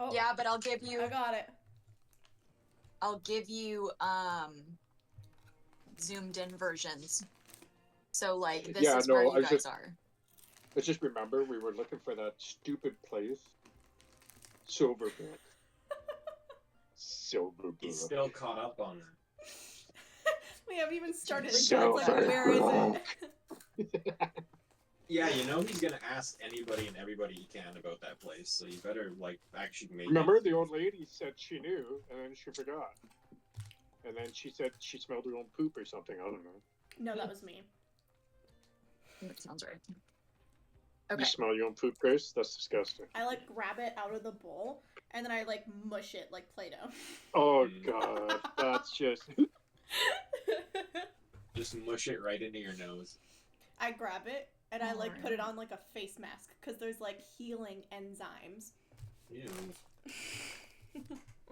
Oh, Yeah, but I'll give you. I got it. I'll give you zoomed in versions. So like this Yeah, is no, where you I guys just- are. I just remember we were looking for that stupid place. Silverbrook. Silverbrook. He's still caught up on that. We haven't even started. Like, John's like, where is it? Yeah, you know he's gonna ask anybody and everybody he can about that place, so you better like actually make Remember, it. the old lady said she knew, and then she forgot. And then she said she smelled her own poop or something. I don't know. No, that was me. That sounds right. You Okay. smell your own poop, Grace? That's disgusting. I like grab it out of the bowl and then I like mush it like Play-Doh. Oh god, that's just. Just mush it right into your nose. I grab it and I like put it Alright. on like a face mask because there's like healing enzymes. Ew.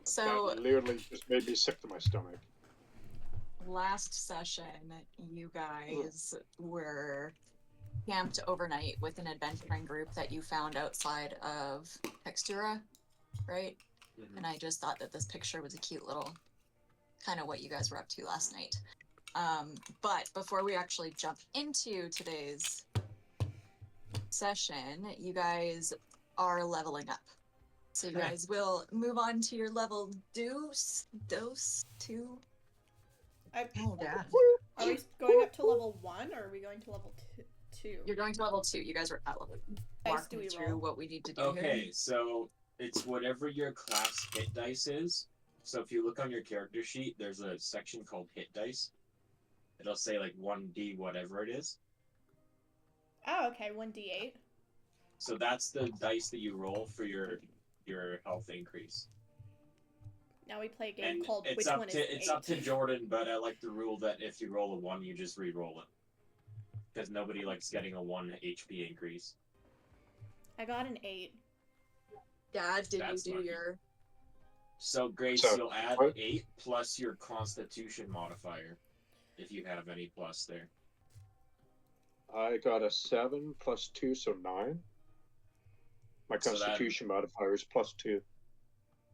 So That literally just made me sick to my stomach. last session, you guys were camped overnight with an adventuring group that you found outside of Textura, right? Mhm. And I just thought that this picture was a cute little kind of what you guys were up to last night. But before we actually jump into today's session, you guys are leveling up. So you guys will move on to your level dose 2. Oh, Dad. Are we going up to level 1 or are we going to level 2? You're going to level 2. You guys are at level. Dice Walk do me we through roll? what we need to do Okay, here. so it's whatever your class hit dice is. So if you look on your character sheet, there's a section called hit dice. It'll say like 1d whatever it is. Oh, okay, 1d8. So that's the dice that you roll for your health increase. Now we play a game And called it's Which up One Is to it's 8? up to Jordan, but I like the rule that if you roll a 1, you just re-roll it. Because nobody likes getting a 1 HP increase. I got an 8. Dad, did That's you do lucky. your... So Grace, So, you'll add what? 8 plus your Constitution modifier, if you have any plus there. I got a 7 plus 2, so 9. My So that- Constitution modifier is plus 2.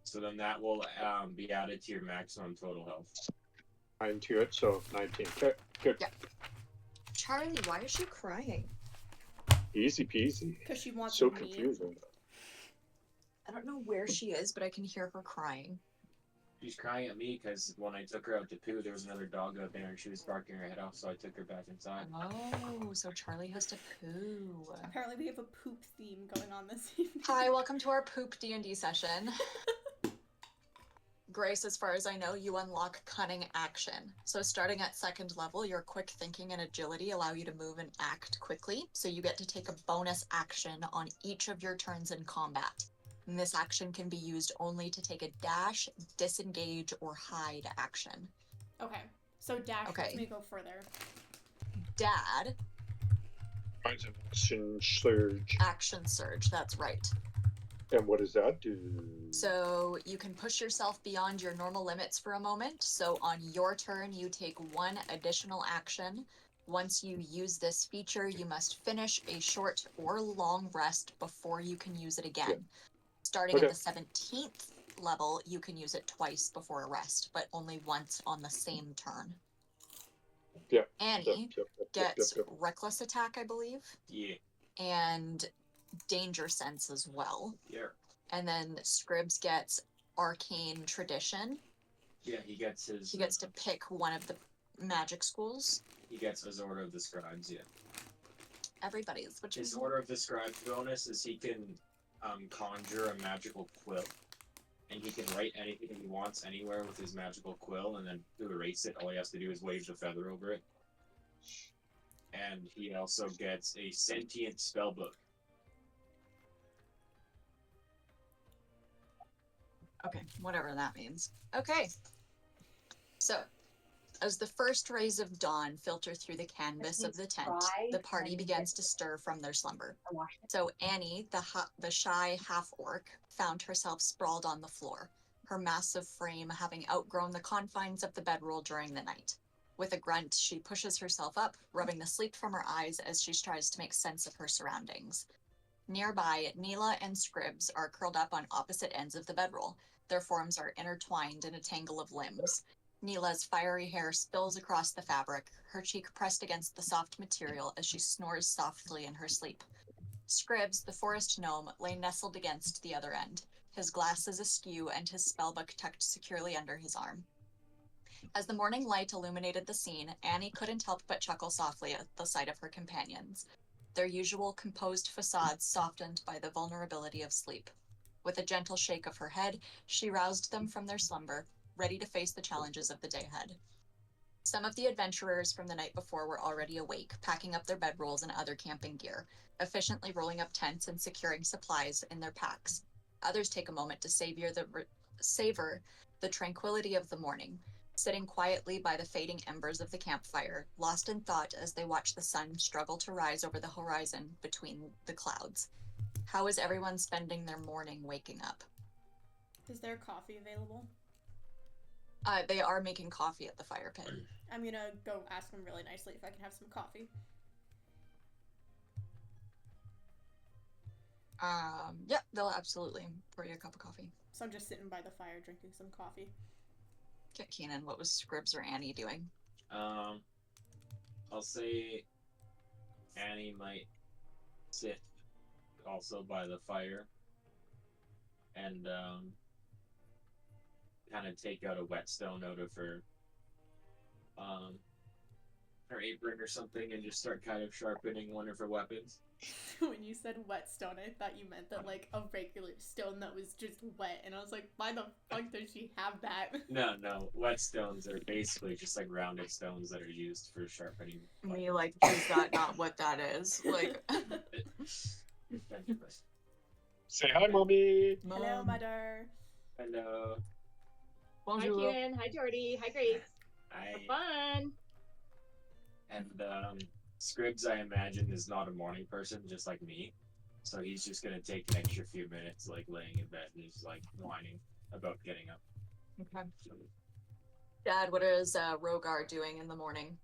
So then that will be added to your maximum total health. 9 to it, so 19. Okay, good. Yeah. Charlie, why is she crying? Easy peasy. Because she wants So a meme. confusing. I don't know where she is, but I can hear her crying. She's crying at me because when I took her out to poo, there was another dog out there and she was barking her head off, so I took her back inside. Oh, so Charlie has to poo. Apparently we have a poop theme going on this evening. Hi, welcome to our poop D&D session. Grace, as far as I know, you unlock cunning action. So starting at 2nd level, your quick thinking and agility allow you to move and act quickly. So you get to take a bonus action on each of your turns in combat. And this action can be used only to take a dash, disengage, or hide action. Okay, so Dash Okay. lets me go further. Dad, Mine's an action surge. action surge, that's right. And what does that do? So you can push yourself beyond your normal limits for a moment. So on your turn, you take 1 additional action. Once you use this feature, you must finish a short or long rest before you can use it again. Yeah. Starting Okay. at the 17th level, you can use it twice before a rest, but only once on the same turn. Yeah. Annie Yep. gets reckless attack, I believe, Yeah. and danger sense as well. Yeah. And then Scribbs gets arcane tradition. Yeah, he gets his. He gets to pick one of the magic schools. He gets his Order of the Scribes, yeah. Everybody's, which His is Order of the Scribes bonus is he can conjure a magical quill. And he can write anything he wants anywhere with his magical quill, and then to erase it, all he has to do is wave the feather over it. And he also gets a sentient spellbook. okay, whatever that means. Okay. So, as the first rays of dawn filter through the canvas of the tent, the party begins to stir from their slumber. So Annie, the shy half-orc, found herself sprawled on the floor, her massive frame having outgrown the confines of the bedroll during the night. With a grunt, she pushes herself up, rubbing the sleep from her eyes as she tries to make sense of her surroundings. Nearby, Neela and Scribs are curled up on opposite ends of the bedroll. Their forms are intertwined in a tangle of limbs. Neela's fiery hair spills across the fabric, her cheek pressed against the soft material as she snores softly in her sleep. Scribs, the forest gnome, lay nestled against the other end, his glasses askew and his spellbook tucked securely under his arm. As the morning light illuminated the scene, Annie couldn't help but chuckle softly at the sight of her companions, their usual composed facades softened by the vulnerability of sleep. With a gentle shake of her head, she roused them from their slumber, ready to face the challenges of the day ahead. Some of the adventurers from the night before were already awake, packing up their bedrolls and other camping gear, efficiently rolling up tents and securing supplies in their packs. Others take a moment to savor the tranquility of the morning, sitting quietly by the fading embers of the campfire, lost in thought as they watch the sun struggle to rise over the horizon between the clouds. How is everyone spending their morning waking up? Is there coffee available? They are making coffee at the fire pit. I'm gonna go ask them really nicely if I can have some coffee. Yep, they'll absolutely pour you a cup of coffee. So I'm just sitting by the fire drinking some coffee. Okay, Keenan, what was Scribs or Annie doing? I'll say Annie might sit also by the fire and kind of take out a whetstone out of her apron or something and just start kind of sharpening one of her weapons. When you said whetstone, I thought you meant that like a regular stone that was just wet, and I was like, why the fuck does she have that? No, whetstones are basically just like rounded stones that are used for sharpening. Me, like, is that not what that is? Like, Say hi, mommy. Hello, mother. Hello. Hi, Bonjour. Keenan. Hi, Jordy. Hi, Grace. Have fun. And Scribs, I imagine, is not a morning person, just like me. So he's just gonna take an extra few minutes, like laying in bed and just like whining about getting up. Okay. Dad, what is Rogar doing in the morning?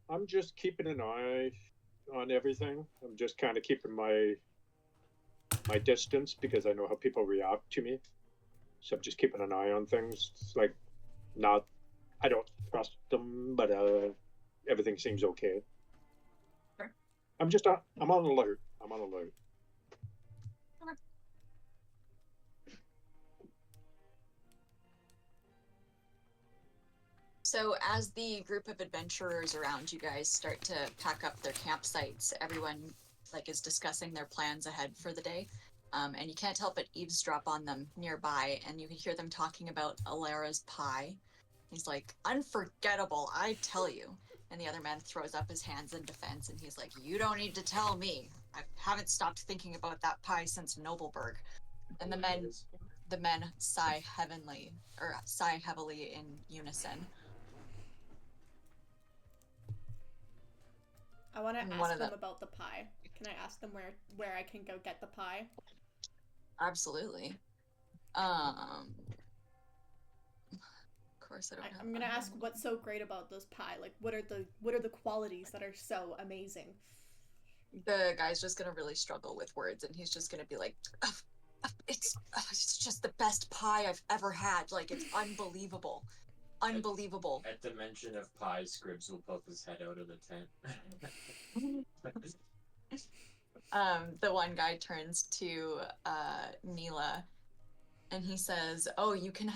I'm just keeping an eye on everything. I'm just kind of keeping my distance because I know how people react to me. So I'm just keeping an eye on things. It's like I don't trust them, but everything seems okay. Sure. I'm on alert. I'm on alert. Okay. So as the group of adventurers around you guys start to pack up their campsites, everyone like is discussing their plans ahead for the day. And you can't help but eavesdrop on them nearby, and you can hear them talking about Alara's pie. He's like, unforgettable, I tell you. And the other man throws up his hands in defense, and he's like, you don't need to tell me. I haven't stopped thinking about that pie since Nobleburg. And the men sigh heavily in unison. I want to And ask them about the pie. Can I ask them where I can go get the pie? Absolutely. Of course I don't have I'm gonna ask what's so great about this pie. Like, what are the qualities that are so amazing? The guy's just gonna really struggle with words, and he's just gonna be like, it's just the best pie I've ever had. Like, it's unbelievable. Unbelievable. At the mention of pie, Scribs will poke his head out of the tent. The one guy turns to Neela, and he says, oh, you can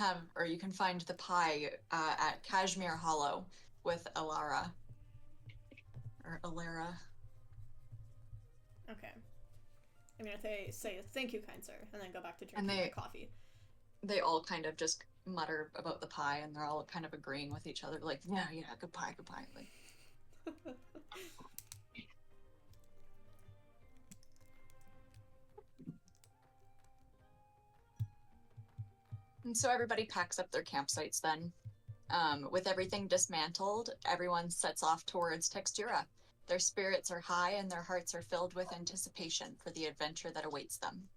find the pie at Kashmir Hollow with Alara. Or Alara. Okay. I'm gonna say thank you, kind sir, and then go back to drinking my coffee. They all kind of just mutter about the pie, and they're all kind of agreeing with each other, like, yeah, good pie. Like. And so everybody packs up their campsites then. With everything dismantled, everyone sets off towards Textura. Their spirits are high and their hearts are filled with anticipation for the adventure that awaits them.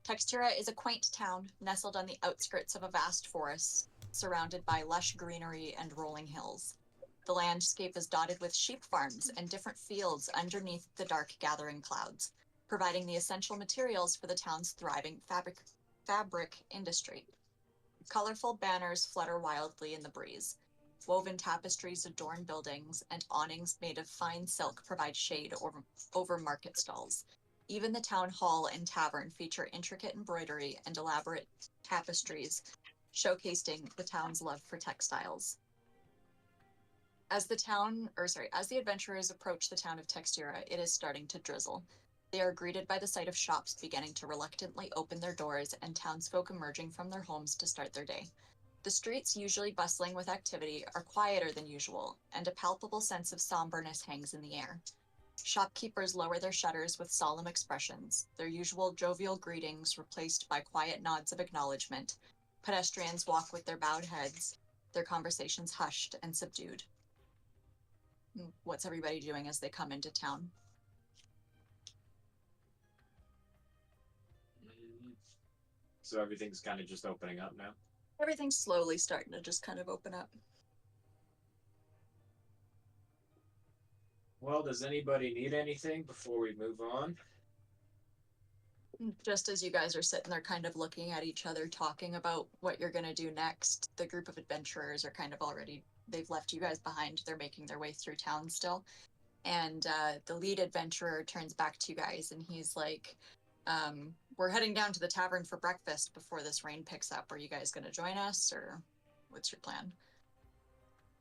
Textura is a quaint town nestled on the outskirts of a vast forest, surrounded by lush greenery and rolling hills. The landscape is dotted with sheep farms and different fields underneath the dark gathering clouds, providing the essential materials for the town's thriving fabric industry. Colorful banners flutter wildly in the breeze. Woven tapestries adorn buildings, and awnings made of fine silk provide shade over market stalls. Even the town hall and tavern feature intricate embroidery and elaborate tapestries, showcasing the town's love for textiles. As the adventurers approach the town of Textura, it is starting to drizzle. They are greeted by the sight of shops beginning to reluctantly open their doors and townsfolk emerging from their homes to start their day. The streets, usually bustling with activity, are quieter than usual, and a palpable sense of somberness hangs in the air. Shopkeepers lower their shutters with solemn expressions, their usual jovial greetings replaced by quiet nods of acknowledgement. Pedestrians walk with their bowed heads, their conversations hushed and subdued. What's everybody doing as they come into town? So everything's kind of just opening up now? Everything's slowly starting to just kind of open up. Well, does anybody need anything before we move on? Just as you guys are sitting there kind of looking at each other, talking about what you're going to do next, the group of adventurers are kind of already, they've left you guys behind. They're making their way through town still. And the lead adventurer turns back to you guys and he's like, we're heading down to the tavern for breakfast before this rain picks up. Are you guys going to join us, or what's your plan?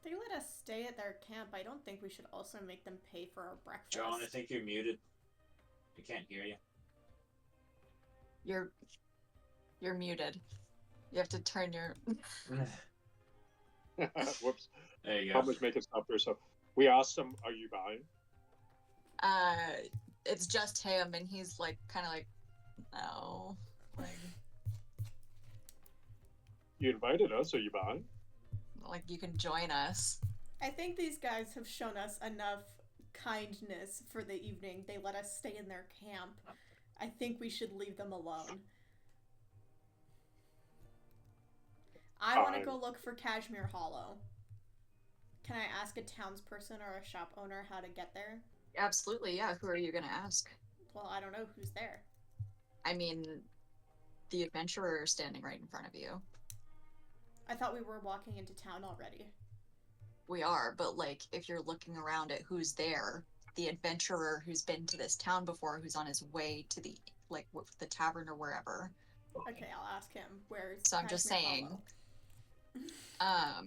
They let us stay at their camp. I don't think we should also make them pay for our breakfast. John, I think you're muted. I can't hear you. You're muted. You have to turn your... Whoops. There you How go. much make it stop there? So we asked him, are you buying? It's just him, and he's like, kind of like, no. Like, You invited us, are you buying? you can join us. I think these guys have shown us enough kindness for the evening. They let us stay in their camp. I think we should leave them alone. I want to go look for Cashmere Hollow. Can I ask a townsperson or a shop owner how to get there? Absolutely, yeah. Who are you going to ask? Well, I don't know who's there. I mean, the adventurer standing right in front of you. I thought we were walking into town already. We are, but like, if you're looking around at who's there, the adventurer who's been to this town before, who's on his way to the, like, the tavern or wherever. Okay, I'll ask him. Where's So I'm just Cashmere saying, Hollow?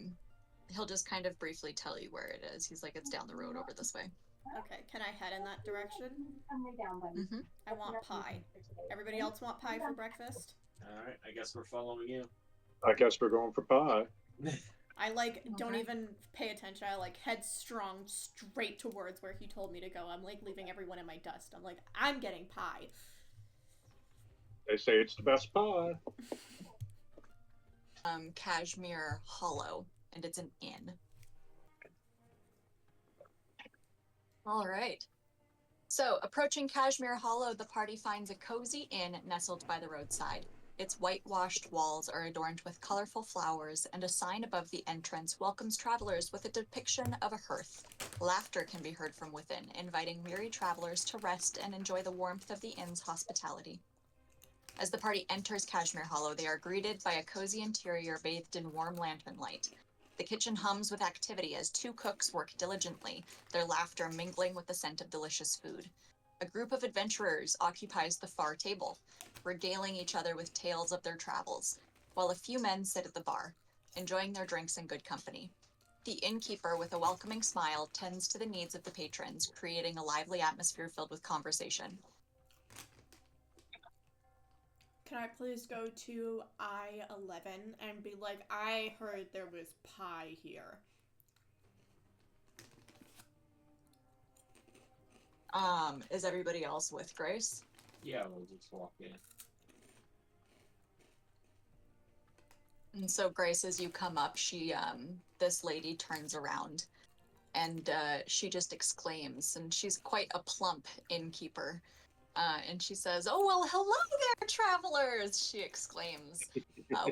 he'll just kind of briefly tell you where it is. He's like, it's down the road over this way. Okay, can I head in that direction? Mm-hmm. I want pie. Everybody else want pie for breakfast? Alright, I guess we're following you. I guess we're going for pie. I don't Okay. even pay attention. I headstrong straight towards where he told me to go. I'm leaving everyone in my dust. I'm I'm getting pie. They say it's the best pie. Cashmere Hollow, and it's an inn. All right. So, approaching Cashmere Hollow, the party finds a cozy inn nestled by the roadside. Its whitewashed walls are adorned with colorful flowers, and a sign above the entrance welcomes travelers with a depiction of a hearth. Laughter can be heard from within, inviting weary travelers to rest and enjoy the warmth of the inn's hospitality. As the party enters Cashmere Hollow, they are greeted by a cozy interior bathed in warm lantern light. The kitchen hums with activity as two cooks work diligently, their laughter mingling with the scent of delicious food. A group of adventurers occupies the far table, regaling each other with tales of their travels, while a few men sit at the bar, enjoying their drinks in good company. The innkeeper, with a welcoming smile, tends to the needs of the patrons, creating a lively atmosphere filled with conversation. Can I please go to I-11 and be like, I heard there was pie here. Is everybody else with Grace? Yeah, we'll just walk in. And so Grace, as you come up, this lady turns around and she just exclaims, and she's quite a plump innkeeper. And she says, "Oh, well, hello there, travelers," she exclaims.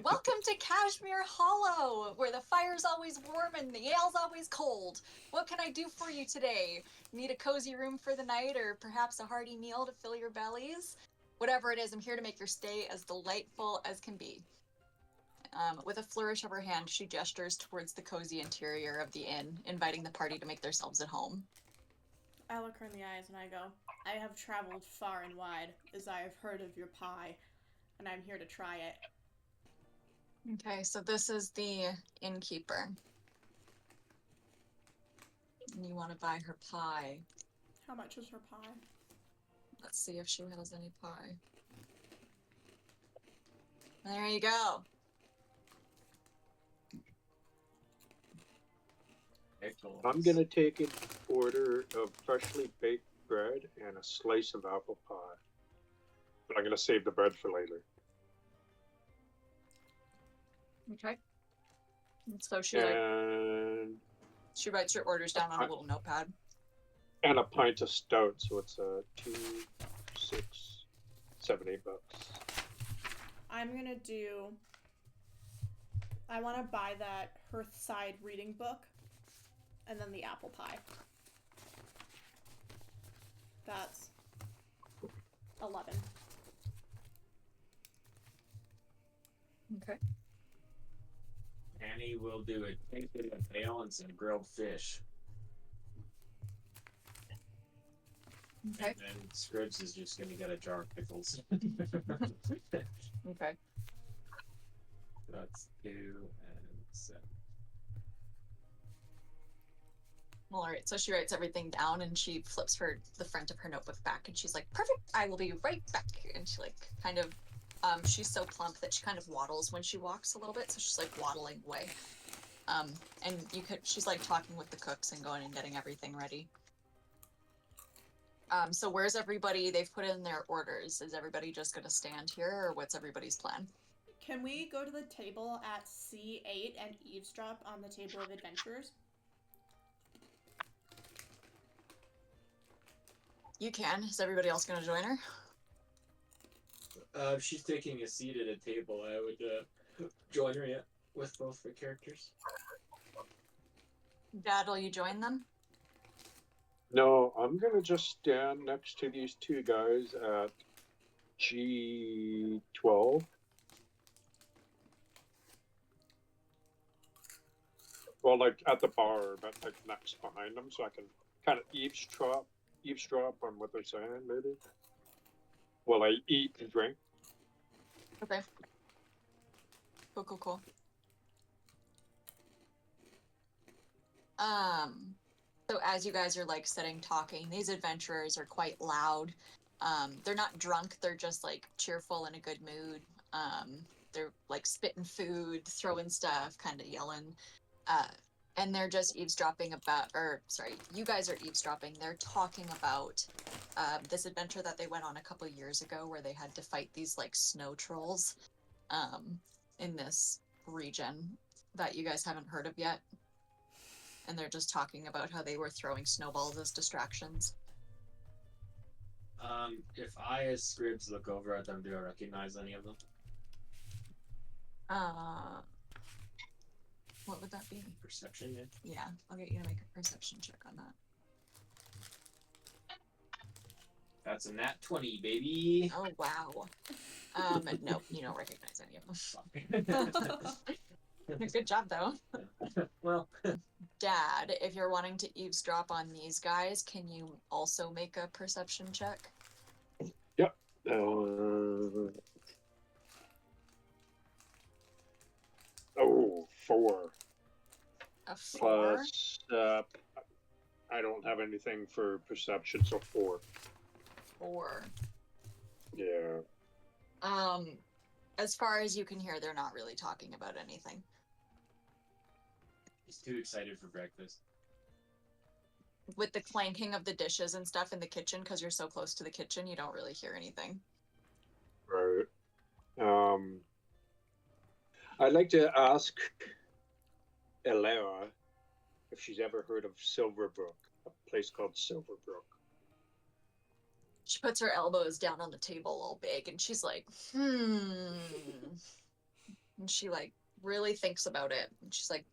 "Welcome to Kashmir Hollow, where the fire's always warm and the ale's always cold. What can I do for you today? Need a cozy room for the night, or perhaps a hearty meal to fill your bellies? Whatever it is, I'm here to make your stay as delightful as can be." With a flourish of her hand, she gestures towards the cozy interior of the inn, inviting the party to make themselves at home. I look her in the eyes and I go, "I have traveled far and wide, as I have heard of your pie, and I'm here to try it." Okay, so this is the innkeeper. And you want to buy her pie. How much is her pie? Let's see if she has any pie. There you go. I'm gonna take an order of freshly baked bread and a slice of apple pie. But I'm gonna save the bread for later. Okay. And so she writes your orders down on a little notepad. And a pint of stout, so it's $2, $6, $7, $8. I'm gonna do. I want to buy that Hearthside reading book, and then the apple pie. That's 11. Okay. Annie will do a tainted of ale and some grilled fish. Okay. And then Scribs is just gonna get a jar of pickles. Okay. That's 2 and 7. Well, all right. So she writes everything down and she flips the front of her notebook back and she's like, "Perfect. I will be right back." And she kind of, she's so plump that she kind of waddles when she walks a little bit. So she's waddling away. And she's talking with the cooks and going and getting everything ready. So where's everybody? They've put in their orders. Is everybody just going to stand here, or what's everybody's plan? Can we go to the table at C8 and eavesdrop on the table of adventurers? You can. Is everybody else going to join her? If she's taking a seat at a table, I would join her, with both the characters. Dad, will you join them? No, I'm gonna just stand next to these two guys at G12. Well, at the bar, but next behind them, so I can kind of eavesdrop on what they're saying, maybe. While I eat and drink. Okay. Cool. So as you guys are talking, these adventurers are quite loud. They're not drunk, they're just cheerful and in a good mood. They're spitting food, throwing stuff, kind of yelling. And they're just eavesdropping you guys are eavesdropping. They're talking about this adventure that they went on a couple years ago where they had to fight these snow trolls in this region that you guys haven't heard of yet. And they're just talking about how they were throwing snowballs as distractions. If I, as Scribs, look over at them, do I recognize any of them? What would that be? Perception, yeah. Yeah, I'll get you to make a perception check on that. That's a nat 20, baby. Oh, wow. Nope, you don't recognize any of them. Good job, though. Well, Dad, if you're wanting to eavesdrop on these guys, can you also make a perception check? Yep. 4. A 4? Plus, I don't have anything for perception, so 4. 4. Yeah. As far as you can hear, they're not really talking about anything. He's too excited for breakfast. With the clanking of the dishes and stuff in the kitchen, because you're so close to the kitchen, you don't really hear anything. Right. I'd like to ask Elera if she's ever heard of Silverbrook, a place called Silverbrook. She puts her elbows down on the table all big, and she's like, And she, like, really thinks about it. And she's like,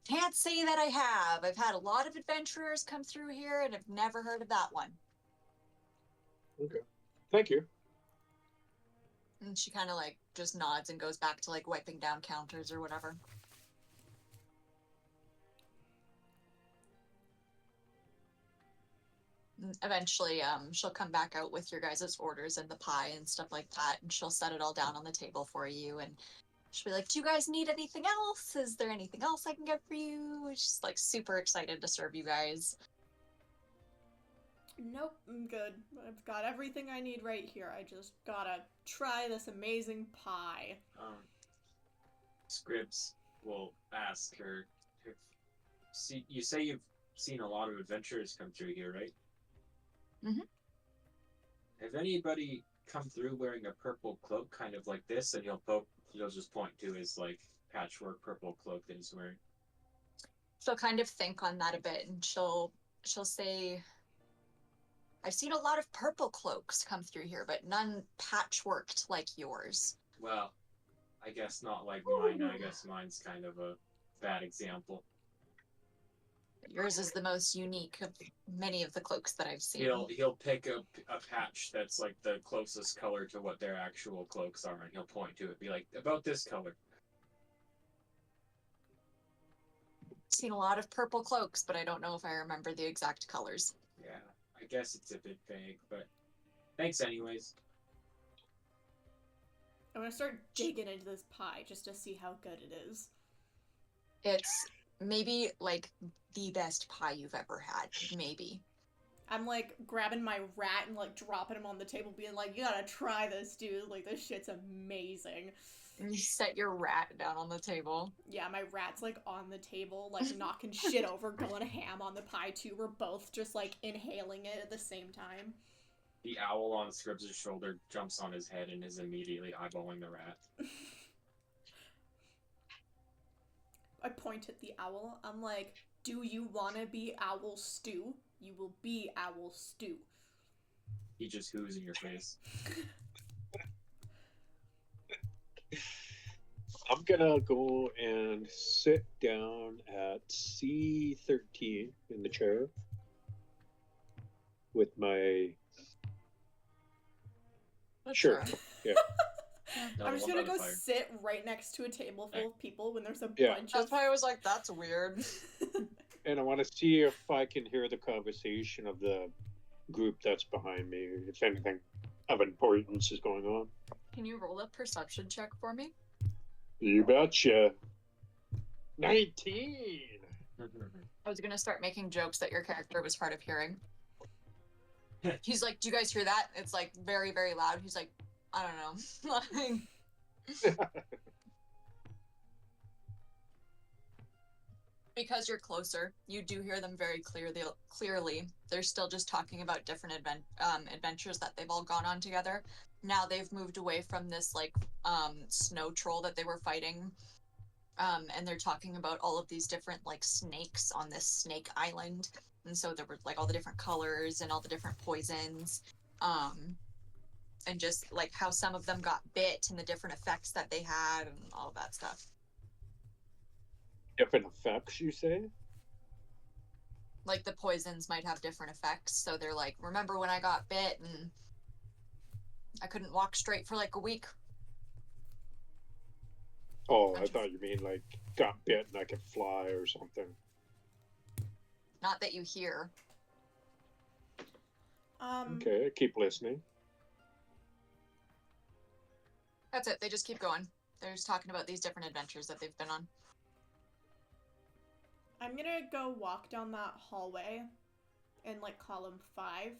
can't say that I have. I've had a lot of adventurers come through here, and I've never heard of that one. Okay. Thank you. And she kind of, like, just nods and goes back to, like, wiping down counters or whatever. And eventually, she'll come back out with your guys' orders and the pie and stuff like that, and she'll set it all down on the table for you, and she'll be like, do you guys need anything else? Is there anything else I can get for you? She's, like, super excited to serve you guys. Nope, I'm good. I've got everything I need right here. I just gotta try this amazing pie. Scribs will ask her, you say you've seen a lot of adventurers come through here, right? Mm-hmm. Have anybody come through wearing a purple cloak kind of like this? And he'll just point to his, like, patchwork purple cloak that he's wearing. She'll kind of think on that a bit, and she'll say, I've seen a lot of purple cloaks come through here, but none patchworked like yours. Well, I guess not like mine. I guess mine's kind of a bad example. Yours is the most unique of many of the cloaks that I've seen. He'll pick a patch that's like the closest color to what their actual cloaks are, and he'll point to it, be like, about this color. Seen a lot of purple cloaks, but I don't know if I remember the exact colors. Yeah, I guess it's a bit vague, but thanks anyways. I'm gonna start digging into this pie just to see how good it is. It's maybe, like, the best pie you've ever had. Maybe. I'm, like, grabbing my rat and, like, dropping him on the table, being like, you gotta try this, dude. Like, this shit's amazing. And you set your rat down on the table. Yeah, my rat's, like, on the table, like, knocking shit over, going ham on the pie, too. We're both just, like, inhaling it at the same time. The owl on Scribs' shoulder jumps on his head and is immediately eyeballing the rat. I point at the owl. I'm like, do you wanna be Owl Stew? You will be Owl Stew. He just whoos in your face. I'm gonna go and sit down at C13 in the chair with my sure. Yeah. I'm just gonna go sit right next to a table full of people when there's a bunch That's of... why I was like, that's weird. And I want to see if I can hear the conversation of the group that's behind me, if anything of importance is going on. Can you roll a perception check for me? You betcha. 19! I was gonna start making jokes that your character was hard of hearing. He's like, do you guys hear that? It's like very, very loud. He's like, I don't know. Because you're closer, you do hear them very clearly. They're still just talking about different adventures that they've all gone on together. Now they've moved away from this, like, snow troll that they were fighting. And they're talking about all of these different, like, snakes on this snake island. And so there were, like, all the different colors and all the different poisons. And just, like, how some of them got bit and the different effects that they had and all of that stuff. Different effects, you say? Like, the poisons might have different effects. So they're like, remember when I got bit and I couldn't walk straight for, like, a week? Oh, I thought you mean, like, got bit and I could fly or something. Not that you hear. Okay, keep listening. That's it. They just keep going. They're just talking about these different adventures that they've been on. I'm gonna go walk down that hallway in, like, column 5.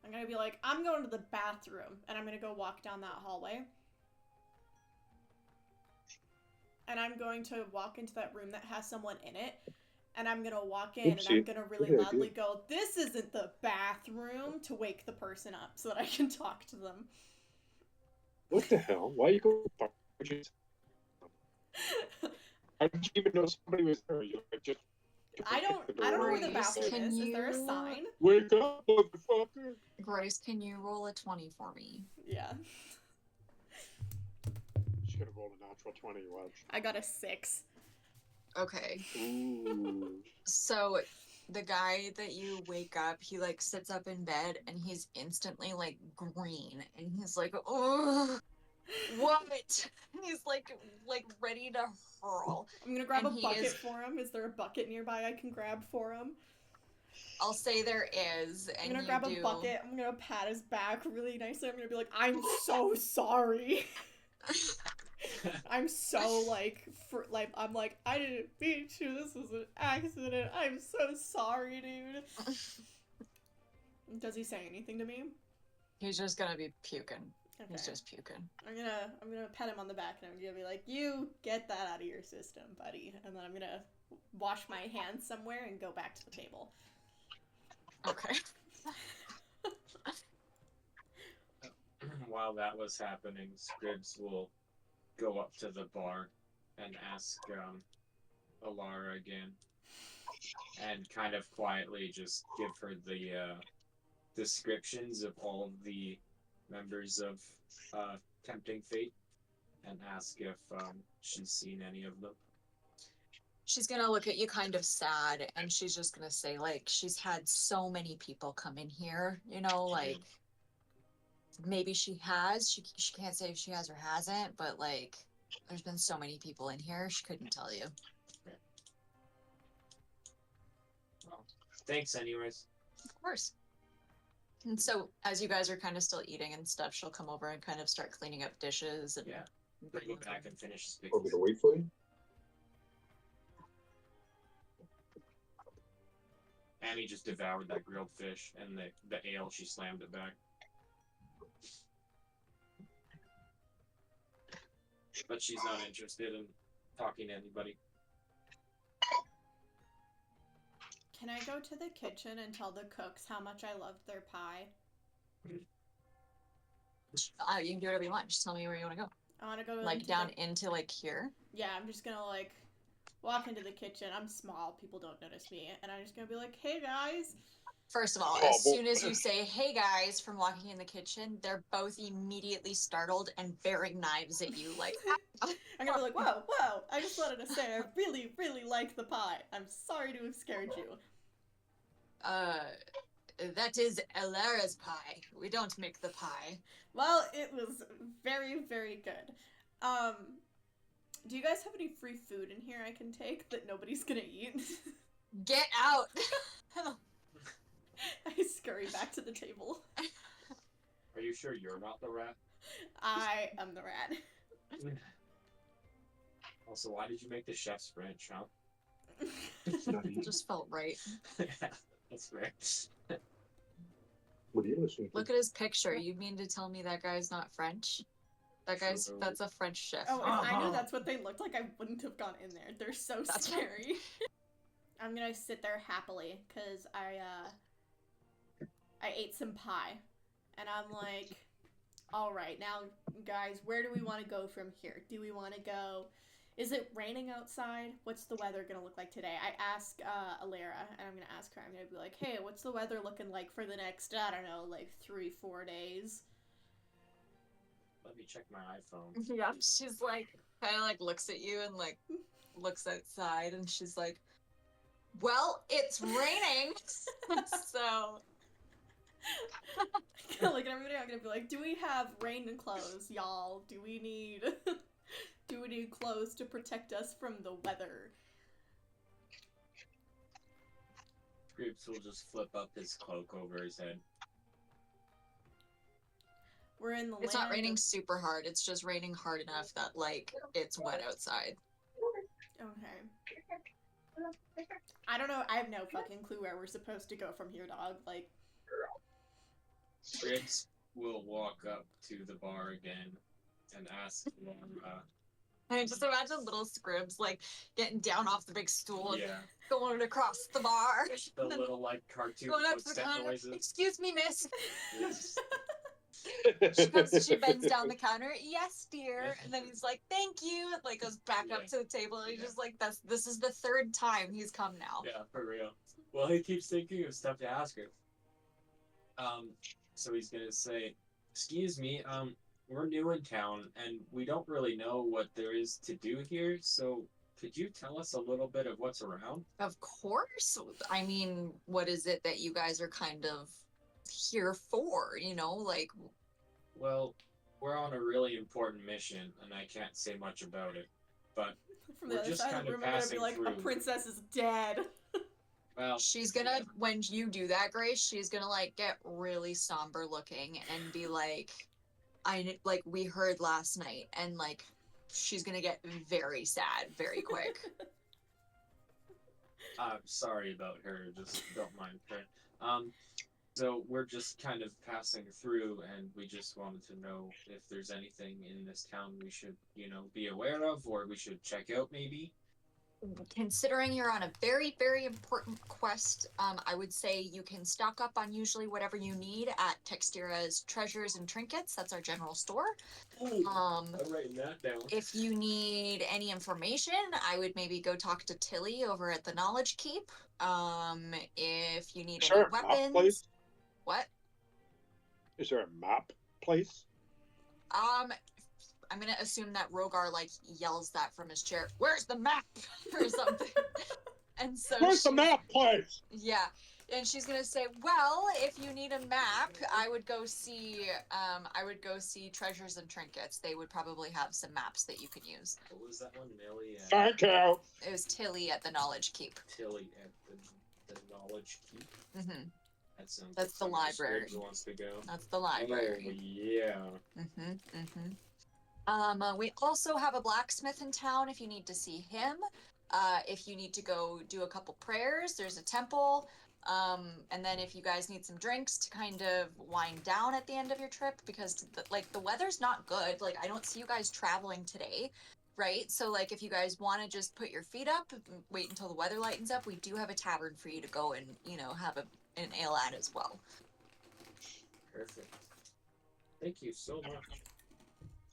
I'm gonna be like, I'm going to the bathroom, and I'm gonna go walk down that hallway. And I'm going to walk into that room that has someone in it, and I'm gonna walk in, and I'm gonna really loudly go, this isn't the bathroom, to wake the person up so that I can talk to them. What the hell? Why you go? How did you even know somebody was there? You just I don't know where the bathroom is. Is there a sign? Wake up, motherfucker! Grace, can you roll a 20 for me? Yeah. She's gonna roll a natural 20, watch. I got a 6. Okay. Ooh. So the guy that you wake up, he like sits up in bed and he's instantly like green and he's like, oh, what? He's like ready to hurl. I'm gonna grab And a he bucket is- for him. Is there a bucket nearby I can grab for him? I'll say there is, I'm and gonna you grab do. a bucket. I'm gonna pat his back really nicely. I'm gonna be like, I'm so sorry. I'm so like, I'm like, I didn't mean to. This was an accident. I'm so sorry, dude. Does he say anything to me? He's just gonna be puking. Okay. He's just puking. I'm gonna pat him on the back and I'm gonna be like, you get that out of your system, buddy. And then I'm gonna wash my hands somewhere and go back to the table. Okay. While that was happening, Scribs will go up to the bar and ask Alara again, and kind of quietly just give her the descriptions of all the members of Tempting Fate, and ask if she's seen any of them. She's gonna look at you kind of sad, and she's just gonna say, like, she's had so many people come in here, you know, like, maybe she has. She can't say if she has or hasn't, but, like, there's been so many people in here, she couldn't tell you. Well, thanks anyways. Of course. And so, as you guys are kind of still eating and stuff, she'll come over and kind of start cleaning up dishes and Yeah. Bring it back and finish speaking. Want me to wait for you? Annie just devoured that grilled fish and the ale, she slammed it back. But she's not interested in talking to anybody. Can I go to the kitchen and tell the cooks how much I loved their pie? you can do whatever you want. Just tell me where you want to go. I want to go to Like, down into, like, here? Yeah, I'm just gonna, like, walk into the kitchen. I'm small. People don't notice me. And I'm just gonna be like, hey, guys. First of all, as soon as you say, hey guys, from walking in the kitchen, they're both immediately startled and bearing knives at you, like, I'm gonna be like, whoa, I just wanted to say I really, really like the pie. I'm sorry to have scared you. That is Alara's pie. We don't make the pie. Well, it was very, very good. Do you guys have any free food in here I can take that nobody's gonna eat? Get out! I scurry back to the table. Are you sure you're not the rat? I am the rat. Also, why did you make the chef's French, huh? It just felt right. That's fair. What are you listening to? Look at his picture. You mean to tell me that guy's not French? That's a French chef. Oh, if I knew that's what they looked like, I wouldn't have gone in there. They're so scary. I'm gonna sit there happily, because I ate some pie. And I'm like, alright, now, guys, where do we want to go from here? Do we want to go... Is it raining outside? What's the weather gonna look like today? I ask Alara, and I'm gonna ask her, I'm gonna be like, hey, what's the weather looking like for the next, I don't know, like 3-4 days? Let me check my iPhone. Yeah, she's like, kind of like looks at you and like looks outside, and she's like, well, it's raining, so... Look at everybody, I'm gonna be like, do we have rain clothes, y'all? Do we need clothes to protect us from the weather? Scripps will just flip up his cloak over his head. We're in the It's not raining super hard, it's just raining hard enough that, like, it's wet outside. Okay. I don't know, I have no fucking clue where we're supposed to go from here, dog. Like... Scripps will walk up to the bar again and ask Laura. I just imagine little Scribs, like, getting down off the big stool and Yeah. going across the bar. The little, like, cartoon Going up to the footstep counter. noises. Excuse me, miss. Yes. She bends down the counter. Yes, dear. And then he's like, "Thank you." And, like, goes back up to the table. And he's just like, this is the third time he's come now. Yeah, for real. Well, he keeps thinking of stuff to ask her. So he's gonna say, "Excuse me, we're new in town and we don't really know what there is to do here, so could you tell us a little bit of what's around?" Of course. I mean, what is it that you guys are kind of here for, you know? Like, Well, we're on a really important mission and I can't say much about it, but From the we're other just side of kind the of room, I'm gonna be passing like, a through. princess is dead. Well, she's gonna, when you do that, Grace, she's gonna, like, get really somber looking and be like, like, we heard last night, and, like, she's gonna get very sad very quick. I'm sorry about her, just don't mind her. So we're just kind of passing through, and we just wanted to know if there's anything in this town we should, be aware of, or we should check out, maybe. Considering you're on a very, very important quest, I would say you can stock up on usually whatever you need at Textura's Treasures and Trinkets. That's our general store. I'm writing that down. If you need any information, I would maybe go talk to Tilly over at the Knowledge Keep. If you need any weapons. What? Is there a map place? I'm gonna assume that Rogar, like, yells that from his chair. Where's the map? Or something. And so where's the map place? Yeah. And she's gonna say, well, if you need a map, I would go see Treasures and Trinkets. They would probably have some maps that you could use. What was that one? Millie and... Thank you. It was Tilly at the Knowledge Keep. Tilly at the Knowledge Keep? Mm-hmm. That's the library. Wants to go. That's the library. Oh, yeah. We also have a blacksmith in town if you need to see him. If you need to go do a couple prayers, there's a temple. And then if you guys need some drinks to kind of wind down at the end of your trip, because the weather's not good. Like, I don't see you guys traveling today, right? So, like, if you guys want to just put your feet up, wait until the weather lightens up, we do have a tavern for you to go and, have an ale at as well. Perfect. Thank you so much.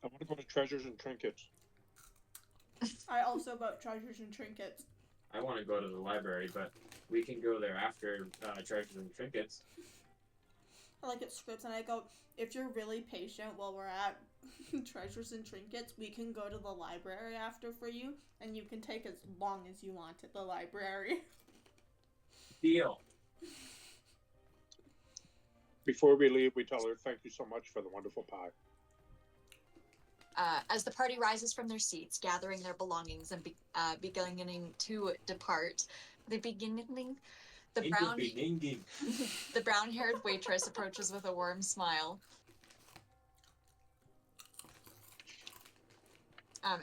I want to go to Treasures and Trinkets. I also bought Treasures and Trinkets. I want to go to the library, but we can go there after Treasures and Trinkets. I like it scripts, and I go, if you're really patient while we're at Treasures and Trinkets, we can go to the library after for you, and you can take as long as you want at the library. Deal. Before we leave, we tell her thank you so much for the wonderful pie. As the party rises from their seats, gathering their belongings and beginning to depart, the brown-haired waitress approaches with a warm smile.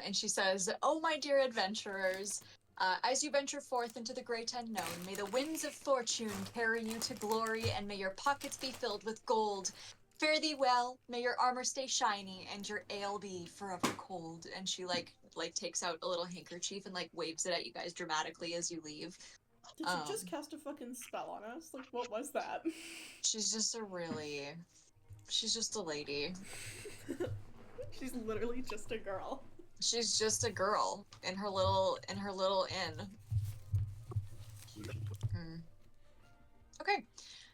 And she says, "Oh, my dear adventurers, as you venture forth into the great unknown, may the winds of fortune carry you to glory, and may your pockets be filled with gold. Fare thee well, may your armor stay shiny, and your ale be forever cold." And she like takes out a little handkerchief and like waves it at you guys dramatically as you leave. Did you just cast a fucking spell on us? Like, what was that? She's just a lady. She's literally just a girl. She's just a girl in her little inn. Okay.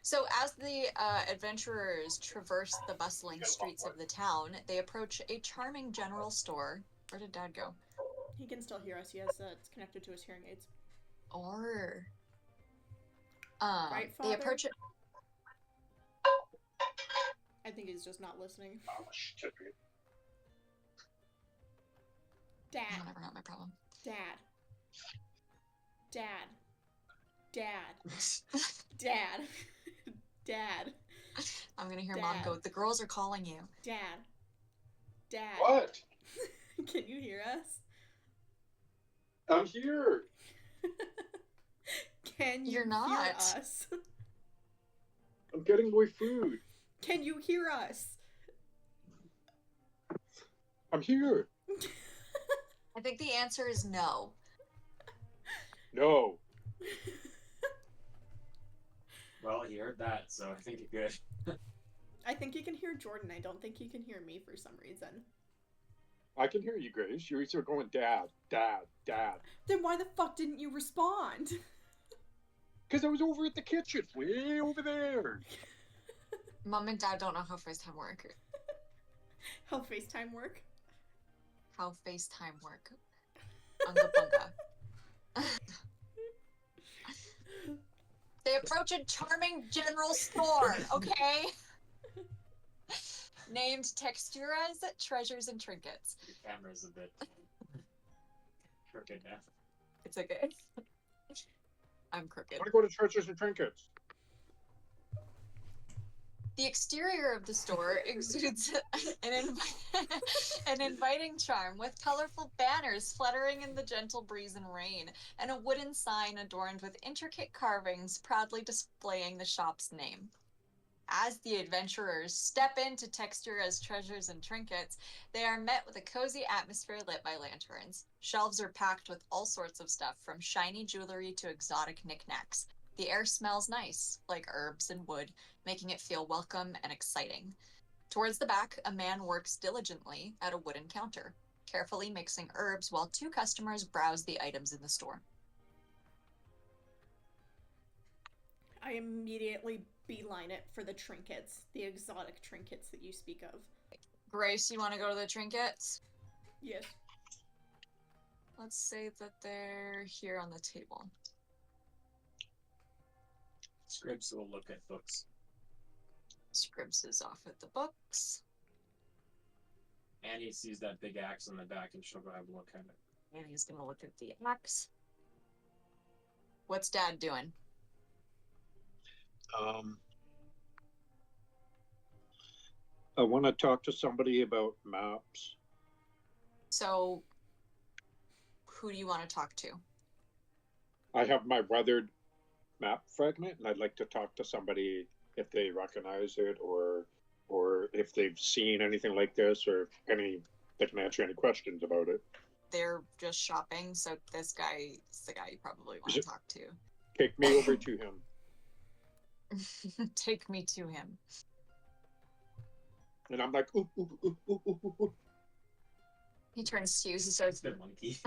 So as the adventurers traverse the bustling streets of the town, they approach a charming general store. Where did Dad go? He can still hear us. He has it's connected to his hearing aids. Or right, Father? They approach it. I think he's just not listening. Dad. Whatever, not my problem. Dad. Dad. Dad. Dad. Dad. I'm gonna hear Dad. Mom go, "The girls are calling you." Dad. Dad. What? Can you hear us? I'm here. Can you You're not. hear us? I'm getting my food. Can you hear us? I'm here. I think the answer is no. No. Well, you heard that, so I think you're good. I think you can hear Jordan. I don't think you can hear me for some reason. I can hear you, Grace. You're going, Dad, Dad, Dad. Then why the fuck didn't you respond? Because I was over at the kitchen, way over there. Mom and Dad don't know how FaceTime work. How FaceTime work? How FaceTime work. Unga bunga. They approach a charming general store, okay? Named Texturas, Treasures, and Trinkets. Your camera's a bit crooked now. It's okay. I'm crooked. I want to go to Treasures and Trinkets. The exterior of the store exudes an inviting charm with colorful banners fluttering in the gentle breeze and rain, and a wooden sign adorned with intricate carvings proudly displaying the shop's name. As the adventurers step into Textura's Treasures and Trinkets, they are met with a cozy atmosphere lit by lanterns. Shelves are packed with all sorts of stuff, from shiny jewelry to exotic knickknacks. The air smells nice, like herbs and wood, making it feel welcome and exciting. Towards the back, a man works diligently at a wooden counter, carefully mixing herbs while two customers browse the items in the store. I immediately beeline it for the trinkets, the exotic trinkets that you speak of. Grace, you want to go to the trinkets? Yes. Let's say that they're here on the table. Scribs will look at books. Scribs is off at the books. Annie sees that big axe on the back and she'll go have a look at it. Annie's gonna look at the axe. What's Dad doing? I want to talk to somebody about maps. So, who do you want to talk to? I have my weathered map fragment, and I'd like to talk to somebody if they recognize it, or if they've seen anything like this, or they can answer any questions about it. They're just shopping, so this guy is the guy you probably want to talk to. Take me over to him. Take me to him. And I'm like, ooh, ooh, ooh, ooh, ooh, ooh. He turns to you. He says, The monkey.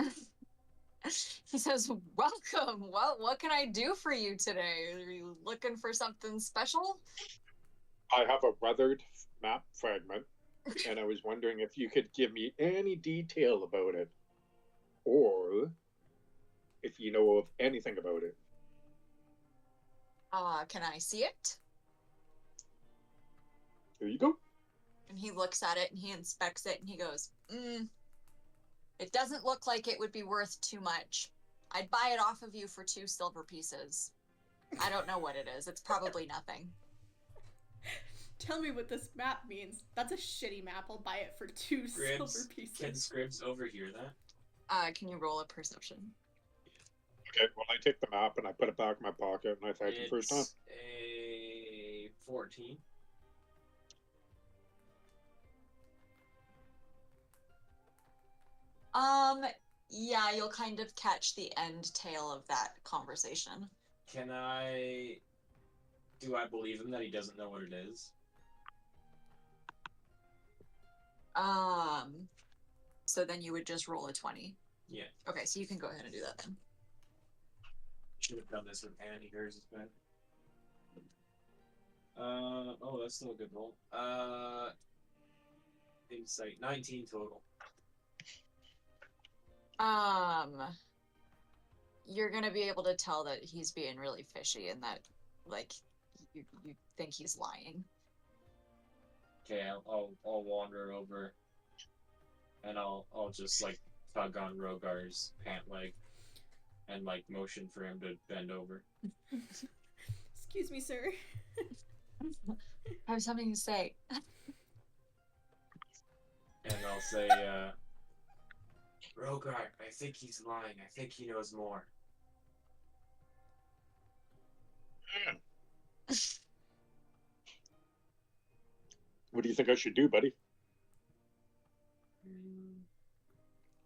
he says, welcome. What can I do for you today? Are you looking for something special? I have a weathered map fragment, and I was wondering if you could give me any detail about it, or if you know of anything about it. Can I see it? Here you go. And he looks at it and he inspects it and he goes, it doesn't look like it would be worth too much. I'd buy it off of you for 2 silver pieces. I don't know what it is. It's probably nothing. Tell me what this map means. That's a shitty map. I'll buy it for 2 silver pieces. Can Scribs overhear that? Can you roll a perception? Okay, well, I take the map and I put it back in my pocket and I thank him for his time. It's a 14. Yeah, you'll kind of catch the end tail of that conversation. Do I believe him that he doesn't know what it is? So then you would just roll a 20. Yeah. Okay, so you can go ahead and do that then. Should have done this with Annie. Hers is bad. Oh, that's still a good roll. Insight 19 total. You're gonna be able to tell that he's being really fishy and that, like, you think he's lying. Okay, I'll wander over, and I'll just like tug on Rogar's pant leg, and like motion for him to bend over. Excuse me, sir. I have something to say. And I'll say, Rogar, I think he's lying. I think he knows more. What do you think I should do, buddy?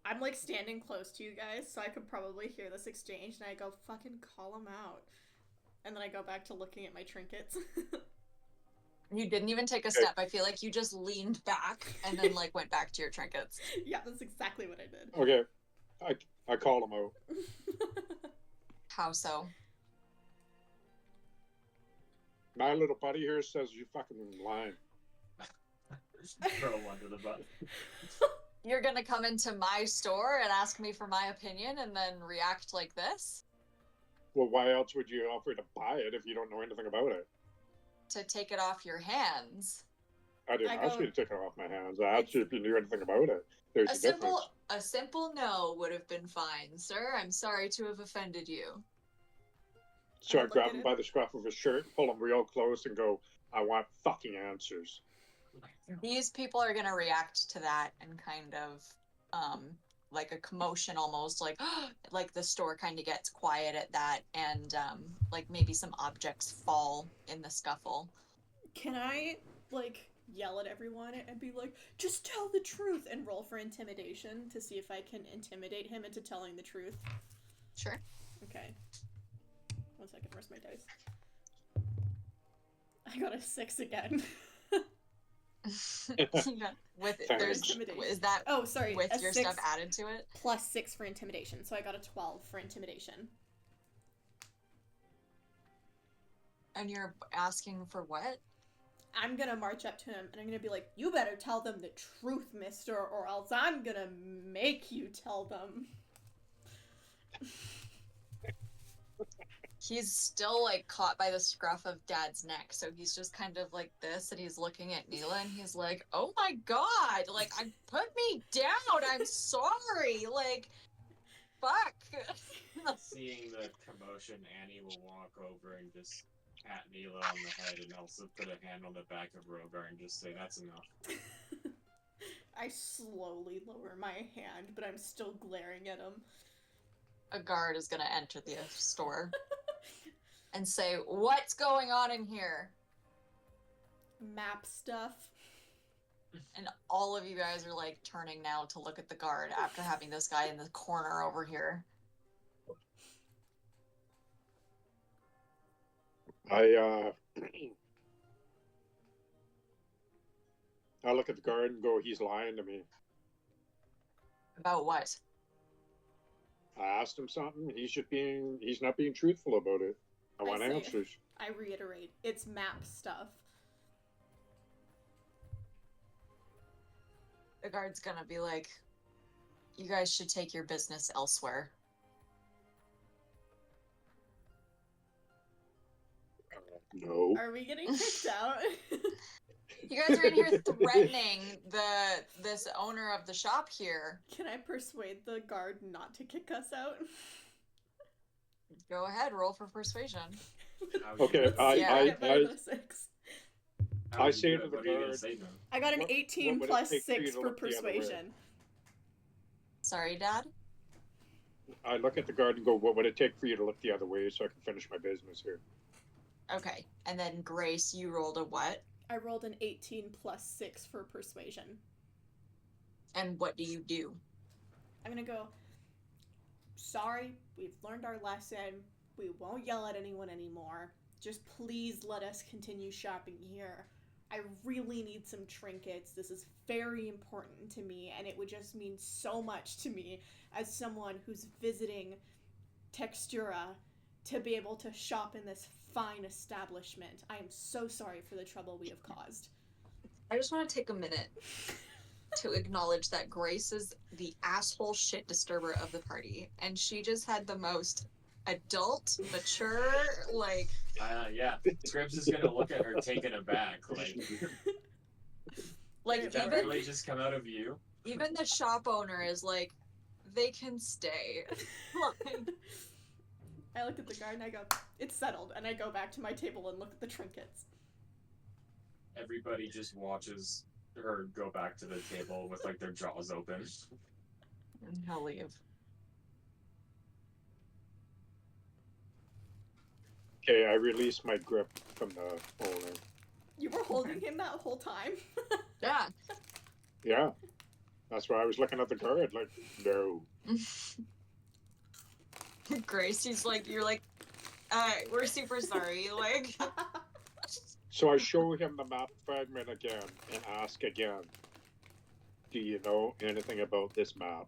I'm like standing close to you guys, so I could probably hear this exchange, and I go, fucking call him out. And then I go back to looking at my trinkets. You didn't even take a step. I feel like you just leaned back and then like went back to your trinkets. Yeah, that's exactly what I did. Okay, I called him out. How so? My little buddy here says you fucking lying. Throw him under the bus. You're gonna come into my store and ask me for my opinion and then react like this? Well, why else would you offer to buy it if you don't know anything about it? To take it off your hands. I didn't ask you to take it off my hands. I asked you if you knew anything about it. There's a difference. A simple no would have been fine, sir. I'm sorry to have offended you. So I grab him by the scruff of his shirt, pull him real close, and go, I want fucking answers. These people are gonna react to that and kind of, like a commotion almost, like the store kind of gets quiet at that, and like maybe some objects fall in the scuffle. Can I, like, yell at everyone and be like, just tell the truth, and roll for intimidation to see if I can intimidate him into telling the truth? Sure. Okay. 1 second, where's my dice? I got a 6 again. With is that sorry, with your stuff added to it? Plus 6 for intimidation, so I got a 12 for intimidation. And you're asking for what? I'm gonna march up to him and I'm gonna be like, you better tell them the truth, mister, or else I'm gonna make you tell them. He's still like caught by the scruff of Dad's neck, so he's just kind of like this, and he's looking at Neela, and he's like, "Oh my God! Like, put me down. I'm sorry. Like, fuck." Seeing the commotion, Annie will walk over and just pat Neela on the head, and also put a hand on the back of Rogar and just say, "That's enough." I slowly lower my hand, but I'm still glaring at him. A guard is gonna enter the store and say, "What's going on in here?" Map stuff. And all of you guys are like turning now to look at the guard after having this guy in the corner over here. I look at the guard and go, he's lying to me. About what? I asked him something. He's not being truthful about it. I want answers. I reiterate, it's map stuff. The guard's gonna be like, "You guys should take your business elsewhere." No. Are we getting kicked out? You guys are in here threatening this owner of the shop here. Can I persuade the guard not to kick us out? Go ahead, roll for persuasion. Okay, I say to the What are you gonna guard, say to him? I got an 18 what plus would it take for you 6 to for look the other way? persuasion. Sorry, Dad? I look at the guard and go, what would it take for you to look the other way so I can finish my business here? Okay, and then Grace, you rolled a what? I rolled an 18 plus 6 for persuasion. And what do you do? I'm gonna go, sorry, we've learned our lesson. We won't yell at anyone anymore. Just please let us continue shopping here. I really need some trinkets. This is very important to me, and it would just mean so much to me as someone who's visiting Textura to be able to shop in this fine establishment. I am so sorry for the trouble we have caused. I just want to take a minute to acknowledge that Grace is the asshole shit disturber of the party, and she just had the most adult, mature, like... Yeah. Scribbs is gonna look at her taken aback, like did that even, really just come out of you? Even the shop owner is like, they can stay. I look at the guard and I go, it's settled, and I go back to my table and look at the trinkets. Everybody just watches her go back to the table with like their jaws open. And he'll leave. Okay, I release my grip from the owner. You were holding him that whole time? Yeah. Yeah. That's why I was looking at the guard, like, no. Gracie's like, you're like, we're super sorry, like... So I show him the map fragment again and ask again, do you know anything about this map?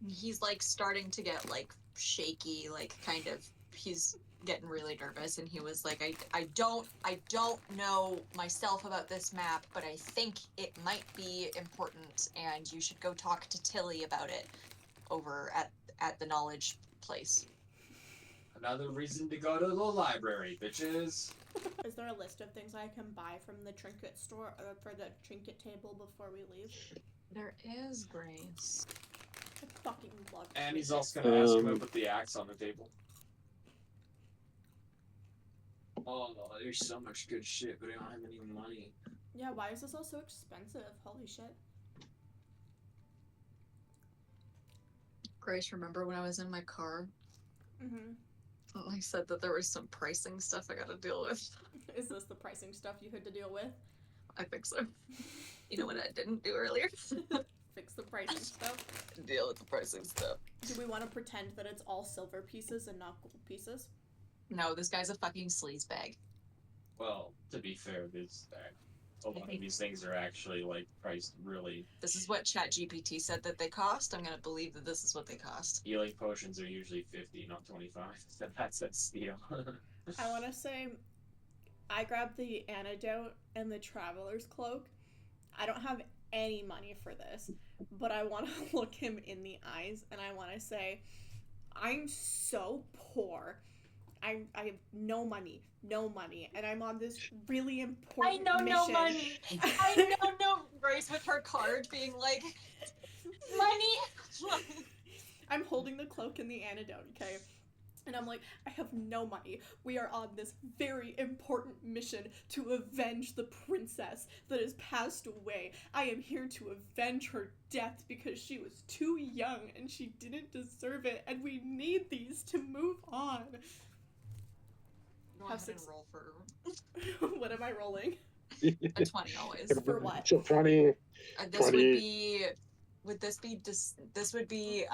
He's like starting to get like shaky, like kind of, he's getting really nervous, and he was like, I don't know myself about this map, but I think it might be important, and you should go talk to Tilly about it over at the knowledge place. Another reason to go to the library, bitches. Is there a list of things I can buy from the trinket store or for the trinket table before we leave? There is, Grace. I fucking love And he's trinkets. also gonna ask him to put the axe on the table. Oh, there's so much good shit, but I don't have any money. Yeah, why is this all so expensive? Holy shit. Grace, remember when I was in my car? Mm-hmm. I said that there was some pricing stuff I gotta deal with. Is this the pricing stuff you had to deal with? I think so. You know what I didn't do earlier? Fix the pricing stuff. Deal with the pricing stuff. Do we want to pretend that it's all silver pieces and not gold pieces? No, this guy's a fucking sleazebag. Well, to be fair, a lot of these things are actually like priced really. This is what ChatGPT said that they cost. I'm gonna believe that this is what they cost. Healing potions are usually 50, not 25. That's a steal. I want to say I grabbed the antidote and the traveler's cloak. I don't have any money for this, but I want to look him in the eyes and I want to say, I'm so poor. I have no money, and I'm on this really important mission. No money. I know no. Grace with her card being like, money. I'm holding the cloak and the antidote, okay? And I'm like, I have no money. We are on this very important mission to avenge the princess that has passed away. I am here to avenge her death because she was too young and she didn't deserve it, and we need these to move on. Go ahead and roll for... What am I rolling? A 20 always. For what? So 20. This 20. would be... Would this be... This would be...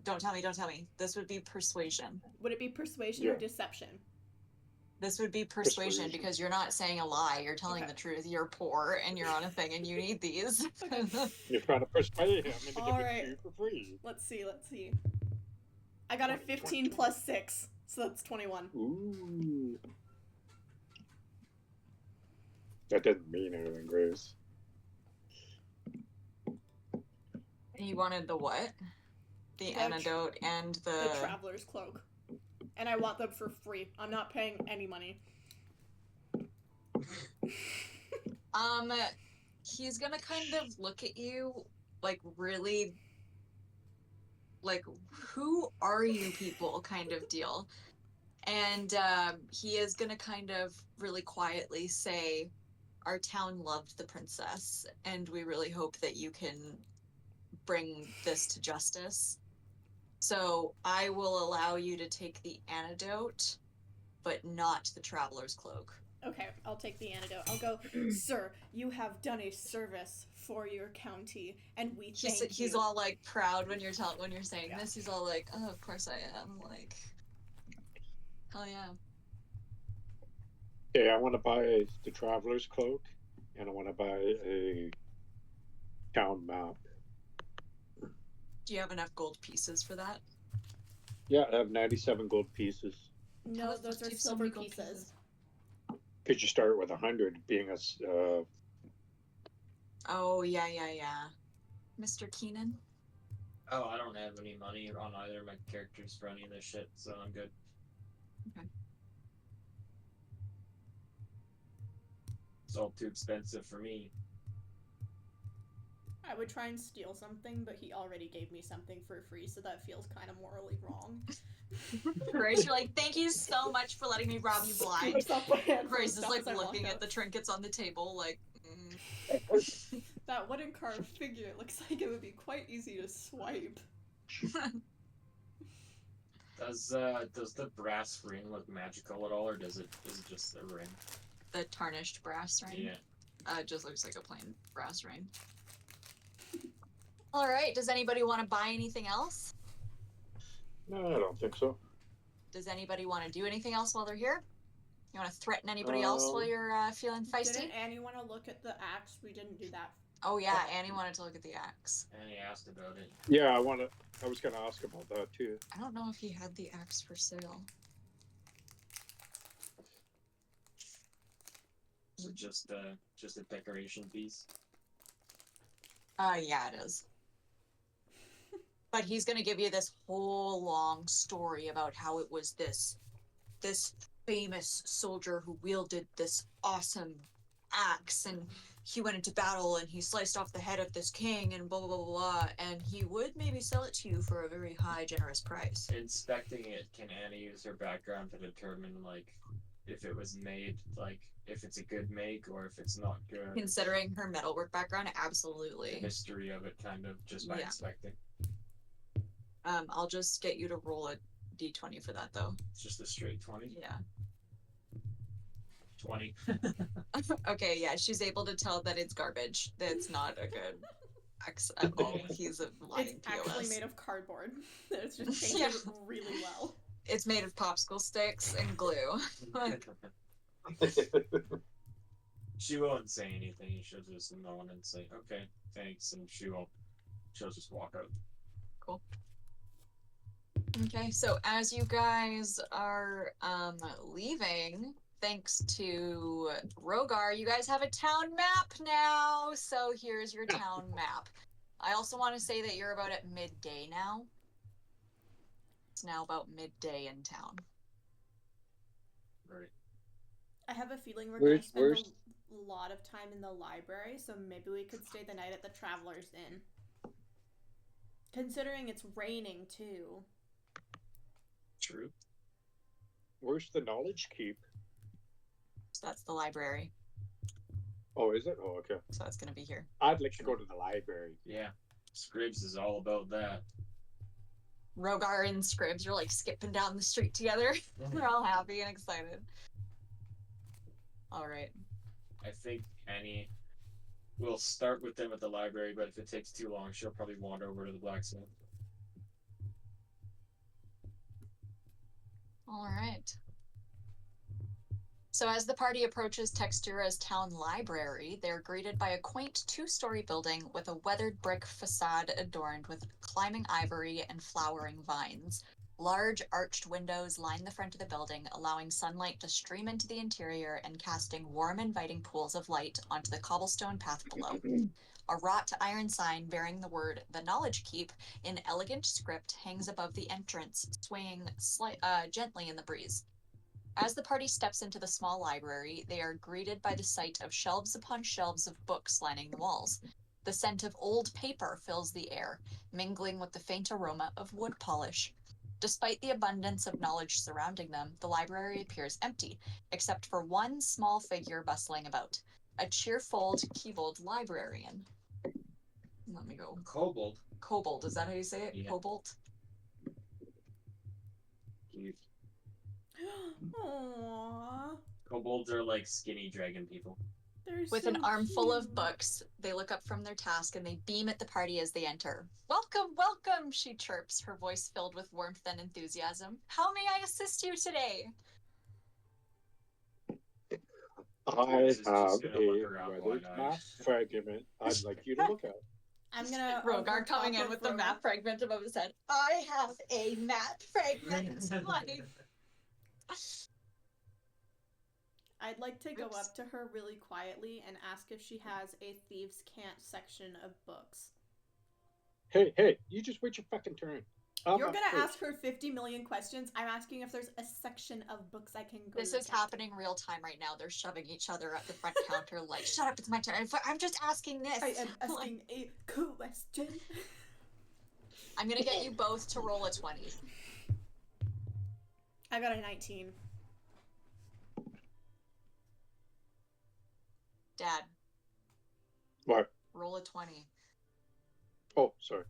Don't tell me. This would be persuasion. Would it be persuasion or deception? This would be persuasion because you're not saying a lie. You're telling the truth. You're poor and you're on a thing and you need these. You're trying to persuade him into All giving right. it to you for free. Let's see. I got a 15 plus 6, so that's 21. Ooh. That doesn't mean anything, Grace. You wanted the what? The antidote and the traveler's cloak. And I want them for free. I'm not paying any money. He's gonna kind of look at you like really like, who are you people kind of deal. And he is gonna kind of really quietly say, our town loved the princess and we really hope that you can bring this to justice. So I will allow you to take the antidote, but not the traveler's cloak. Okay, I'll take the antidote. I'll go, sir, you have done a service for your county, and we thank you. He's all like proud when you're saying this. He's all like, oh, of course I am. Like, hell yeah. Okay, I want to buy the traveler's cloak, and I want to buy a town map. Do you have enough gold pieces for that? Yeah, I have 97 gold pieces. No, those are silver pieces. Because you start with 100 being a... Oh, yeah. Mr. Keenan? Oh, I don't have any money on either of my characters for any of this shit, so I'm good. Okay. It's all too expensive for me. I would try and steal something, but he already gave me something for free, so that feels kind of morally wrong. Grace, you're like, thank you so much for letting me rob you blind. Grace is like looking at the trinkets on the table, like, That wooden carved figure looks like it would be quite easy to swipe. Does the brass ring look magical at all, or is it just a ring? The tarnished brass ring? Yeah. It just looks like a plain brass ring. Alright, does anybody want to buy anything else? No, I don't think so. Does anybody want to do anything else while they're here? You want to threaten anybody else while you're feeling feisty? Didn't Annie want to look at the axe? We didn't do that. Oh yeah, Annie wanted to look at the axe. Annie asked about it. Yeah, I was gonna ask about that too. I don't know if he had the axe for sale. Is it just a decoration piece? Yeah, it is. But he's gonna give you this whole long story about how it was this famous soldier who wielded this awesome axe, and he went into battle and he sliced off the head of this king and blah blah blah blah, and he would maybe sell it to you for a very high, generous price. Inspecting it, can Annie use her background to determine like if it was made, like if it's a good make or if it's not good? Considering her metalwork background, absolutely. The history of it, kind of, just by inspecting. I'll just get you to roll a d20 for that, though. It's just a straight 20? Yeah. 20. Okay, yeah, she's able to tell that it's garbage. That's not a good axe at all. He's a lying It's POS. actually made of cardboard. It's just painted really well. It's made of popsicle sticks and glue. She won't say anything. She'll just nod and say, okay, thanks, and she'll just walk out. Cool. Okay, so as you guys are leaving, thanks to Rogar, you guys have a town map now. So here's your town map. I also want to say that you're about at midday now. It's now about midday in town. Right. I have a feeling we're going to spend a lot of time in the library, so maybe we could stay the night at the Traveler's Inn. Considering it's raining, too. True. Where's the knowledge keep? So that's the library. Oh, is it? Oh, okay. So that's going to be here. I'd like to go to the library. Yeah. Scribs is all about that. Rogar and Scribs are like skipping down the street together. They're all happy and excited. All right. I think Annie will start with them at the library, but if it takes too long, she'll probably wander over to the blacksmith. All right. So as the party approaches Textura's town library, they're greeted by a quaint two-story building with a weathered brick facade adorned with climbing ivory and flowering vines. Large arched windows line the front of the building, allowing sunlight to stream into the interior and casting warm, inviting pools of light onto the cobblestone path below. A wrought iron sign bearing the word "The Knowledge Keep" in elegant script hangs above the entrance, swaying gently in the breeze. As the party steps into the small library, they are greeted by the sight of shelves upon shelves of books lining the walls. The scent of old paper fills the air, mingling with the faint aroma of wood polish. Despite the abundance of knowledge surrounding them, the library appears empty, except for one small figure bustling about. A cheerful kobold librarian. Let me go. Kobold? Kobold, is that how you say it? Yeah. Kobold? Aww. Kobolds are like skinny dragon people. With an armful of books, they look up from their task and they beam at the party as they enter. "Welcome, welcome," she chirps, her voice filled with warmth and enthusiasm. "How may I assist you today?" I have a weathered map fragment I'd like you to look at. I'm gonna... Rogar coming in with the map fragment above his head. "I have a map fragment." I'd like to go up to her really quietly and ask if she has a Thieves' Cant section of books. Hey, you just wait your fucking turn. You're gonna ask her 50 million questions. I'm asking if there's a section of books I can go This is happening real time right now. They're shoving each other at the front counter like, "Shut up, it's my turn. I'm just asking this." I am asking a question. I'm gonna get you both to roll a 20. I got a 19. Dad. What? Roll a 20. Oh, sorry.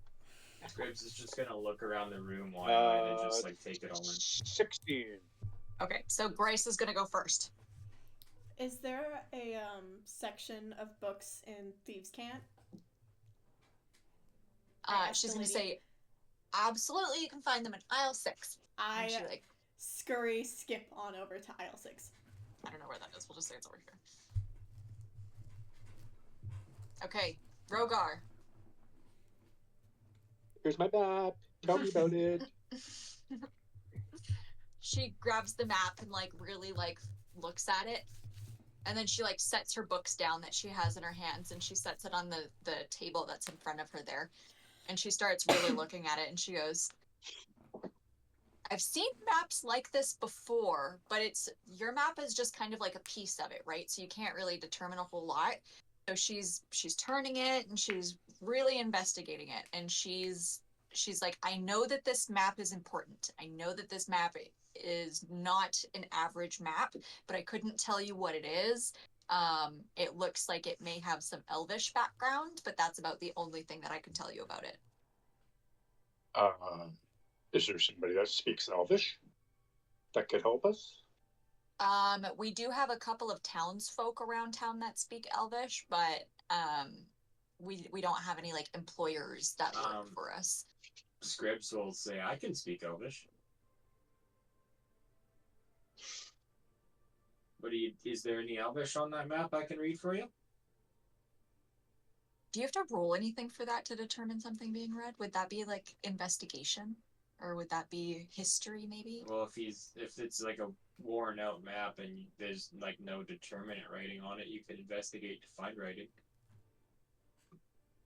Scribs is just gonna look around the room wide-eyed and just like take it all in. 16. Okay, so Grace is gonna go first. Is there a section of books in Thieves' Cant? She's gonna say, "Absolutely, you can find them in aisle 6. I skip on over to aisle 6. I don't know where that is. We'll just say it's over here. Okay, Rogar. Here's my map. Tell me about it. She grabs the map and like really like looks at it, and then she like sets her books down that she has in her hands, and she sets it on the table that's in front of her there, and she starts really looking at it, and she goes, I've seen maps like this before, but your map is just kind of like a piece of it, right? So you can't really determine a whole lot. So she's turning it and she's really investigating it, and she's like, I know that this map is important. I know that this map is not an average map, but I couldn't tell you what it is. It looks like it may have some Elvish background, but that's about the only thing that I can tell you about it. Is there somebody that speaks Elvish that could help us? We do have a couple of townsfolk around town that speak Elvish, but we don't have any like employers that work for us. Scribs will say, I can speak Elvish. But is there any Elvish on that map I can read for you? Do you have to roll anything for that to determine something being read? Would that be like investigation? Or would that be history, maybe? Well, if it's like a worn out map and there's like no determinate writing on it, you can investigate to find writing.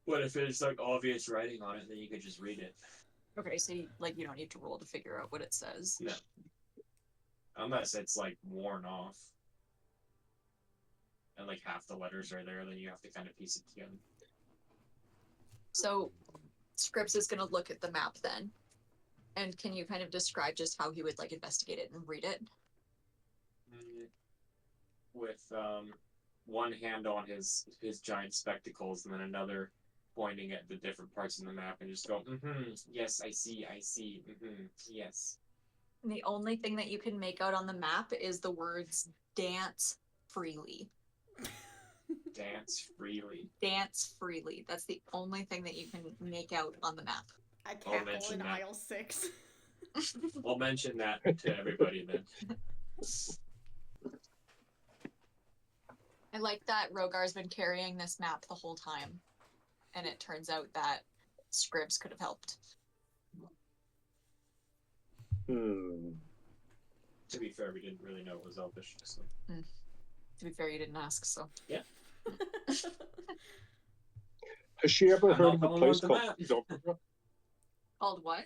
But if it's like obvious writing on it, then you could just read it. Okay, so you don't need to roll to figure out what it says. No. Unless it's like worn off. And like half the letters are there, then you have to kind of piece it together. So Scripps is gonna look at the map then. And can you kind of describe just how he would like investigate it and read it? With one hand on his giant spectacles and then another pointing at the different parts in the map and just go, yes, I see, yes. And the only thing that you can make out on the map is the words dance freely. Dance freely. Dance freely. That's the only thing that you can make out on the map. I cackle in aisle 6. I'll mention that to everybody then. I like that Rogar's been carrying this map the whole time. And it turns out that Scribs could have helped. To be fair, we didn't really know it was Elvish. So. To be fair, you didn't ask, so. Yeah. Has she ever heard of a place called Silverbrook? Called what?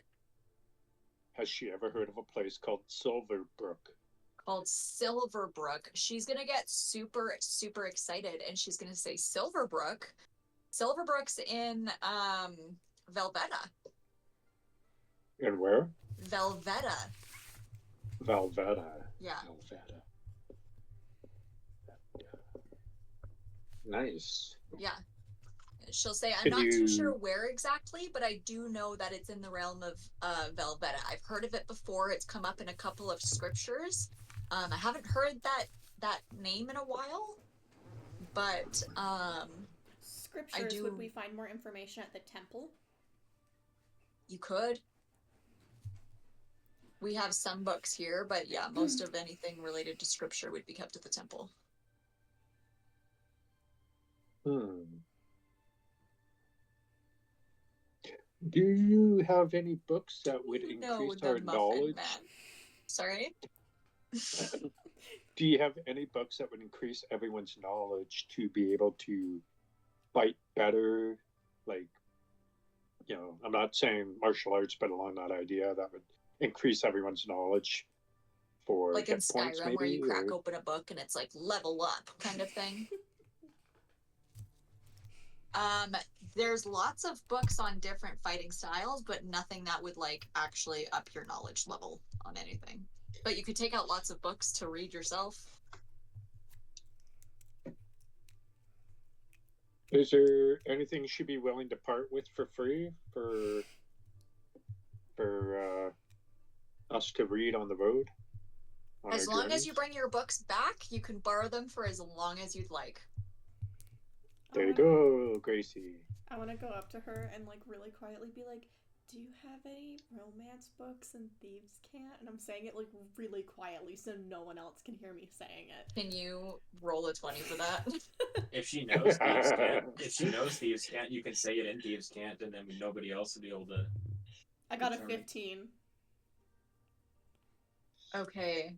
Has she ever heard of a place called Silverbrook? Called Silverbrook. She's gonna get super, super excited, and she's gonna say Silverbrook. Silverbrook's in Velveta. And where? Velveta. Velveta. Yeah. Velveta. Nice. Yeah. She'll say, I'm not too sure where exactly, but I do know that it's in the realm of Velveta. I've heard of it before. It's come up in a couple of scriptures. I haven't heard that name in a while, but Scriptures, would we find more information at the temple? You could. We have some books here, but yeah, most of anything related to scripture would be kept at the temple. Do you have any books that would increase our knowledge? Man. Sorry? Do you have any books that would increase everyone's knowledge to be able to fight better? Like, I'm not saying martial arts, but along that idea that would increase everyone's knowledge for like in points, Skyrim, maybe, where you crack open a book and it's like level up kind of thing. There's lots of books on different fighting styles, but nothing that would like actually up your knowledge level on anything. But you could take out lots of books to read yourself. Is there anything she'd be willing to part with for free for us to read on the road? As long as you bring your books back, you can borrow them for as long as you'd like. There you go, Gracie. I want to go up to her and like really quietly be like, Do you have any romance books in Thieves' Cant? And I'm saying it like really quietly so no one else can hear me saying it. Can you roll a 20 for that? If she knows Thieves' Cant, you can say it in Thieves' Cant, and then nobody else will be able to. I got a 15. Okay.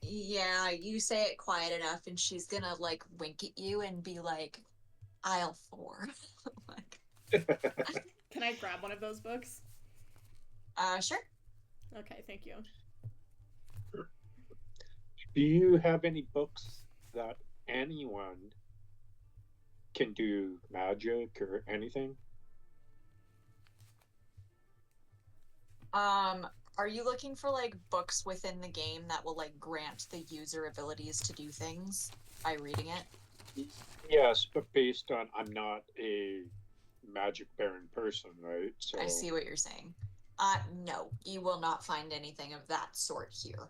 Yeah, you say it quiet enough, and she's gonna like wink at you and be like, "Aisle 4." Like, can I grab one of those books? Sure. Okay, thank you. Do you have any books that anyone can do magic or anything? Are you looking for like books within the game that will like grant the user abilities to do things by reading it? Yes, but based on I'm not a magic baron person, right? So I see what you're saying. No, you will not find anything of that sort here.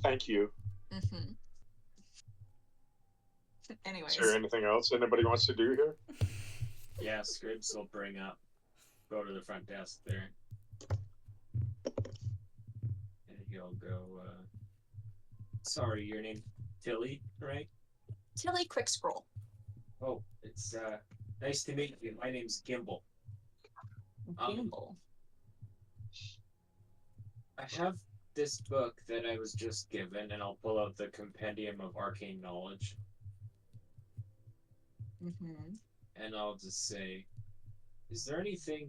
Thank you. Mm-hmm. Anyways. Is there anything else anybody wants to do here? Yeah, Scribs will go to the front desk there. And he'll go, sorry, your name's Tilly, right? Tilly Quick Scroll. Oh, it's, nice to meet you. My name's Gimbal. Gimbal. I have this book that I was just given, and I'll pull out the Compendium of Arcane Knowledge. Mm-hmm. And I'll just say, is there anything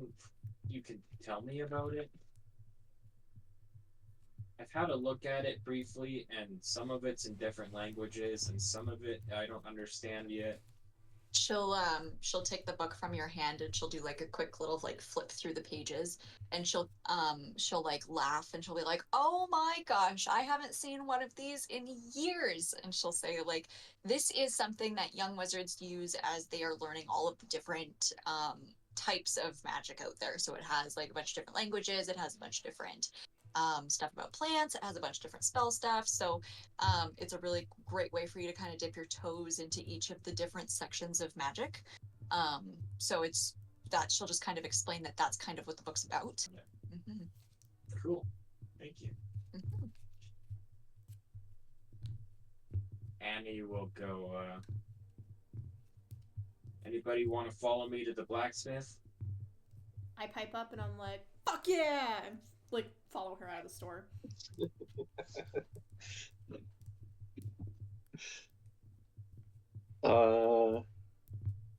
you can tell me about it? I've had a look at it briefly, and some of it's in different languages, and some of it I don't understand yet. She'll take the book from your hand and she'll do like a quick little like flip through the pages, and she'll like laugh and she'll be like, "Oh my gosh, I haven't seen one of these in years." And she'll say like, "This is something that young wizards use as they are learning all of the different types of magic out there. So it has like a bunch of different languages, it has a bunch of different stuff about plants, it has a bunch of different spell stuff. So it's a really great way for you to kind of dip your toes into each of the different sections of magic. So it's that she'll just kind of explain that that's kind of what the book's about." Yeah. Mm-hmm. Cool. Thank you. Mm-hmm. Annie will go, anybody want to follow me to the blacksmith? I pipe up and I'm like, fuck yeah! And like follow her out of the store.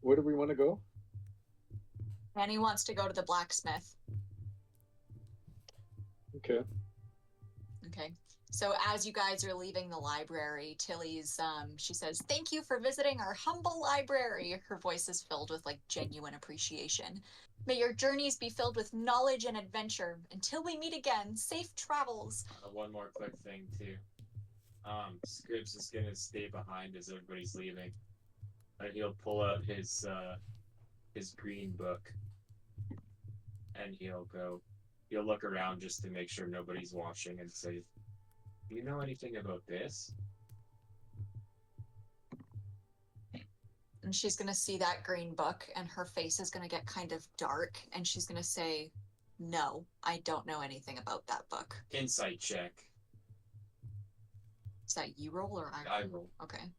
Where do we want to go? Annie wants to go to the blacksmith. Okay. Okay. So as you guys are leaving the library, Tilly's, she says, "Thank you for visiting our humble library." Her voice is filled with like genuine appreciation. "May your journeys be filled with knowledge and adventure. Until we meet again, safe travels." One more quick thing too. Scribs is gonna stay behind as everybody's leaving. And he'll pull out his green book. And he'll look around just to make sure nobody's watching and say, "Do you know anything about this?" And she's going to see that green book and her face is going to get kind of dark and she's going to say, "No, I don't know anything about that book." Insight check. Is that you roll or I roll. Okay.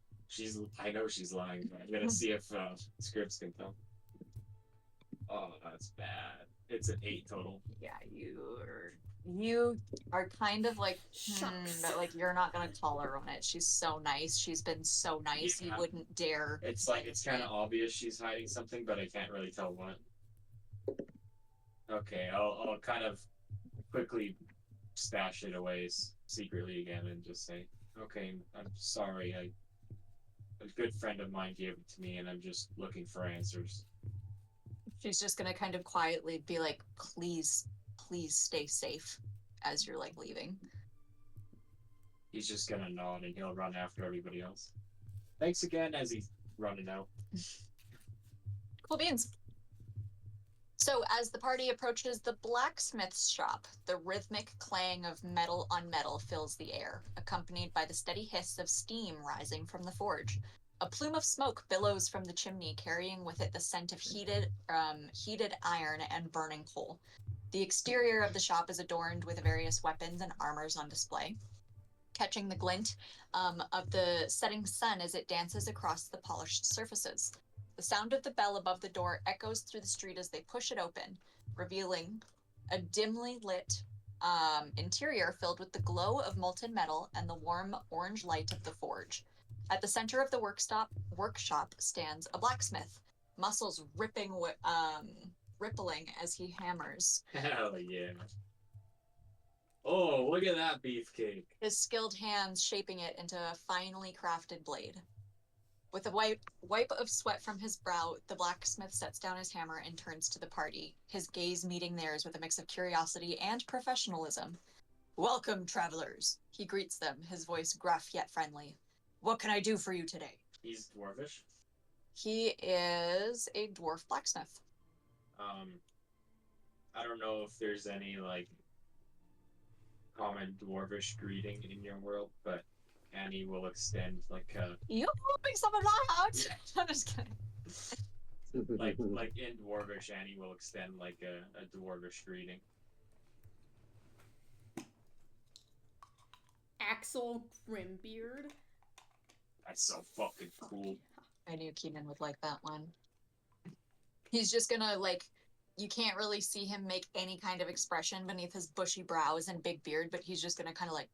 I know she's lying, but I'm gonna see if Scripps can tell. Oh, that's bad. It's an 8 total. Yeah, you are kind of like, but like you're not gonna call her on it. She's so nice. She's been so nice. Yeah. You wouldn't dare. It's like it's kind of obvious she's hiding something, but I can't really tell what. Okay, I'll kind of quickly stash it away secretly again and just say, "Okay, I'm sorry. A good friend of mine gave it to me, and I'm just looking for answers." She's just gonna kind of quietly be like, please stay safe," as you're like leaving. He's just gonna nod and he'll run after everybody else. Thanks again as he's running out. Cool beans. So, as the party approaches the blacksmith's shop, the rhythmic clang of metal on metal fills the air, accompanied by the steady hiss of steam rising from the forge. A plume of smoke billows from the chimney, carrying with it the scent of heated iron and burning coal. The exterior of the shop is adorned with various weapons and armors on display, catching the glint of the setting sun as it dances across the polished surfaces. The sound of the bell above the door echoes through the street as they push it open, revealing a dimly lit interior filled with the glow of molten metal and the warm orange light of the forge. At the center of the workshop stands a blacksmith, muscles rippling as he hammers. Hell yeah. Oh, look at that beefcake. His skilled hands shaping it into a finely crafted blade. With a wipe of sweat from his brow, the blacksmith sets down his hammer and turns to the party, his gaze meeting theirs with a mix of curiosity and professionalism. "Welcome, travelers," he greets them, his voice gruff yet friendly. "What can I do for you today?" He's dwarvish? He is a dwarf blacksmith. I don't know if there's any, like, common dwarvish greeting in your world, but Annie will extend, like, a... You moving some loud! I'm just kidding. like in dwarvish, Annie will extend, like, a dwarvish greeting. Axel Grimbeard. That's so fucking cool. I knew Keenan would like that one. He's just gonna, like, you can't really see him make any kind of expression beneath his bushy brows and big beard, but he's just gonna kind of like,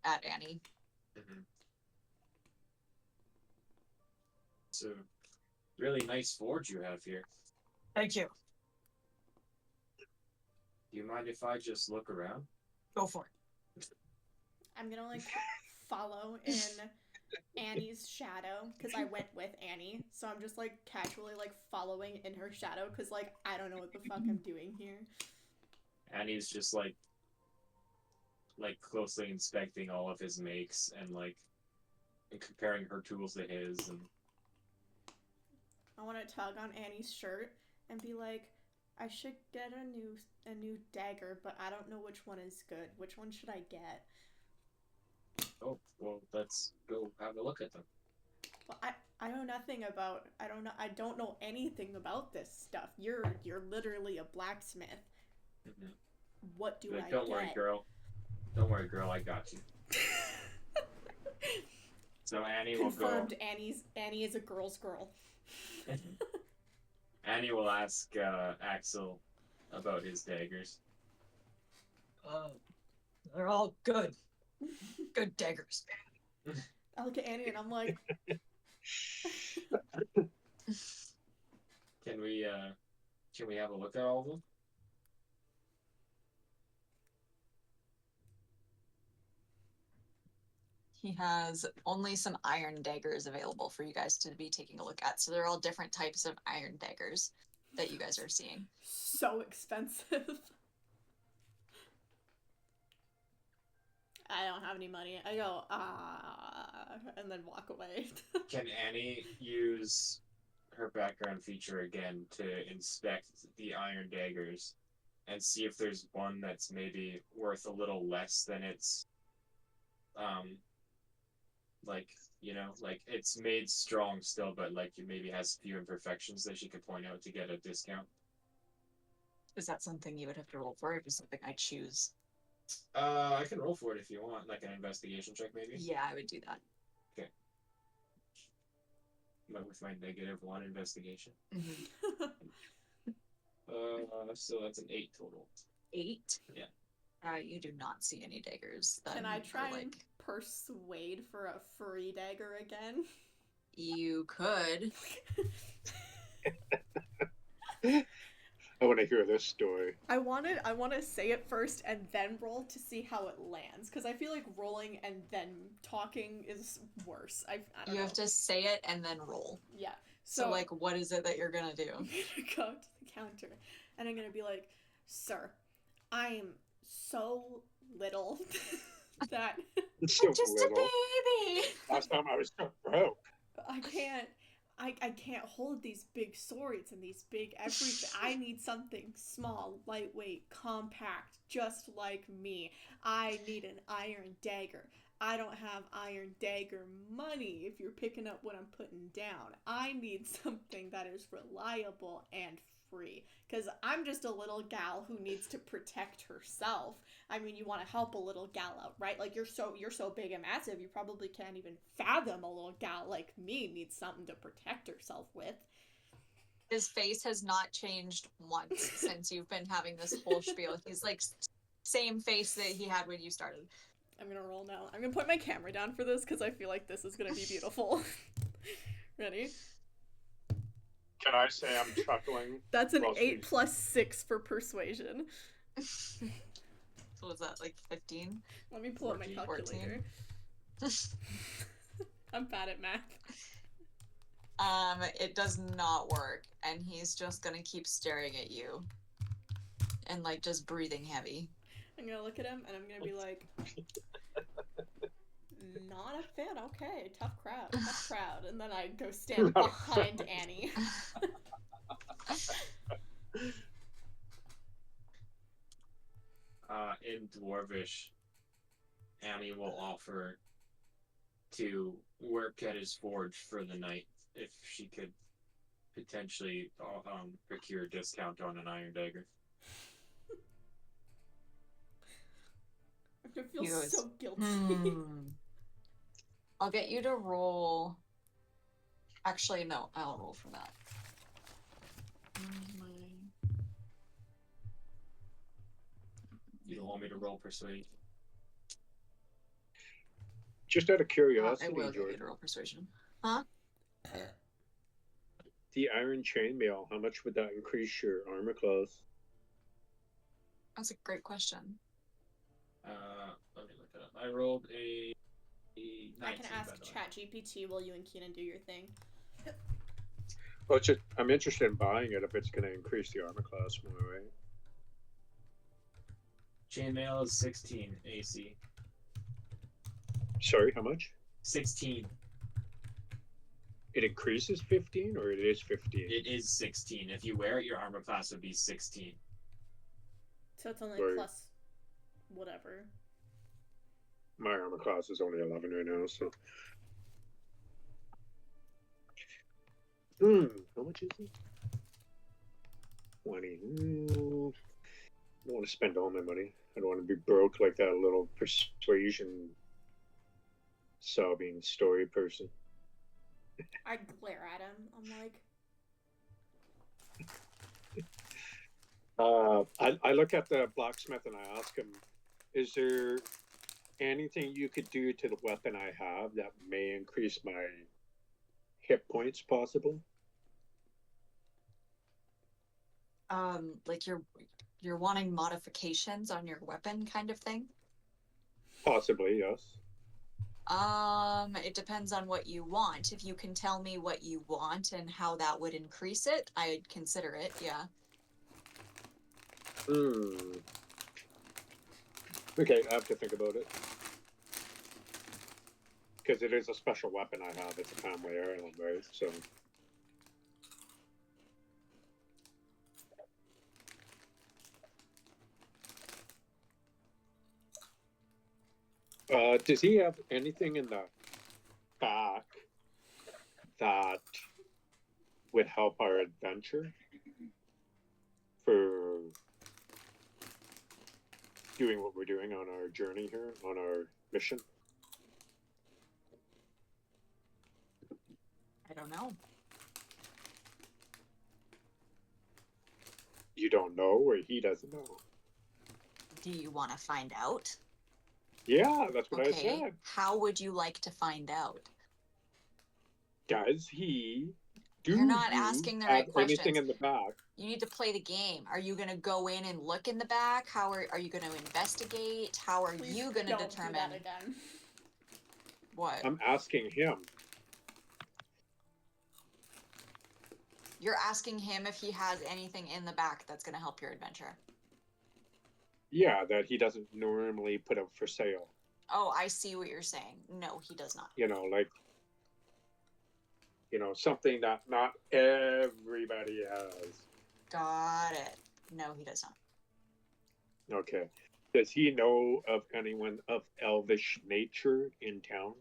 at Annie. Mm-hmm. It's a really nice forge you have here. Thank you. Do you mind if I just look around? Go for it. I'm gonna, like, follow in Annie's shadow, because I went with Annie, so I'm just, like, casually, like, following in her shadow, because, like, I don't know what the fuck I'm doing here. Annie's just, like closely inspecting all of his makes and, like, and comparing her tools to his, and... I want to tug on Annie's shirt and be like, I should get a new dagger, but I don't know which one is good. Which one should I get? Oh, well, let's go have a look at them. Well, I know nothing about, I don't know anything about this stuff. You're literally a blacksmith. Mm-hmm. What do I Don't get? worry, girl. Don't worry, girl, I got you. So Annie will go... Confirmed, Annie is a girl's girl. Annie will ask Axel about his daggers. They're all good. Good daggers. I look at Annie and I'm like... Can we have a look at all of them? He has only some iron daggers available for you guys to be taking a look at. So they're all different types of iron daggers that you guys are seeing. So expensive. I don't have any money. I go, and then walk away. Can Annie use her background feature again to inspect the iron daggers and see if there's one that's maybe worth a little less than its like, you know, like it's made strong still, but like it maybe has a few imperfections that she could point out to get a discount? Is that something you would have to roll for, or is it something I choose? I can roll for it if you want, like an investigation check maybe. Yeah, I would do that. Okay. With my -1 investigation. Mm-hmm. So that's an 8 total. 8? Yeah. You do not see any daggers. Can I try and persuade for a free dagger again? You could. I want to hear this story. I want to say it first and then roll to see how it lands, because I feel like rolling and then talking is worse. I don't know. You have to say it and then roll. Yeah. So like, what is it that you're gonna do? I'm gonna go to the counter and I'm gonna be like, "Sir, I am so little that So I'm just little. a baby. Last time I was so broke. I can't I can't hold these big swords and these big everything. I need something small, lightweight, compact, just like me. I need an iron dagger. I don't have iron dagger money if you're picking up what I'm putting down. I need something that is reliable and free. Because I'm just a little gal who needs to protect herself. I mean, you want to help a little gal out, right? Like you're so big and massive, you probably can't even fathom a little gal like me needs something to protect herself with. His face has not changed once since you've been having this whole spiel. He's like same face that he had when you started. I'm gonna roll now. I'm gonna put my camera down for this because I feel like this is gonna be beautiful. Ready? Can I say I'm chuckling? That's an 8 plus 6 for persuasion. So was that like 15? Let me pull up my calculator. I'm bad at math. It does not work, and he's just gonna keep staring at you. And like just breathing heavy. I'm gonna look at him and I'm gonna be like, not a fan, okay, tough crowd. And then I go stand behind Annie. In Dwarvish, Annie will offer to work at his forge for the night if she could potentially procure a discount on an iron dagger. I feel so guilty. I'll get you to roll. Actually, no, I'll roll for that. You don't want me to roll persuasion? Just out of curiosity, I will get you George. to roll persuasion. Huh? The iron chainmail, how much would that increase your armor class? That's a great question. Let me look it up. I rolled a 19, I can ask ChatGPT while you and Keenan do your thing. Well, it's just, I'm interested in buying it if it's going to increase the armor class more, right? Chainmail is 16 AC. Sorry, how much? 16. It increases 15 or it is 15? It is 16. If you wear it, your armor class would be 16. So it's only plus whatever. My armor class is only 11 right now, so. How much is it? 20. I don't want to spend all my money. I don't want to be broke like that little persuasion sobbing story person. I glare at him. I'm like... I look at the blacksmith and I ask him, is there anything you could do to the weapon I have that may increase my hit points possible? Like you're wanting modifications on your weapon kind of thing? Possibly, yes. It depends on what you want. If you can tell me what you want and how that would increase it, I'd consider it, yeah. Okay, I have to think about it. Because it is a special weapon I have. It's a family heirloom, right? So. Does he have anything in the back that would help our adventure for doing what we're doing on our journey here, on our mission? I don't know. You don't know, or he doesn't know? Do you want to find out? Yeah, that's what I said. How would you like to find out? Does he? You're not asking the right questions. Anything in the back? You need to play the game. Are you going to go in and look in the back? How are you going to investigate? How are you going to determine? Do that again. What? I'm asking him. You're asking him if he has anything in the back that's going to help your adventure. Yeah, that he doesn't normally put up for sale. Oh, I see what you're saying. No, he does not. You know, like something that not everybody has. Got it. No, he does not. Okay. Does he know of anyone of elvish nature in town?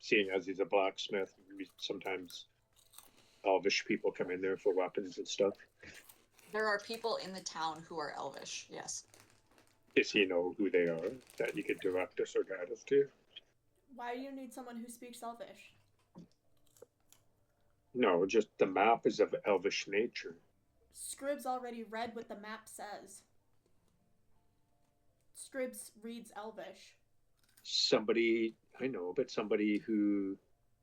Seeing as he's a blacksmith, sometimes elvish people come in there for weapons and stuff. There are people in the town who are elvish, yes. Does he know who they are that he could direct us or guide us to? Why do you need someone who speaks Elvish? No, just the map is of elvish nature. Scribbs already read what the map says. Scribbs reads Elvish. Somebody, I know, but somebody who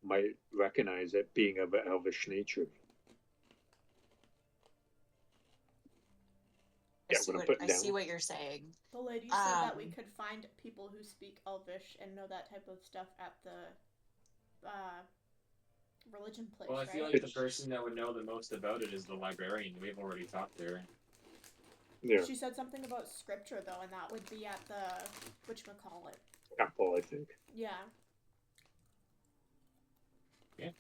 might recognize it being of elvish nature. I see what you're saying. The lady said that we could find people who speak Elvish and know that type of stuff at the religion place. Well, I feel like the person that would know the most about it is the librarian. We've already talked to her. Yeah. She said something about scripture though, and that would be at the whatchamacallit. Temple, I think. Yeah. Yeah.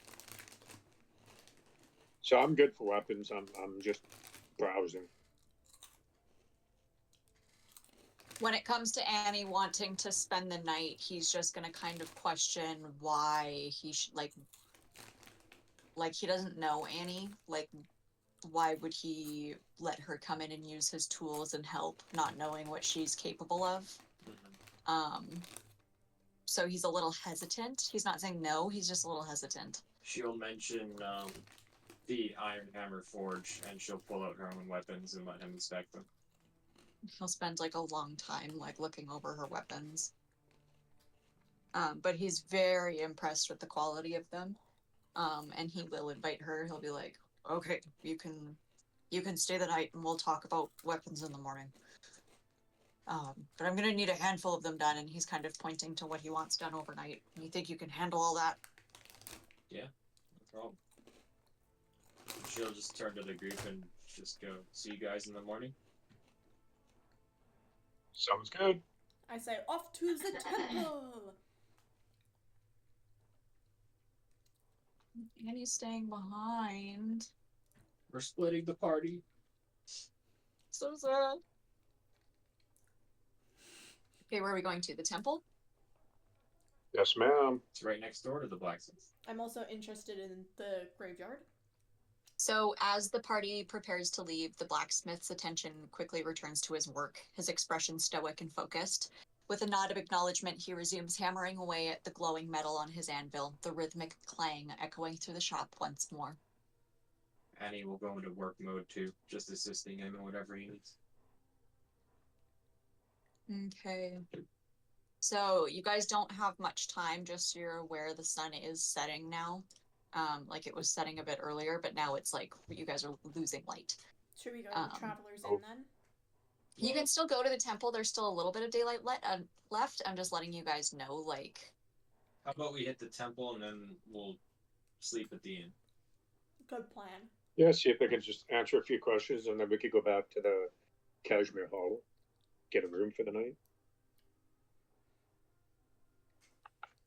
So I'm good for weapons. I'm just browsing. When it comes to Annie wanting to spend the night, he's just gonna kind of question why he like he doesn't know Annie. Like, why would he let her come in and use his tools and help, not knowing what she's capable of? So he's a little hesitant. He's not saying no, he's just a little hesitant. She'll mention the Iron Hammer Forge, and she'll pull out her own weapons and let him inspect them. He'll spend like a long time like looking over her weapons. But he's very impressed with the quality of them. And he will invite her. He'll be like, okay, you can stay the night and we'll talk about weapons in the morning. But I'm gonna need a handful of them done, and he's kind of pointing to what he wants done overnight. You think you can handle all that? Yeah, no problem. She'll just turn to the group and just go, see you guys in the morning. Sounds good. I say, off to the temple! Annie's staying behind. We're splitting the party. So sad. Okay, where are we going to? The temple? Yes, ma'am. It's right next door to the blacksmith. I'm also interested in the graveyard. So as the party prepares to leave, the blacksmith's attention quickly returns to his work, his expression stoic and focused. With a nod of acknowledgement, he resumes hammering away at the glowing metal on his anvil, the rhythmic clang echoing through the shop once more. Annie will go into work mode too, just assisting him in whatever he needs. Okay. So you guys don't have much time, just so you're aware the sun is setting now. Like it was setting a bit earlier, but now it's like you guys are losing light. Should we go to the Traveler's Inn then? You can still go to the temple. There's still a little bit of daylight left. I'm just letting you guys know, like... How about we hit the temple and then we'll sleep at the inn? Good plan. Yeah, see if I can just answer a few questions, and then we could go back to the Cashmere Hall, get a room for the night.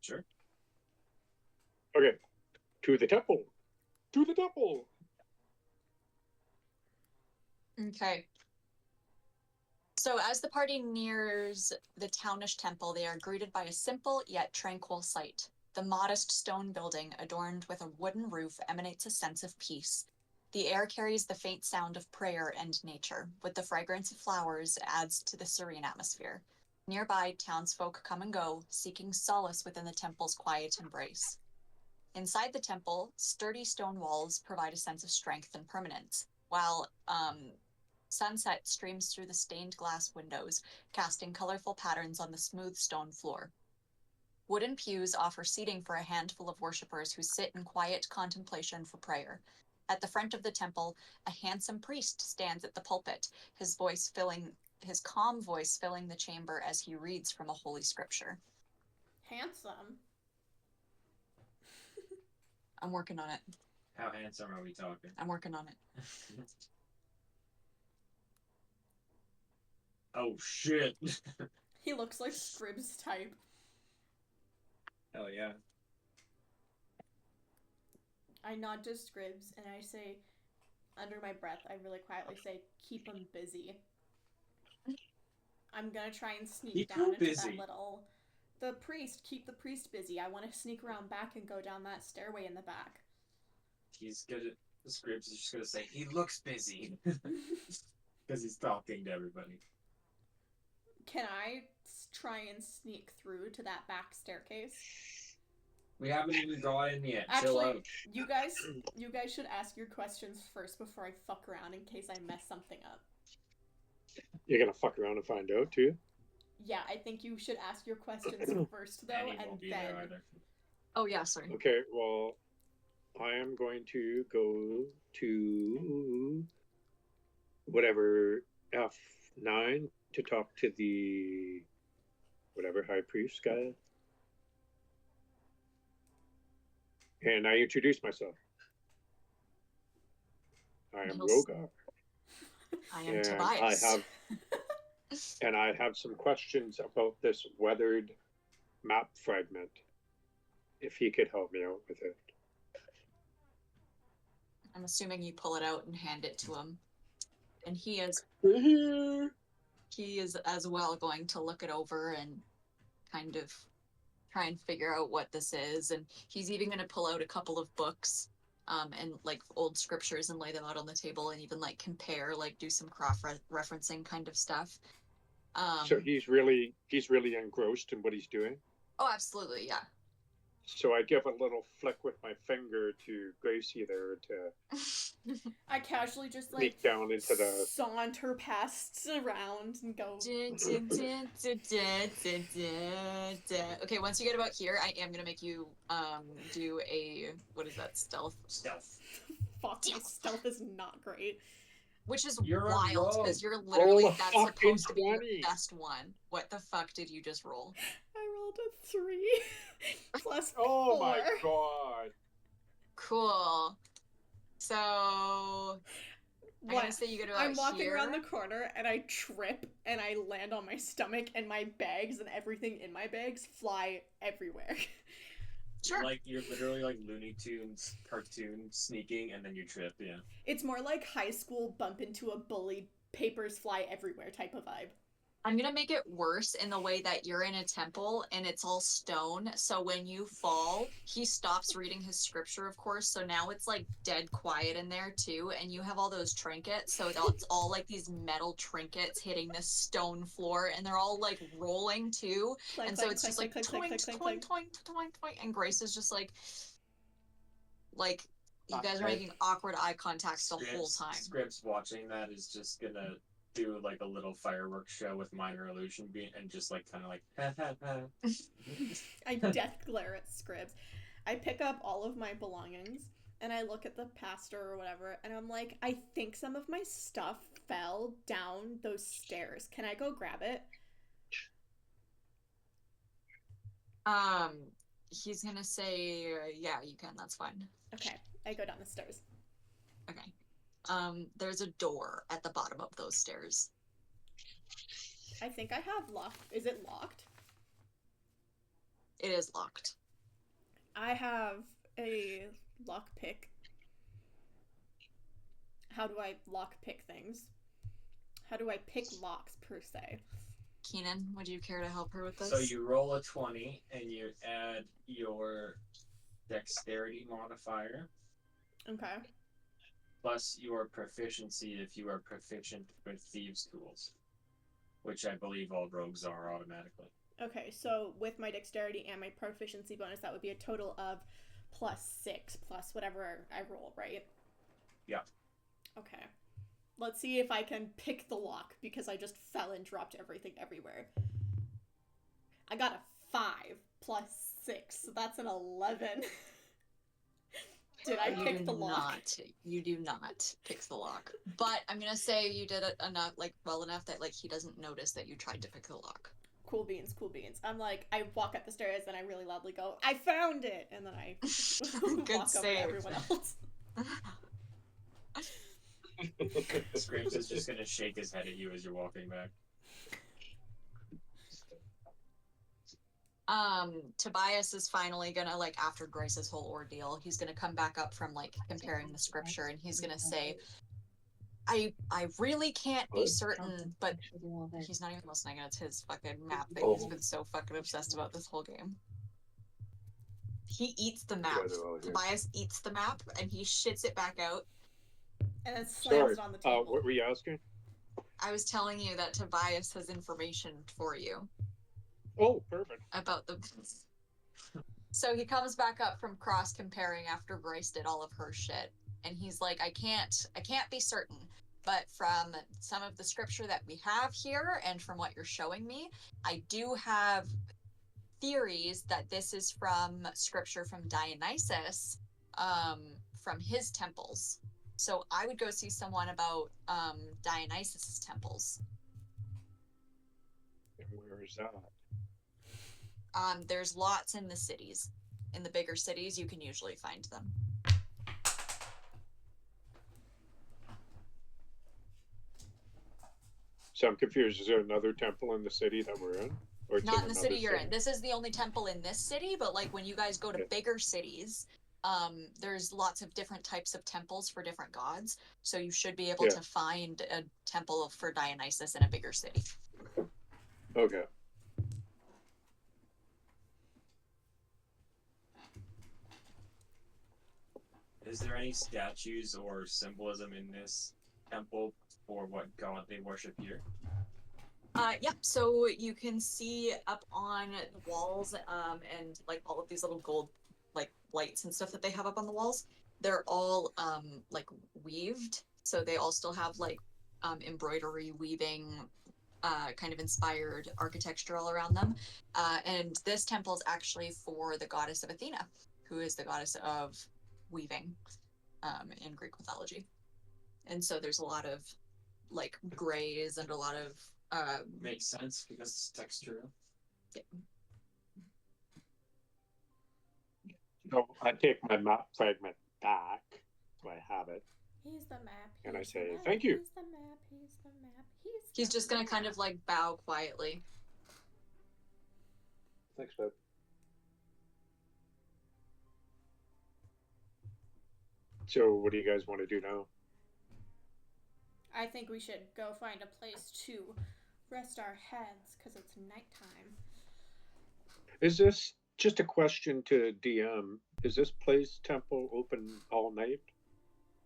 Sure. Okay. To the temple. To the temple. Okay. So as the party nears the townish temple, they are greeted by a simple yet tranquil sight. The modest stone building, adorned with a wooden roof, emanates a sense of peace. The air carries the faint sound of prayer and nature, with the fragrance of flowers adds to the serene atmosphere. Nearby, townsfolk come and go, seeking solace within the temple's quiet embrace. Inside the temple, sturdy stone walls provide a sense of strength and permanence, while sunset streams through the stained glass windows, casting colorful patterns on the smooth stone floor. Wooden pews offer seating for a handful of worshippers who sit in quiet contemplation for prayer. At the front of the temple, a handsome priest stands at the pulpit, his calm voice filling the chamber as he reads from a holy scripture. Handsome? I'm working on it. How handsome are we talking? I'm working on it. Oh, shit. He looks like Scribbs type. Hell yeah. I nod to Scribs and I say, under my breath, I really quietly say, keep him busy. I'm gonna try and sneak down into that little... The priest, keep the priest busy. I want to sneak around back and go down that stairway in the back. He's gonna... Scribs is just gonna say, he looks busy. Because he's talking to everybody. Can I try and sneak through to that back staircase? We haven't even got in yet. Actually, chill out. you guys should ask your questions first before I fuck around in case I mess something up. You're gonna fuck around and find out too? Yeah, I think you should ask your questions first, though, and then... Oh, yeah, sorry. Okay, well, I am going to go to whatever F9 to talk to the whatever high priest guy. And I introduce myself. I am Rogar. I am Tobias. I have some questions about this weathered map fragment. If he could help me out with it. I'm assuming you pull it out and hand it to him. And he is as well going to look it over and kind of try and figure out what this is. And he's even going to pull out a couple of books and like old scriptures and lay them out on the table and even like compare, like do some cross-referencing kind of stuff. So he's really engrossed in what he's doing? Oh, absolutely, yeah. So I give a little flick with my finger to Gracie there to... I casually just like sneak down into the... saunter past around and go... Okay, once you get about here, I am going to make you do a... What is that? Stealth? Fuck, my stealth is not great. Which is wild, because you're literally, that's supposed to be your best one. What the fuck did you just roll? I rolled a 3 plus 4. Oh my god. Cool. So, I'm gonna say you go to I'm walking around the corner and I trip and I land on my stomach and my bags and everything in my bags fly everywhere. Sure. You're literally like Looney Tunes cartoon sneaking and then you trip, yeah. It's more like high school bump into a bully, papers fly everywhere type of vibe. I'm gonna make it worse in the way that you're in a temple and it's all stone, so when you fall, he stops reading his scripture, of course, so now it's like dead quiet in there too, and you have all those trinkets, so it's all like these metal trinkets hitting this stone floor, and they're all like rolling too, Clank, and clank, so it's just clank, like clank, toink, clank, toink, clank, toink, toink, toink, and Grace is just like you guys are making awkward eye contacts the whole time. Scripps watching that is just gonna do like a little fireworks show with minor illusion and just like kind of like I death glare at Scribs. I pick up all of my belongings and I look at the pastor or whatever and I'm like, I think some of my stuff fell down those stairs. Can I go grab it? He's gonna say, yeah, you can, that's fine. Okay, I go down the stairs. Okay. There's a door at the bottom of those stairs. I think I have locked. Is it locked? It is locked. I have a lockpick. How do I lockpick things? How do I pick locks, per se? Keenan, would you care to help her with this? So you roll a 20 and you add your dexterity modifier. Okay. Plus your proficiency if you are proficient with thieves' tools, which I believe all rogues are automatically. Okay, so with my dexterity and my proficiency bonus, that would be a total of +6 plus whatever I roll, right? Yeah. Okay. Let's see if I can pick the lock, because I just fell and dropped everything everywhere. I got a 5 plus 6, so that's an 11. Did I pick the lock? You do not pick the lock. But I'm gonna say you did it enough, well enough that he doesn't notice that you tried to pick the lock. Cool beans, cool beans. I'm like, I walk up the stairs and I really loudly go, I found it! And then I walk over to everyone else. Screams is just gonna shake his head at you as you're walking back. Tobias is finally gonna, like, after Grace's whole ordeal, he's gonna come back up from, like, comparing the scripture, and he's gonna say, I really can't be certain, but he's not even listening, and it's his fucking map that he's been so fucking obsessed about this whole game. He eats the map. Tobias eats the map, and he shits it back out. And then slams it on the table. What were you asking? I was telling you that Tobias has information for you. Oh, perfect. About the... So he comes back up from cross-comparing after Grace did all of her shit. And he's like, I can't be certain. But from some of the scripture that we have here, and from what you're showing me, I do have theories that this is from scripture from Dionysus, from his temples. So I would go see someone about Dionysus's temples. And where is that? There's lots in the cities. In the bigger cities, you can usually find them. So I'm confused. Is there another temple in the city that we're in? Or Not in the city you're in. This is the only temple in this city, but like when you guys go to bigger cities, there's lots of different types of temples for different gods. So you should be able to find a temple for Dionysus in a bigger city. Okay. Is there any statues or symbolism in this temple for what god they worship here? Yeah, so you can see up on the walls, and like all of these little gold like lights and stuff that they have up on the walls, they're all like weaved. So they all still have like embroidery, weaving, kind of inspired architecture all around them. And this temple is actually for the goddess of Athena, who is the goddess of weaving in Greek mythology. And so there's a lot of like grays and a lot of makes sense because it's Textura. Yeah. So I take my map fragment back, so I have it. He's the map. And I say, thank you. He's the map. He's the map. He's just gonna kind of like bow quietly. Thanks, bud. So what do you guys want to do now? I think we should go find a place to rest our heads because it's nighttime. Is this just a question to DM? Is this place temple open all night,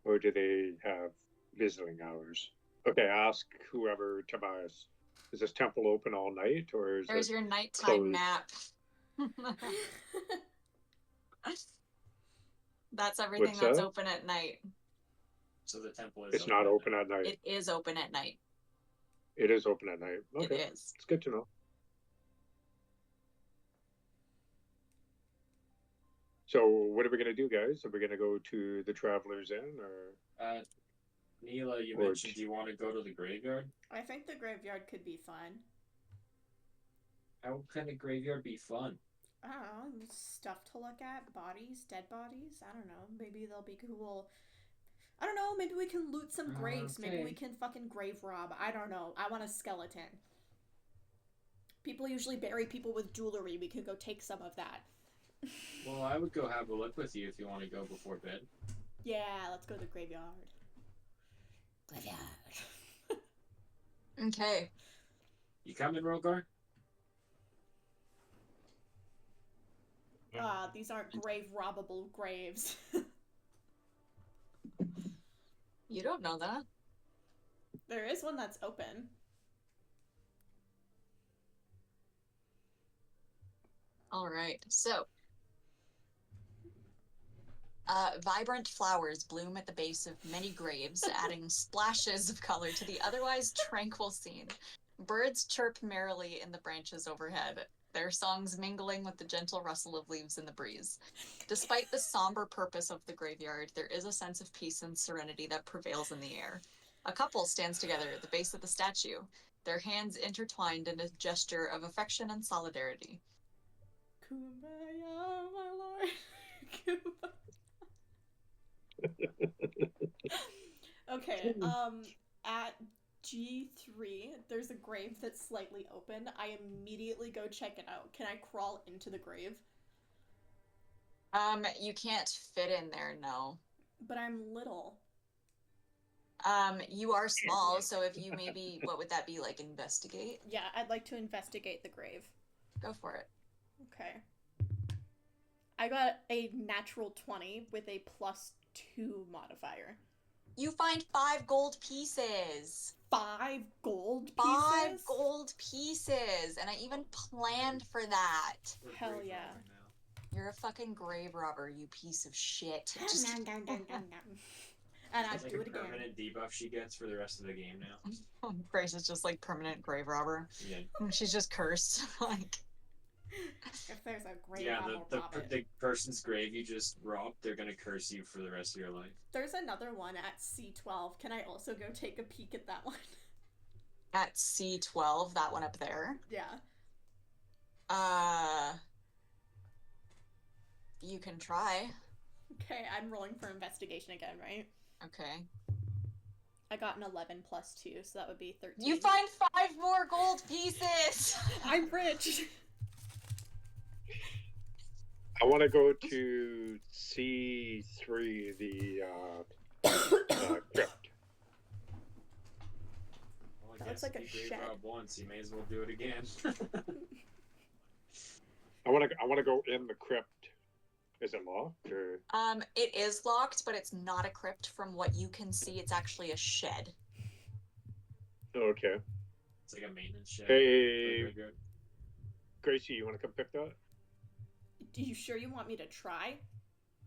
or do they have visiting hours? Okay, ask whoever, Tobias. Is this temple open all night, or is There's your nighttime map. That's everything that's open at night. So the temple is. It's not open at night. It is open at night. It is open at night. Okay. It is. It's good to know. So what are we gonna do, guys? Are we gonna go to the Traveler's Inn, or? Neela, you mentioned you want to go to the graveyard? I think the graveyard could be fun. How can a graveyard be fun? I don't know, stuff to look at, bodies, dead bodies. I don't know, maybe they'll be cool. I don't know, maybe we can loot some graves. Okay. Maybe we can fucking grave rob. I don't know. I want a skeleton. People usually bury people with jewelry. We could go take some of that. Well, I would go have a look with you if you want to go before bed. Yeah, let's go to the graveyard. Graveyard. Okay. You coming, Rogar? These aren't grave robbable graves. You don't know that. There is one that's open. All right, so vibrant flowers bloom at the base of many graves, adding splashes of color to the otherwise tranquil scene. Birds chirp merrily in the branches overhead, their songs mingling with the gentle rustle of leaves in the breeze. Despite the somber purpose of the graveyard, there is a sense of peace and serenity that prevails in the air. A couple stands together at the base of the statue, their hands intertwined in a gesture of affection and solidarity. Kumbaya, my lord. Okay, G3, there's a grave that's slightly open. I immediately go check it out. Can I crawl into the grave? You can't fit in there, no. But I'm little. You are small, so if you maybe, what would that be, like, investigate? Yeah, I'd like to investigate the grave. Go for it. Okay. I got a natural 20 with a +2 modifier. You find 5 gold pieces. 5 gold pieces? 5 gold pieces! And I even planned for that. Hell yeah. You're a fucking grave robber, you piece of shit. And I It's like do a it again. permanent debuff she gets for the rest of the game now. Grace is just like permanent grave robber. Yeah. She's just cursed. Like, If there's a grave, Yeah, I will rob it. the person's grave you just robbed, they're gonna curse you for the rest of your life. There's another one at C12. Can I also go take a peek at that one? at C12, that one up there. Yeah. You can try. Okay, I'm rolling for investigation again, right? Okay. I got an 11 + 2, so that would be 13. You find 5 more gold pieces! I'm rich! I want to go to C3, the crypt. Well, I That guess looks like if a you shed. grave rob once, you may as well do it again. I want to go in the crypt. Is it locked or? It is locked, but it's not a crypt from what you can see. It's actually a shed. Okay. It's like a maintenance shed. Hey, Very good. Gracie, you want to come pick that? Do you sure you want me to try?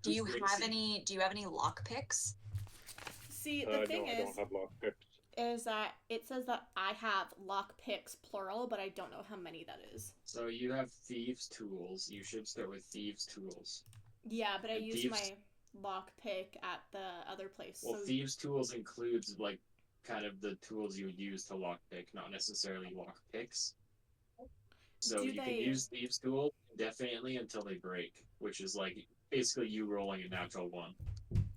Do you Who's have Gracie? any lock picks? See, the thing no, I is don't have lock picks. that it says that I have lock picks plural, but I don't know how many that is. So you have thieves' tools. You should start with thieves' tools. Yeah, but I And used thieves- my lock pick at the other place. Well, so thieves' tools includes like kind of the tools you would use to lockpick, not necessarily lock picks. So Do you can they- use thieves' tools indefinitely until they break, which is like basically you rolling a natural 1.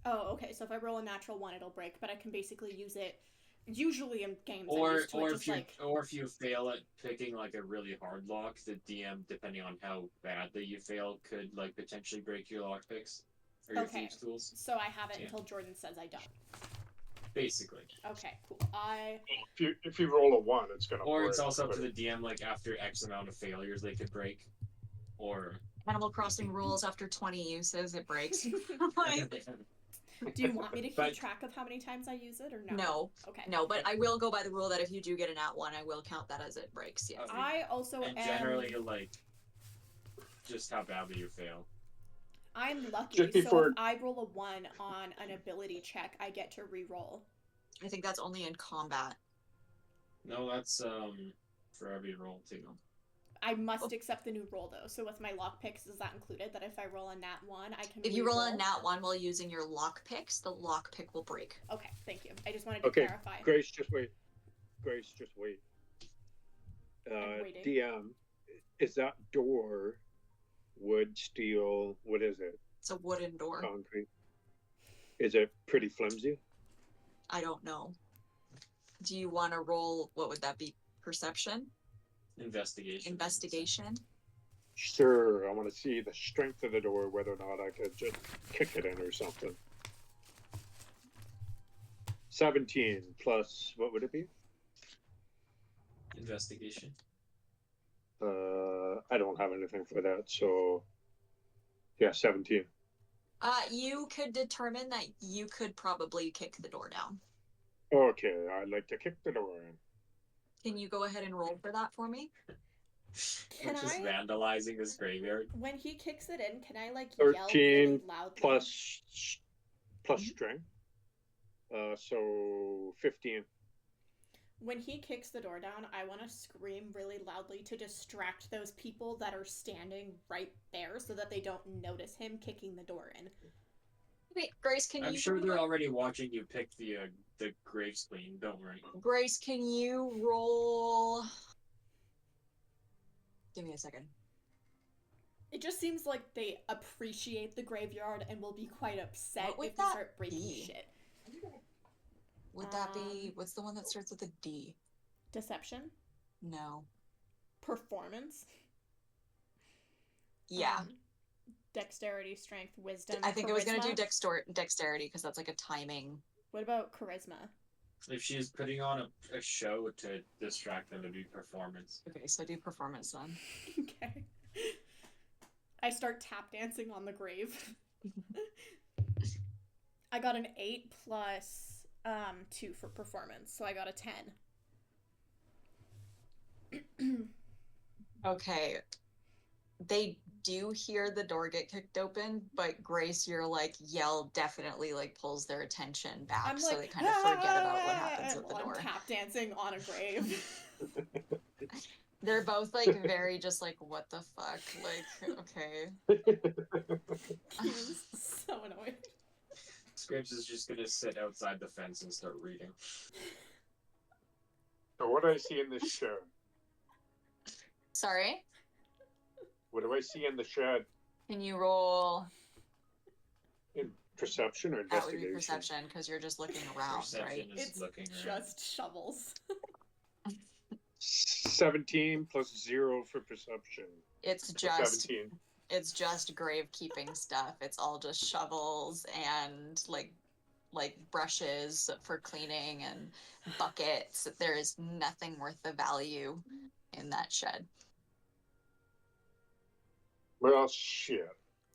Oh, okay. So if I roll a natural 1, it'll break, but I can basically use it. Usually in games, I Or used to it just if you fail at picking like a really hard lock, the DM, depending on how badly you fail, could like potentially break your lock picks or your Okay. thieves' tools. So I have it Yeah. until Jordan says I don't. Basically. Okay, cool. If you roll a 1, it's gonna. Or break, it's also up to but- the DM, like after X amount of failures they could break. Or Animal Crossing rules after 20 uses, it breaks. Do you want me to keep But- track of how many times I use it or no? No. Okay. No, but I will go by the rule that if you do get a nat 1, I will count that as it breaks, yes. I also and am. generally like just how badly you fail. I'm lucky, Just so before- if I roll a 1 on an ability check, I get to re-roll. I think that's only in combat. No, that's for every roll too. I must accept the new roll though. So with my lockpicks, is that included? That if I roll a nat 1, I can. If you roll a re-roll? nat 1 while using your lock picks, the lock pick will break. Okay, thank you. I just wanted to Okay, clarify. Grace, just wait. Grace, just wait. I'm waiting. DM, is that door wood, steel? What is it? It's a wooden door. Concrete. Is it pretty flimsy? I don't know. Do you want to roll, what would that be? Perception? Investigation. Investigation? Sure. I want to see the strength of the door, whether or not I could just kick it in or something. 17 plus, what would it be? Investigation. I don't have anything for that, so yeah, 17. You could determine that you could probably kick the door down. Okay, I'd like to kick the door in. Can you go ahead and roll for that for me? Can Which is I- vandalizing this graveyard. When he kicks it in, can I like yell 13 really loudly? plus Mm-hmm. strength. So 15. When he kicks the door down, I want to scream really loudly to distract those people that are standing right there so that they don't notice him kicking the door in. Wait, Grace, can I'm you... sure they're already watching you pick the grave spleen. Don't worry. Grace, can you roll... Give me a second. It just seems like they appreciate the graveyard and will be quite upset What would if we that start breaking be? shit. Would that be, what's the one that starts with a D? Deception? No. Performance? Yeah. Dexterity, strength, wisdom, I think charisma? it was going to do dexterity because that's like a timing. What about charisma? If she's putting on a show to distract them, to be performance. Okay, so I do performance then. Okay. I start tap dancing on the grave. I got an 8 plus 2 for performance, so I got a 10. Okay. They do hear the door get kicked open, but Grace, your like yell definitely like pulls their attention back, so they kind of forget about what happens at the door. I'm tap dancing on a grave. They're both like very just like, what the fuck? Like, okay. Keenan's so annoyed. Scripps is just gonna sit outside the fence and start reading. So what do I see in this shed? Sorry? What do I see in the shed? Can you roll? In perception or That would investigation? be perception, because you're just looking around, Perception right? is It's looking around. just shovels. 17 plus 0 for perception. It's So just 17. it's just gravekeeping stuff. It's all just shovels and like brushes for cleaning and buckets. There is nothing worth the value in that shed. Well, shit.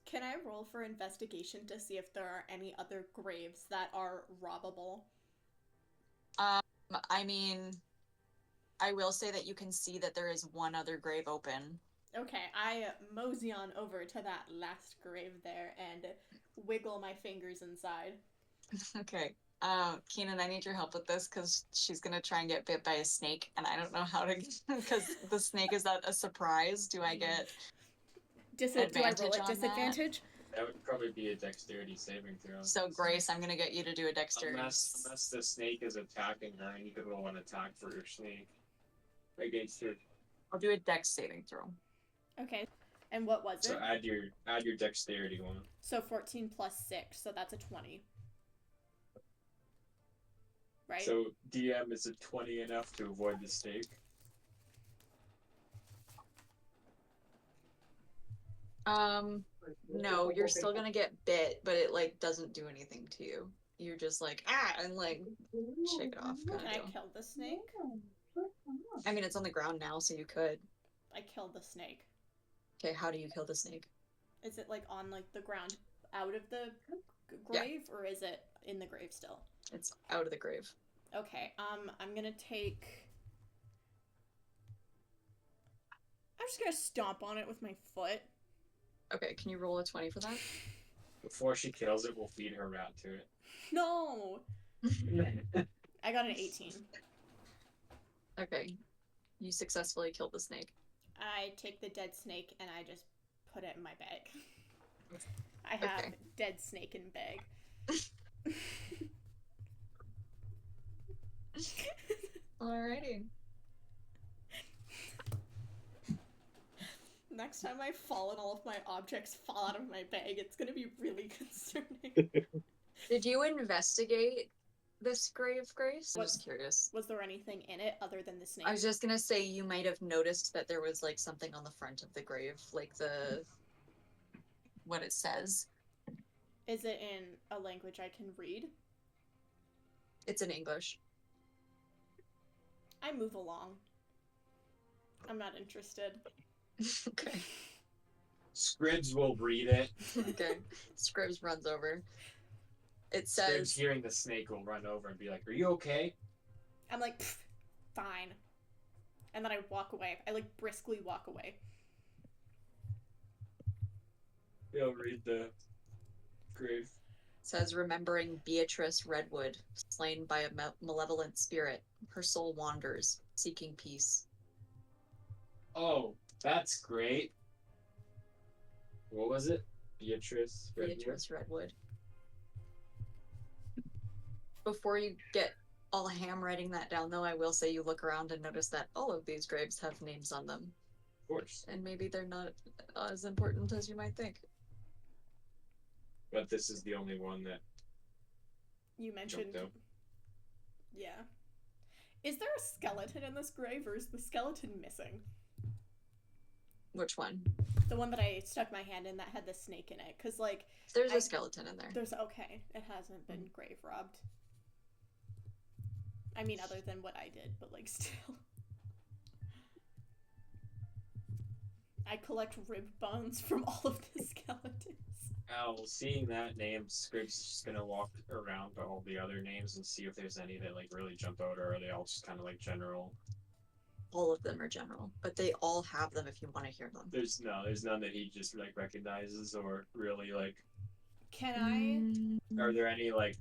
Can I roll for investigation to see if there are any other graves that are robbable? I mean, I will say that you can see that there is one other grave open. Okay, I mosey on over to that last grave there and wiggle my fingers inside. Okay. Keenan, I need your help with this because she's gonna try and get bit by a snake, and I don't know how to, because the snake is at a surprise. Do I get do I roll advantage at on disadvantage? That would probably be a dexterity saving throw. So Grace, I'm gonna get you to do a dexterity. Unless the snake is attacking her, and you could roll an attack for your snake against her. I'll do a dex saving throw. Okay. And what was it? So add your dexterity one. So 14 plus 6, so that's a 20. Right? So DM, is a 20 enough to avoid the snake? No, you're still gonna get bit, but it like doesn't do anything to you. You're just like, and like shake it off. Can I kill the snake? I mean, it's on the ground now, so you could. I killed the snake. Okay, how do you kill the snake? Is it like on like the ground out of the grave, or is it in the grave still? It's out of the grave. Okay, I'm gonna take... I'm just gonna stomp on it with my foot. Okay, can you roll a 20 for that? Before she kills it, we'll feed her rat to it. No! I got an 18. Okay, you successfully killed the snake. I take the dead snake and I just put it in my bag. I have dead snake in bag. Alrighty. Next time I fall and all of my objects fall out of my bag, it's gonna be really concerning. Did you investigate this grave, Grace? I'm just curious. Was there anything in it other than the snake? I was just gonna say you might have noticed that there was like something on the front of the grave, like what it says. Is it in a language I can read? It's in English. I move along. I'm not interested. Okay. Scribs will read it. Okay. Scribs runs over. It says... Scribs hearing the snake will run over and be like, "Are you okay?" I'm like, fine. And then I walk away. I like briskly walk away. He'll read the grave. Says, remembering Beatrice Redwood, slain by a malevolent spirit. Her soul wanders, seeking peace. Oh, that's great. What was it? Beatrice Redwood? Beatrice Redwood. Before you get all ham writing that down, though, I will say you look around and notice that all of these graves have names on them. Of course. And maybe they're not as important as you might think. But this is the only one that You mentioned... jumped out. Yeah. Is there a skeleton in this grave, or is the skeleton missing? Which one? The one that I stuck my hand in that had the snake in it. Because, like... There's a skeleton in there. There's... Okay. It hasn't been grave robbed. I mean, other than what I did, but, like, still. I collect rib bones from all of the skeletons. Oh, seeing that name, Scribbs is just gonna walk around to all the other names and see if there's any that, like, really jump out, or are they all just kind of, like, general? All of them are general, but they all have them if you want to hear them. There's none that he just, like, recognizes or really, like... Can I... Are there any, like,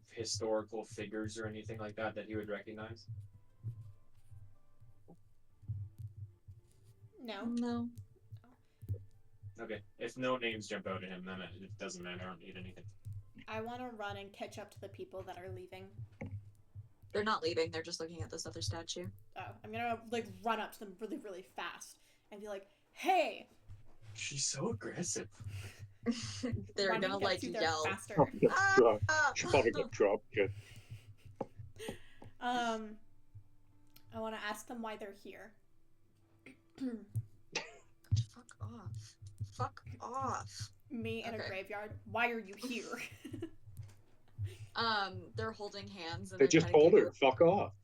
historical figures or anything like that he would recognize? No. No. Okay. If no names jump out at him, then it doesn't matter. I don't need anything. I want to run and catch up to the people that are leaving. They're not leaving. They're just looking at this other statue. Oh, I'm gonna, like, run up to them really, really fast and be like, hey! She's so aggressive. They're gonna, like, yell. She probably got dropped, kid. I want to ask them why they're here. Fuck off. Fuck off. Me in a graveyard. Why are you here? They're holding hands. And they just told her, fuck off.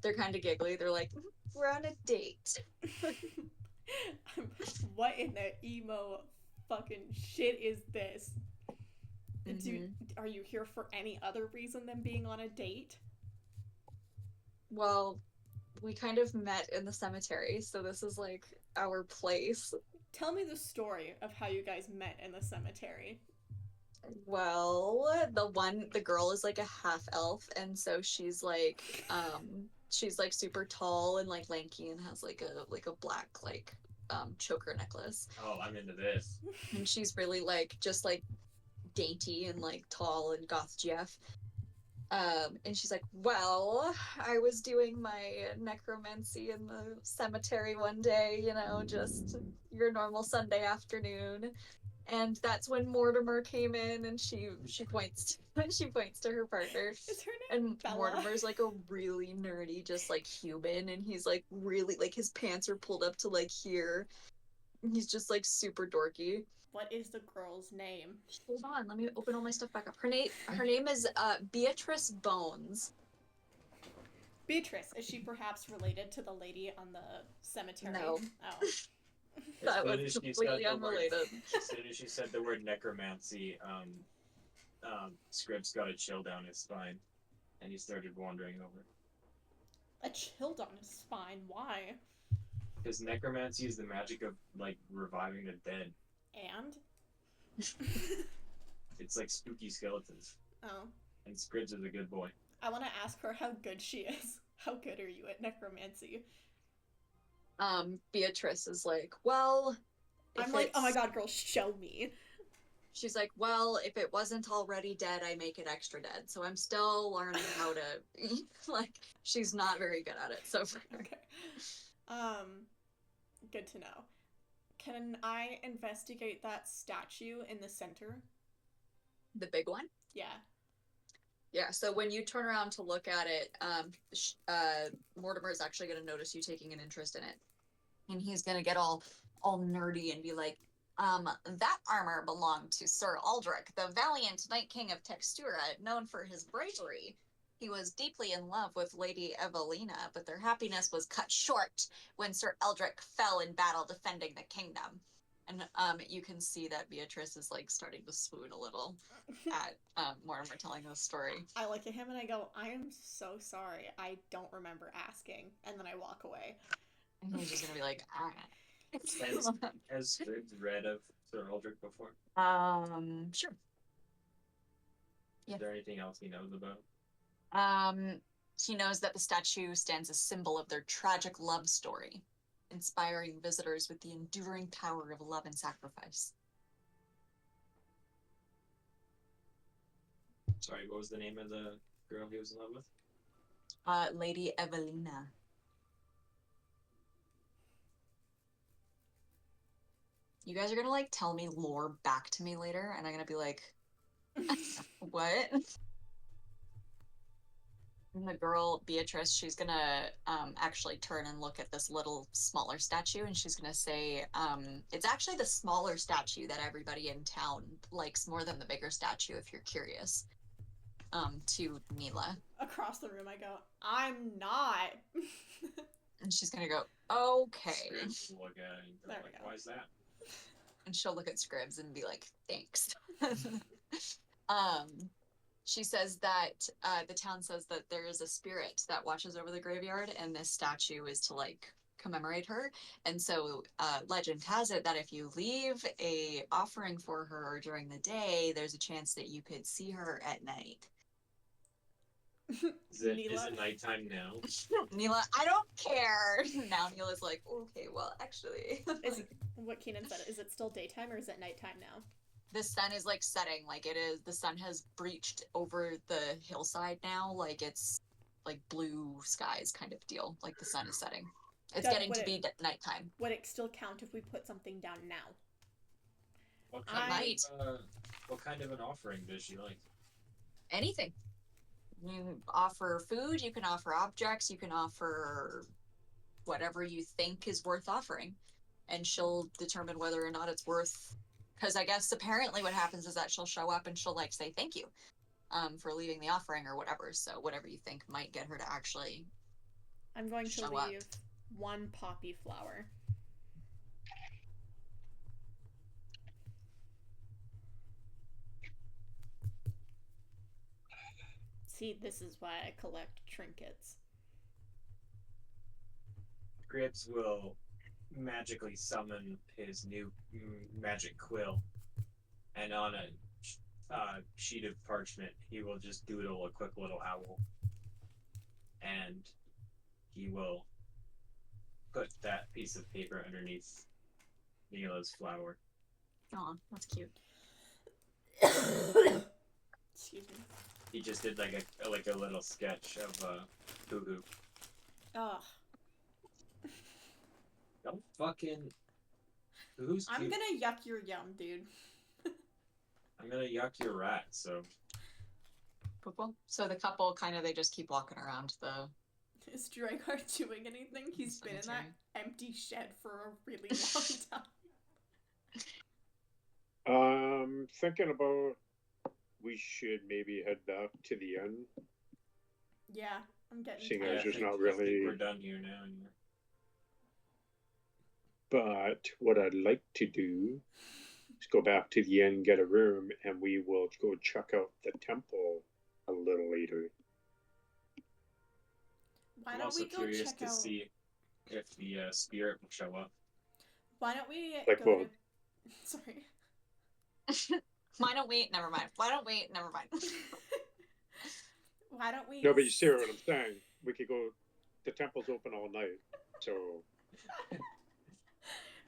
They're kind of giggly. They're like, we're on a date. What in the emo fucking shit is this? Are you here for any other reason than being on a date? Well, we kind of met in the cemetery, so this is like our place. Tell me the story of how you guys met in the cemetery. Well, the girl is like a half elf, and so she's like super tall and like lanky and has like a black choker necklace. Oh, I'm into this. And she's really like just like dainty and like tall and goth GF. And she's like, well, I was doing my necromancy in the cemetery one day, you know, just your normal Sunday afternoon. And that's when Mortimer came in, and she points to her partner. Is her name And Bella? Mortimer's like a really nerdy, just like human, and he's like really like his pants are pulled up to like here. And he's just like super dorky. What is the girl's name? Hold on, let me open all my stuff back up. Her name is Beatrice Bones. Beatrice, is she perhaps related to the lady on the cemetery? No. Oh. That was completely unrelated. As soon as she said the word necromancy, Scribbs got a chill down his spine, and he started wandering over. A chill down his spine? Why? Because necromancy is the magic of, like, reviving the dead. And? It's like spooky skeletons. Oh. And Scribbs is a good boy. I want to ask her how good she is. How good are you at necromancy? Beatrice is like, well... I'm like, oh my god, girl, show me. She's like, well, if it wasn't already dead, I make it extra dead. So I'm still learning how to... like, she's not very good at it so far. Okay. Good to know. Can I investigate that statue in the center? The big one? Yeah. Yeah, so when you turn around to look at it, Mortimer is actually going to notice you taking an interest in it. And he's going to get all nerdy and be like, that armor belonged to Sir Aldrich, the valiant Night King of Textura, known for his bravery. He was deeply in love with Lady Evelina, but their happiness was cut short when Sir Eldric fell in battle defending the kingdom. And you can see that Beatrice is like starting to swoon a little at Mortimer telling this story. I look at him and I go, I am so sorry. I don't remember asking. And then I walk away. And he's just going to be like, Has Scribbs read of Sir Aldrich before? Sure. Is there anything else he knows about? He knows that the statue stands as symbol of their tragic love story, inspiring visitors with the enduring power of love and sacrifice. Sorry, what was the name of the girl he was in love with? Lady Evelina. You guys are gonna like tell me lore back to me later, and I'm gonna be like, what? And the girl, Beatrice, she's gonna actually turn and look at this little smaller statue, and she's gonna say, it's actually the smaller statue that everybody in town likes more than the bigger statue, if you're curious. To Mila. Across the room I go, I'm not. And she's gonna go, okay. Scribs will look at it and go, There like, we go. why is that? And she'll look at Scribs and be like, thanks. She says that the town says that there is a spirit that watches over the graveyard, and this statue is to like commemorate her. And so legend has it that if you leave a offering for her during the day, there's a chance that you could see her at night. Is it nighttime now? Neela, I don't care. Now Neela's like, okay, well, actually. Is it, what Keenan said, is it still daytime or is it nighttime now? The sun is like setting, like it is, the sun has breached over the hillside now, like it's like blue skies kind of deal, like the sun is setting. It's getting to be nighttime. Would it still count if we put something down now? What kind of an offering does she like? Anything. You offer food, you can offer objects, you can offer whatever you think is worth offering. And she'll determine whether or not it's worth, because I guess apparently what happens is that she'll show up and she'll like say thank you for leaving the offering or whatever. So whatever you think might get her to actually I'm going to show leave up. 1 poppy flower. See, this is why I collect trinkets. Grips will magically summon his new magic quill, and on a sheet of parchment, he will just doodle a quick little owl, and he will put that piece of paper underneath Neela's flower. Aw, that's cute. Excuse me. He just did like a little sketch of Hoo-Hoo. Ugh. Don't fucking. Who's cute? I'm gonna yuck your yum, dude. I'm gonna yuck your rat, so. Cool. So the couple kind of, they just keep walking around the. Is Dragar doing anything? He's been in that empty shed for a really long time. Thinking about we should maybe head back to the inn. Yeah, I'm getting Seeing tired. as there's not I think really. we're done here now. But what I'd like to do is go back to the inn, get a room, and we will go check out the temple a little later. Why I'm don't also we go curious check to out... see if the spirit will show up. Why don't we Like go what? to... Sorry. Why don't we? Never mind. Why don't we? Never mind. Why don't we... No, but you see what I'm saying? We could go. The temple's open all night, so.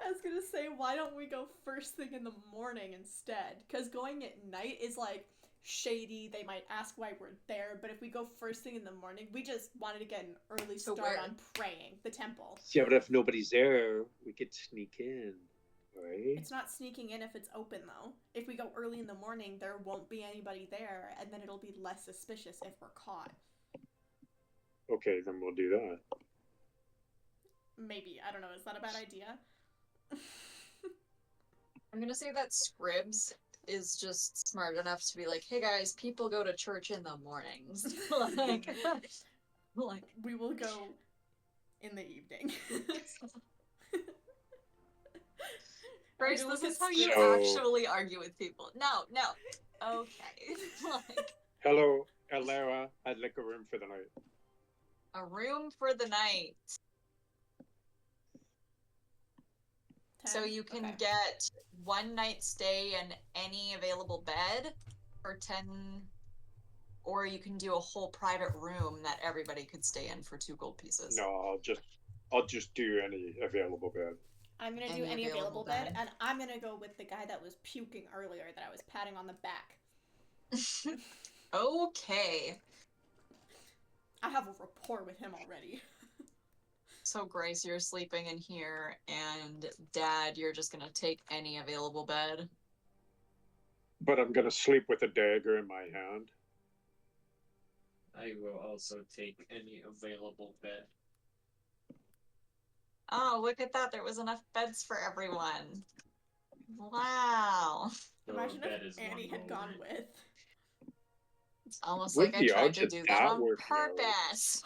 I was gonna say, why don't we go first thing in the morning instead? Because going at night is like shady. They might ask why we're there, but if we go first thing in the morning, we just wanted to get an early start on praying. The temple. Yeah, but if nobody's there, we could sneak in, right? It's not sneaking in if it's open, though. If we go early in the morning, there won't be anybody there, and then it'll be less suspicious if we're caught. Okay, then we'll do that. Maybe. I don't know. Is that a bad idea? I'm gonna say that Scribs is just smart enough to be like, hey guys, people go to church in the mornings. like, we will go in the evening. Bryce, this is how you actually argue with people. No. Okay. like, Hello, Alara. I'd like a room for the night. a room for the night. So you can get 1 night stay and any available bed for 10, or you can do a whole private room that everybody could stay in for 2 gold pieces. No, I'll just do any available bed. I'm gonna do any available bed, and I'm gonna go with the guy that was puking earlier that I was patting on the back. Okay. I have a rapport with him already. So Grace, you're sleeping in here, and Dad, you're just gonna take any available bed. But I'm gonna sleep with a dagger in my hand. I will also take any available bed. Oh, look at that. There was enough beds for everyone. Wow. So Imagine bed if is Annie one had gold. gone with. It's almost Would like I the tried odds to of do that that on working out? purpose.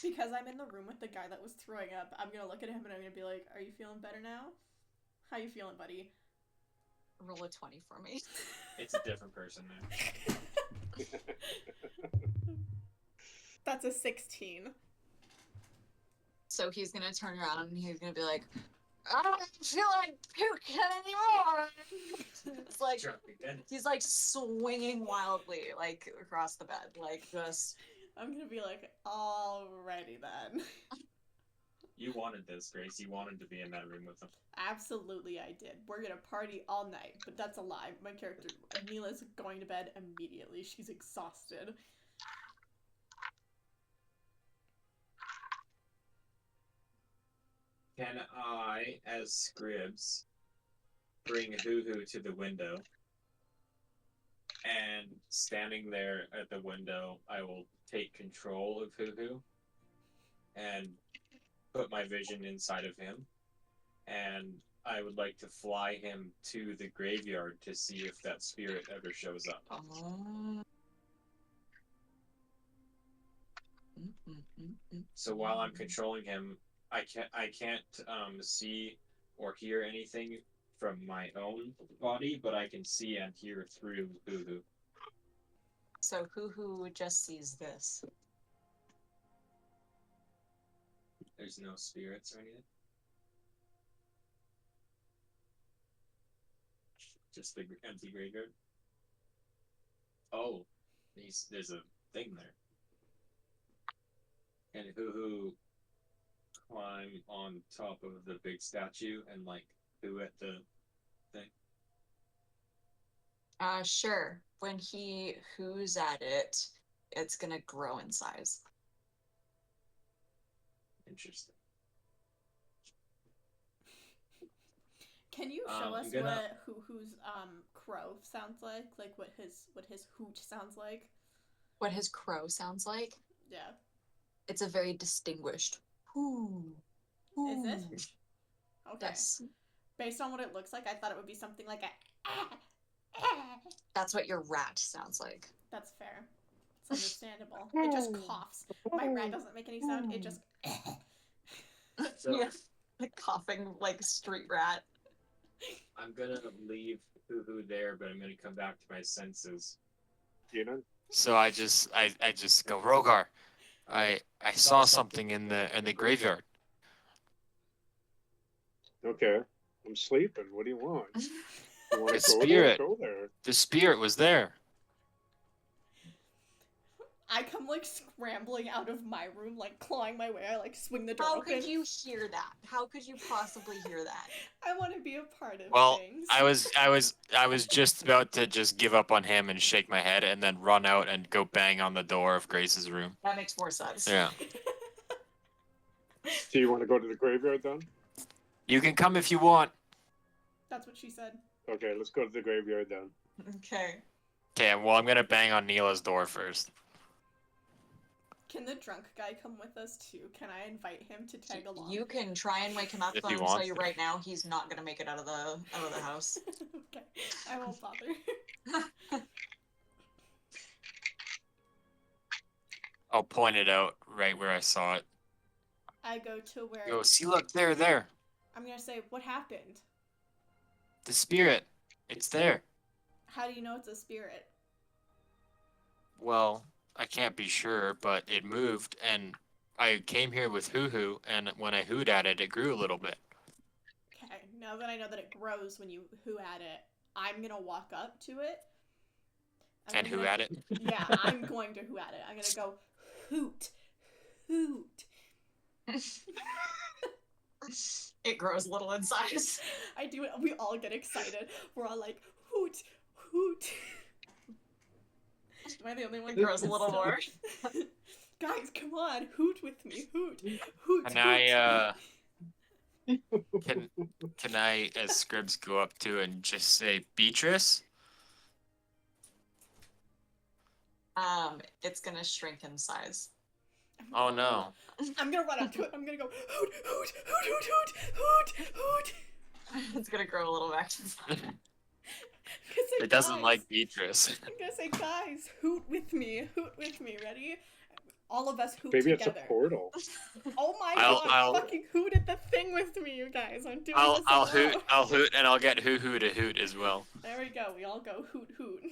Because I'm in the room with the guy that was throwing up, I'm gonna look at him and I'm gonna be like, "Are you feeling better now? How you feeling, buddy?" Roll a 20 for me. It's a different person now. That's a 16. So he's gonna turn around and he's gonna be like, I don't feel like puking anymore. It's like he's like swinging wildly like across the bed, like just. I'm gonna be like, "Alrighty then." You wanted this, Grace. You wanted to be in that room with him. Absolutely, I did. We're gonna party all night, but that's a lie. My character, Neela's going to bed immediately. She's exhausted. Can I, as Scribs, bring Hoo-Hoo to the window? And standing there at the window, I will take control of Hoo-Hoo and put my vision inside of him. And I would like to fly him to the graveyard to see if that spirit ever shows up. So while I'm controlling him, I can't see or hear anything from my own body, but I can see and hear through Hoo-Hoo. So Hoo-Hoo just sees this. There's no spirits or anything. Just the empty graveyard. Oh, there's a thing there. And Hoo-Hoo climb on top of the big statue and like Hoo at the thing? Sure. When he whoos at it, it's gonna grow in size. Interesting. Can you show us what Hoo-Hoo's crow sounds like? Like what his hoot sounds like? What his crow sounds like? Yeah. It's a very distinguished hoo. Is it? Okay. Yes. Based on what it looks like, I thought it would be something like a. That's what your rat sounds like. That's fair. It's understandable. It just coughs. My rat doesn't make any sound. It just. So, yeah, like coughing like street rat. I'm gonna leave Hoo-Hoo there, but I'm gonna come back to my senses. You know? So I just go, Rogar, I saw something in the graveyard. Okay, I'm sleeping. What do you want? You want The to go spirit. there? Go there. The spirit was there. I come like scrambling out of my room, like clawing my way. I like swing the door How open. could you hear that? How could you possibly hear that? I want to be a part of things. I was just about to just give up on him and shake my head and then run out and go bang on the door of Grace's room. That makes more sense. Yeah. Do you want to go to the graveyard then? You can come if you want. That's what she said. Okay, let's go to the graveyard then. Okay. Okay, well I'm gonna bang on Neela's door first. Can the drunk guy come with us too? Can I invite him to tag along? You can try and wake him up, If but he I'm gonna tell wants you to. right now, he's not gonna make it out of the house. Okay, I won't bother. I'll point it out right where I saw it. I go to where. Go, see, look, there. I'm gonna say, what happened? The spirit. It's there. How do you know it's a spirit? Well, I can't be sure, but it moved, and I came here with Hoo-Hoo, and when I hooed at it, it grew a little bit. Okay, now that I know that it grows when you hoo at it, I'm gonna walk up to it. And hoo at it? Yeah, I'm going to hoo at it. I'm gonna go, hoot, hoot. It grows a little in size. I do it. We all get excited. We're all like, hoot, hoot. Am I the only one? It grows a little more. Guys, come on, hoot with me, hoot, hoot. Can I, can I, as Scribs, go up to and just say, Beatrice? It's gonna shrink in size. Oh no. I'm gonna run up to it. I'm gonna go hoot, hoot, hoot, hoot, hoot, hoot, hoot. It's gonna grow a little back to size. It doesn't like Beatrice. I'm gonna say, guys, hoot with me. Hoot with me. Ready? All of us hoot Maybe together. it's a portal. Oh my I'll- god, I'll- fucking hoot at the thing with me, you guys. I'm doing I'll this I'll alone. hoot, and I'll get hoo to hoot as well. There we go. We all go hoot hoot.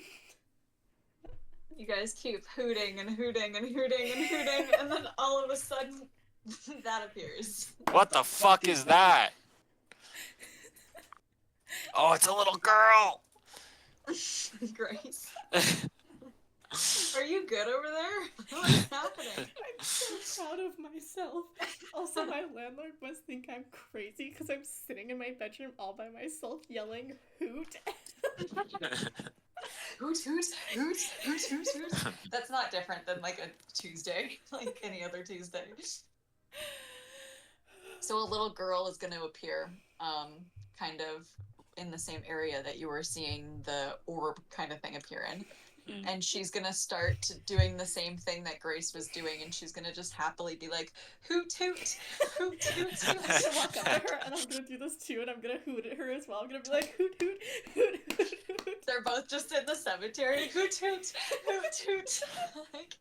You guys keep hooting and hooting and hooting and hooting, and then all of a sudden, that appears. What the fuck is that? Oh, it's a little girl. Grace, are you good over there? What's happening? I'm so proud of myself. Also, my landlord must think I'm crazy because I'm sitting in my bedroom all by myself yelling hoot. Hoot, hoot, hoot, hoot, hoot, hoot. That's not different than like a Tuesday, like any other Tuesday. So a little girl is going to appear, kind of in the same area that you were seeing the orb kind of thing appear in. And she's gonna start doing the same thing that Grace was doing, and she's gonna just happily be like, hoot hoot, hoot hoot hoot. I'm gonna walk up to her and I'm gonna do this too, and I'm gonna hoot at her as well. I'm gonna be like hoot hoot hoot hoot hoot. They're both just in the cemetery. Hoot hoot, hoot hoot. Like,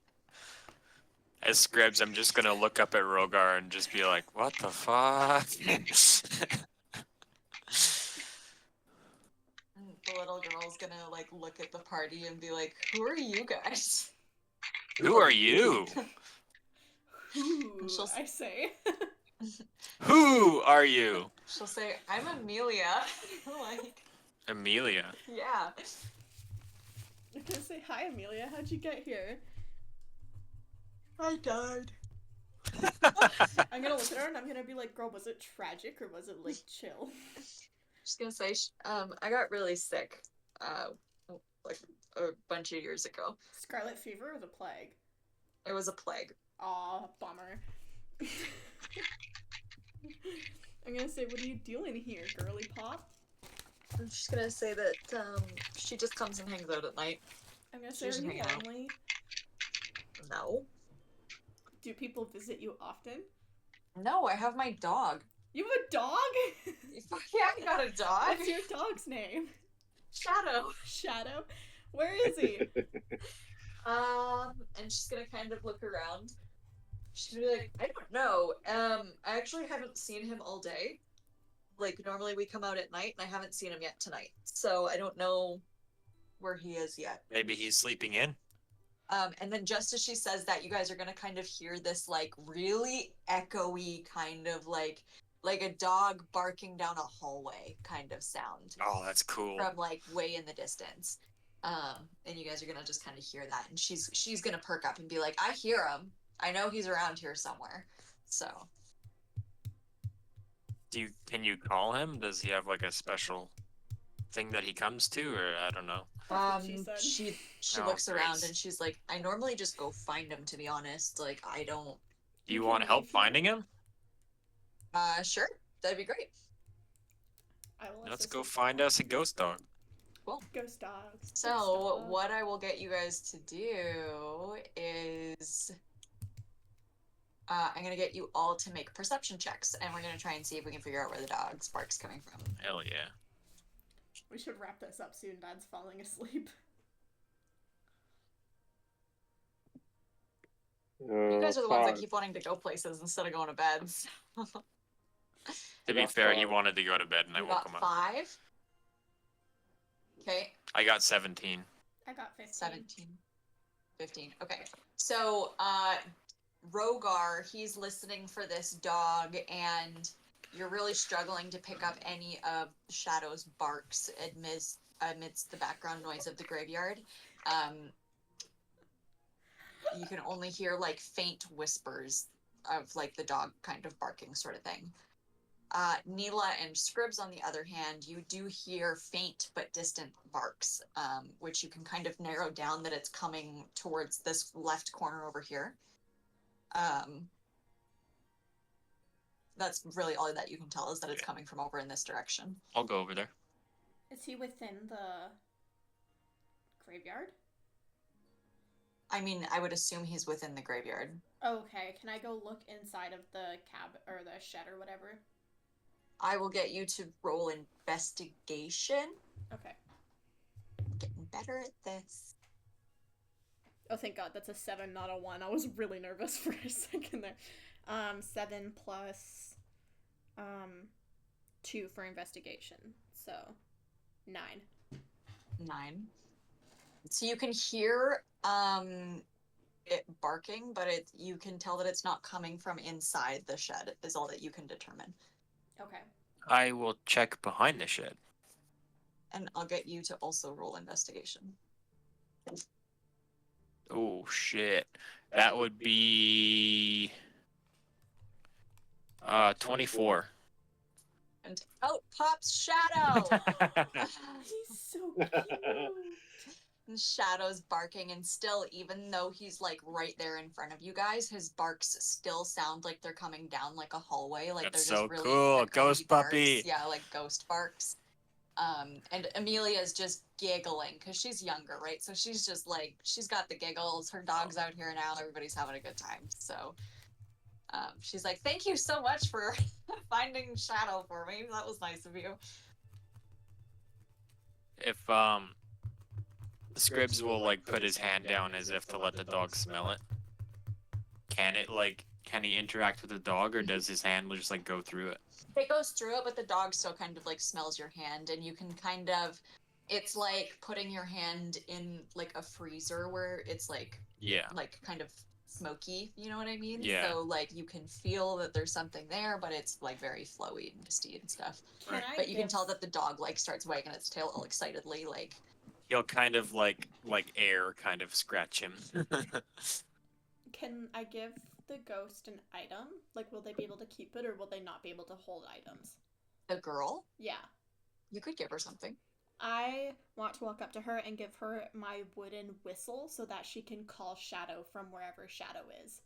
As Scribs, I'm just gonna look up at Rogar and just be like, what the fuck? the little girl's gonna like look at the party and be like, who are you guys? Who are you? Ooh, She'll- I say. Who are you? She'll say, I'm Amelia. Like, Amelia. yeah. I'm gonna say, hi Amelia, how'd you get here? I died. I'm gonna look at her and I'm gonna be like, girl, was it tragic or was it like chill? Just gonna say, I got really sick, like a bunch of years ago. Scarlet fever or the plague? It was a plague. Aw, bummer. I'm gonna say, what are you doing here, girly pop? I'm just gonna say that she just comes and hangs out at night. I'm gonna say, She's are you hanging out. lonely? No. Do people visit you often? No, I have my dog. You have a dog? Fuck yeah, I got a dog. What's your dog's name? Shadow. Shadow? Where is he? And she's gonna kind of look around. She's gonna be like, I don't know. I actually haven't seen him all day. Like, normally we come out at night, and I haven't seen him yet tonight. So I don't know where he is yet. Maybe he's sleeping in. And then just as she says that, you guys are gonna kind of hear this, like, really echoey kind of, like a dog barking down a hallway kind of sound. Oh, that's cool. From, like, way in the distance. And you guys are gonna just kind of hear that. And she's gonna perk up and be like, I hear him. I know he's around here somewhere. So. Can you call him? Does he have like a special thing that he comes to, or I don't know? That's what she said. She Oh, looks around great. and she's like, I normally just go find him, to be honest. Like, I don't. Do you want help finding him? Sure. That'd be great. I will Let's assist go with find us a ghost dog. Cool. Ghost dogs. So, ghost dogs. what I will get you guys to do is I'm gonna get you all to make perception checks, and we're gonna try and see if we can figure out where the dog's bark's coming from. Hell yeah. We should wrap this up soon. Dad's falling asleep. You guys are the ones that 5. keep wanting to go places instead of going to bed. To be got fair, he 5. wanted to go to bed and I You woke got him up. 5. Okay, I got 17. I got 15. 17, 15. Okay, so Rogar, he's listening for this dog, and you're really struggling to pick up any of Shadow's barks amidst the background noise of the graveyard. You can only hear like faint whispers of like the dog kind of barking sort of thing. Neela and Scribs, on the other hand, you do hear faint but distant barks, which you can kind of narrow down that it's coming towards this left corner over here. That's really all that you can tell, is that it's coming from over in this direction. I'll go over there. Is he within the graveyard? I mean, I would assume he's within the graveyard. Okay, can I go look inside of the cab or the shed or whatever? I will get you to roll investigation. Okay. Getting better at this. Oh, thank God, that's a 7, not a 1. I was really nervous for a second there. 7 plus 2 for investigation, so 9. 9. So you can hear it barking, but you can tell that it's not coming from inside the shed, is all that you can determine. Okay. I will check behind the shed. And I'll get you to also roll investigation. Oh shit. That would be 24. And out pops Shadow! He's so cute! And Shadow's barking, and still, even though he's like right there in front of you guys, his barks still sound like they're coming down like a hallway. Like That's they're so just really cool. echoey Ghost barks. puppy. Yeah, like ghost barks. And Amelia's just giggling because she's younger, right? So she's just like, she's got the giggles. Her dog's out here now. Everybody's having a good time. So she's like, thank you so much for finding Shadow for me. That was nice of you. If Scribs will like put his hand down as if to let the dog smell it. Can he interact with the dog, or does his hand just like go through it? It goes through it, but the dog still kind of like smells your hand, and you can kind of, it's like putting your hand in like a freezer where it's like, Yeah. like kind of smoky, you know what I mean? Yeah. So like you can feel that there's something there, but it's like very flowy and misty and stuff. Can I But you can give- tell that the dog like starts wagging its tail all excitedly, like. He'll kind of like air kind of scratch him. Can I give the ghost an item? Like, will they be able to keep it, or will they not be able to hold items? The girl? Yeah. You could give her something. I want to walk up to her and give her my wooden whistle so that she can call Shadow from wherever Shadow is.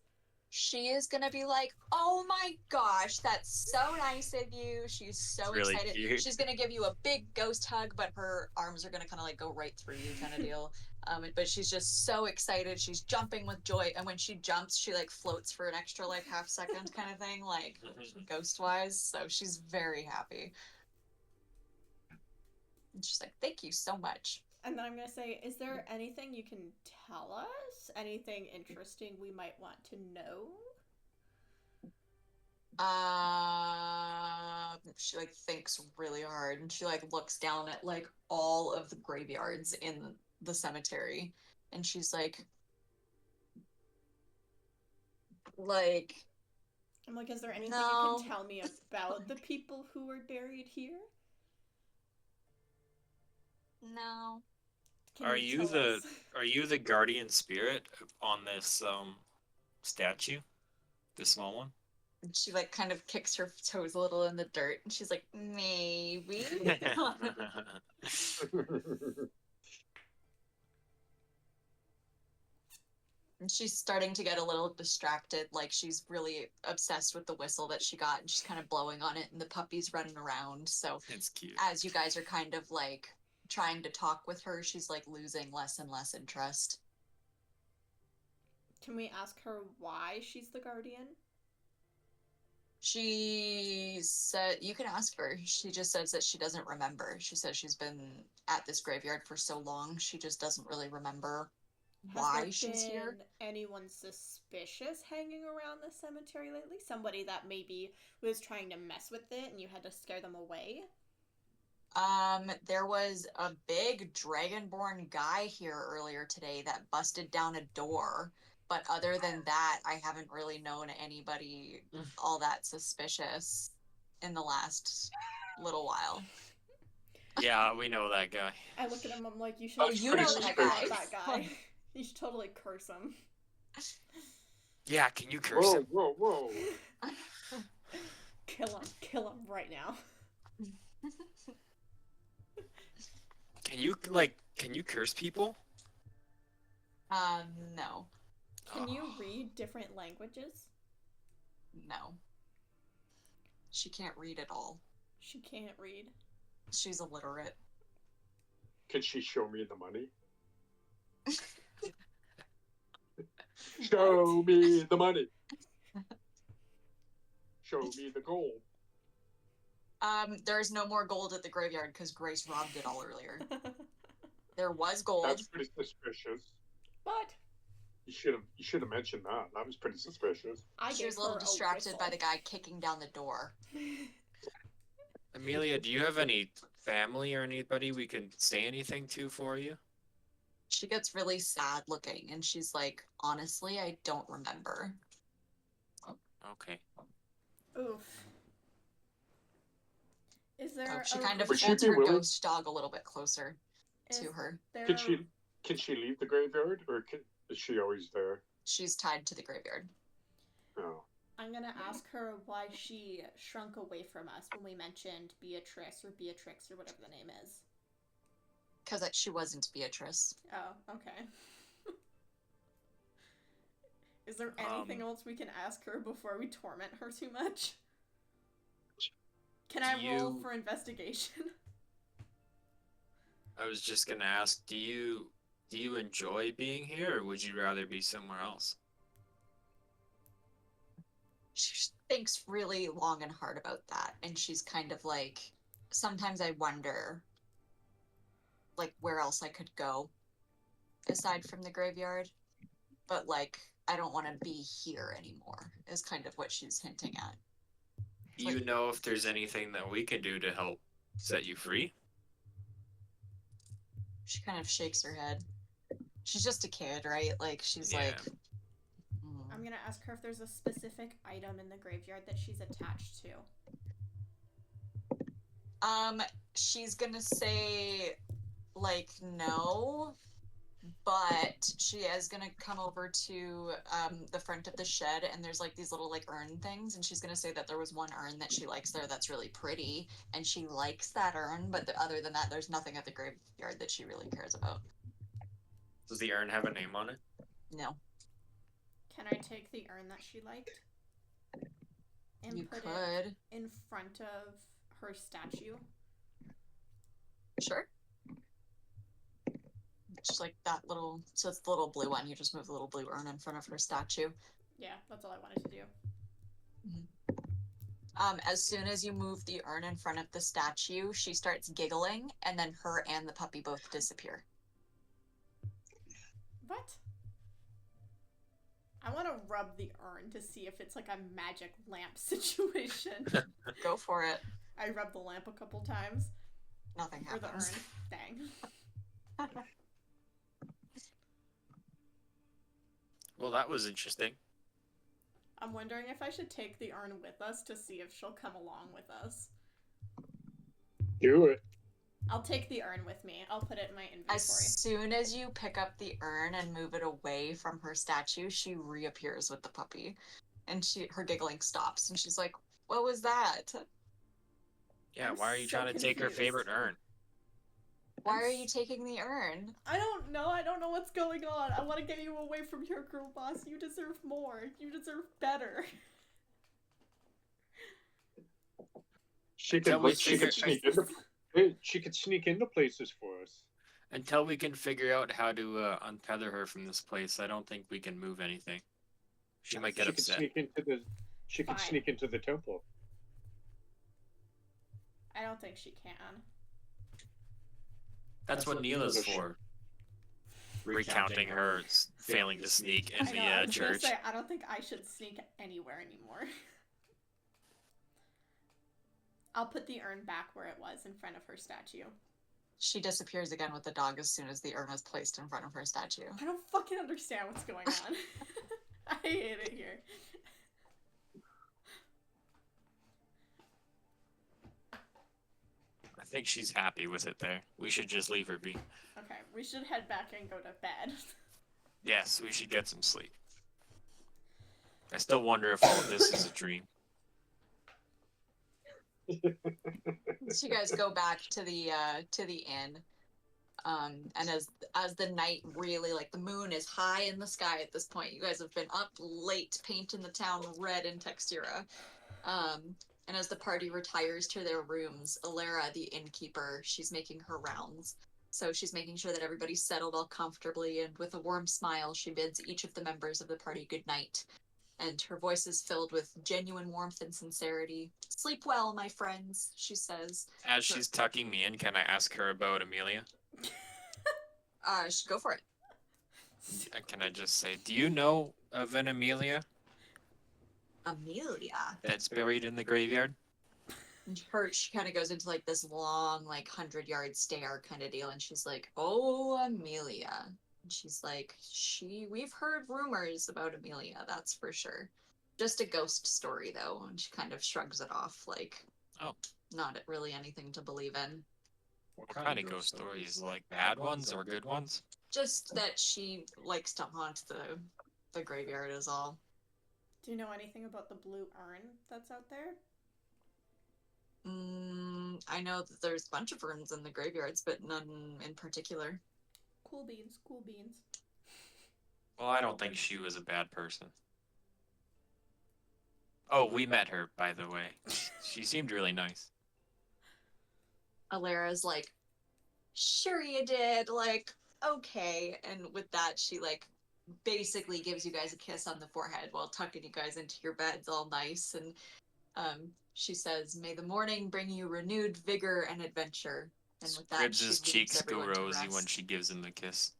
She is gonna be like, oh my gosh, that's so nice of you. She's so Really excited. cute. She's gonna give you a big ghost hug, but her arms are gonna kind of like go right through you, kind of deal. But she's just so excited. She's jumping with joy, and when she jumps, she like floats for an extra like half second, kind of thing, like ghost wise. So she's very happy. And she's like, thank you so much. And then I'm going to say, is there anything you can tell us? Anything interesting we might want to know? She like thinks really hard, and she like looks down at like all of the graveyards in the cemetery, and she's like, I'm like, is there anything no. you can tell me about the people who were buried here? No. Are you the guardian spirit on this statue? The small one? And she like kind of kicks her toes a little in the dirt, and she's like, maybe. And she's starting to get a little distracted, like she's really obsessed with the whistle that she got, and she's kind of blowing on it, and the puppy's running around. So it's cute. As you guys are kind of like trying to talk with her, she's like losing less and less interest. Can we ask her why she's the guardian? She said, you can ask her. She just says that she doesn't remember. She says she's been at this graveyard for so long, she just doesn't really remember why she's here. Has there been anyone suspicious hanging around the cemetery lately? Somebody that maybe was trying to mess with it and you had to scare them away? There was a big dragonborn guy here earlier today that busted down a door. But other than that, I haven't really known anybody all that suspicious in the last little while. Yeah, we know that guy. I look at him, I'm like, you should you know that guy. You should totally curse him. Yeah, can you curse him? Whoa. Kill him right now. Can you curse people? No. Can you read different languages? No. She can't read at all. She can't read. She's illiterate. Can she show me the money? Show me the money. Show me the gold. There's no more gold at the graveyard because Grace robbed it all earlier. There was gold. That's pretty suspicious. But You should have mentioned that. That was pretty suspicious. She was a little distracted by the guy kicking down the door. Amelia, do you have any family or anybody we can say anything to for you? She gets really sad looking, and she's like, honestly, I don't remember. Okay. Oof. Is there? She kind of Would she holds be her willing- ghost dog a little bit closer to her. Can she leave the graveyard, or is she always there? She's tied to the graveyard. No. I'm gonna ask her why she shrunk away from us when we mentioned Beatrix or whatever the name is. Because she wasn't Beatrice. Oh, okay. Is there anything else we can ask her before we torment her too much? Can I roll for investigation? I was just gonna ask, do you enjoy being here, or would you rather be somewhere else? She thinks really long and hard about that, and she's kind of like, sometimes I wonder, like, where else I could go aside from the graveyard, but like, I don't want to be here anymore, is kind of what she's hinting at. Do you know if there's anything that we can do to help set you free? She kind of shakes her head. She's just a kid, right? Like, she's like... I'm gonna ask her if there's a specific item in the graveyard that she's attached to. She's gonna say, like, no, but she is gonna come over to, the front of the shed, and there's, like, these little, like, urn things, and she's gonna say that there was one urn that she likes there that's really pretty, and she likes that urn, but other than that, there's nothing at the graveyard that she really cares about. Does the urn have a name on it? No. Can I take the urn that she liked? And You put could. it in front of her statue? Sure. Just like that little, so it's the little blue one. You just move the little blue urn in front of her statue. Yeah, that's all I wanted to do. As soon as you move the urn in front of the statue, she starts giggling, and then her and the puppy both disappear. What? I want to rub the urn to see if it's like a magic lamp situation. Go for it. I rubbed the lamp a couple times. Nothing Or the happens. urn. Dang. Well, that was interesting. I'm wondering if I should take the urn with us to see if she'll come along with us. Do it. I'll take the urn with me. I'll put it in my inventory. As soon as you pick up the urn and move it away from her statue, she reappears with the puppy. And her giggling stops, and she's like, what was that? Yeah, I'm why are you so trying to take her confused. favorite urn? Why are you taking the urn? I don't know. I don't know what's going on. I want to get you away from here, girl boss. You deserve more. You deserve better. She Until we could sneak into places for us. Until we can figure out how to untether her from this place, I don't think we can move anything. She might get upset. She could Fine. sneak into the temple. I don't think she can. That's what Neela's for. Recounting her failing to sneak in I know, I the was gonna church. say, I don't think I should sneak anywhere anymore. I'll put the urn back where it was in front of her statue. She disappears again with the dog as soon as the urn is placed in front of her statue. I don't fucking understand what's going on. I hate it here. I think she's happy with it there. We should just leave her be. Okay, we should head back and go to bed. Yes, we should get some sleep. I still wonder if all of this is a dream. So you guys go back to the inn, and as the night really, like, the moon is high in the sky at this point. You guys have been up late painting the town red in Textura, and as the party retires to their rooms, Alara, the innkeeper, she's making her rounds, So she's making sure that everybody's settled all comfortably, and with a warm smile, she bids each of the members of the party good night. And her voice is filled with genuine warmth and sincerity. Sleep well, my friends, she says. As she's tucking me in, can I ask her about Amelia? Go for it. Can I just say, do you know of an Amelia Amelia? that's buried in the graveyard? And she kind of goes into like this long, like 100-yard stare kind of deal, and she's like, "Oh, Amelia." And she's like, we've heard rumors about Amelia, that's for sure. Just a ghost story though, and she kind of shrugs it off, like, oh, not really anything to believe in. What kind of ghost stories? Like bad ones or good ones? Just that she likes to haunt the graveyard is all. Do you know anything about the blue urn that's out there? I know that there's a bunch of urns in the graveyards, but none in particular. Cool beans, cool beans. Well, I don't think she was a bad person. Oh, we met her, by the way. She seemed really nice. Alara's like, "Sure you did, like, okay." And with that, she, like, basically gives you guys a kiss on the forehead while tucking you guys into your beds all nice. And she says, "May the morning bring you renewed vigor and adventure." And with that, Scribbs' cheeks go rosy when she gives him the kiss.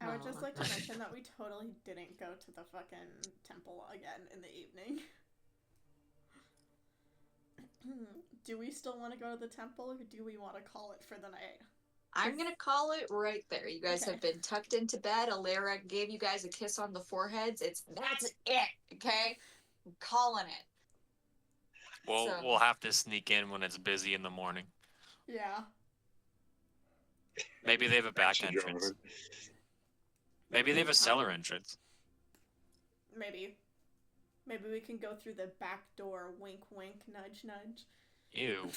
I would just like to mention that we totally didn't go to the fucking temple again in the evening. Do we still want to go to the temple, or do we want to call it for the night? I'm gonna call it right there. You guys have been tucked into bed. Alara gave you guys a kiss on the foreheads. That's it, okay? I'm calling it. Well, so, we'll have to sneak in when it's busy in the morning. Yeah. Maybe they have a back entrance. Maybe they have a cellar entrance. Maybe. Maybe we can go through the back door. Wink, wink, nudge, nudge. Ew.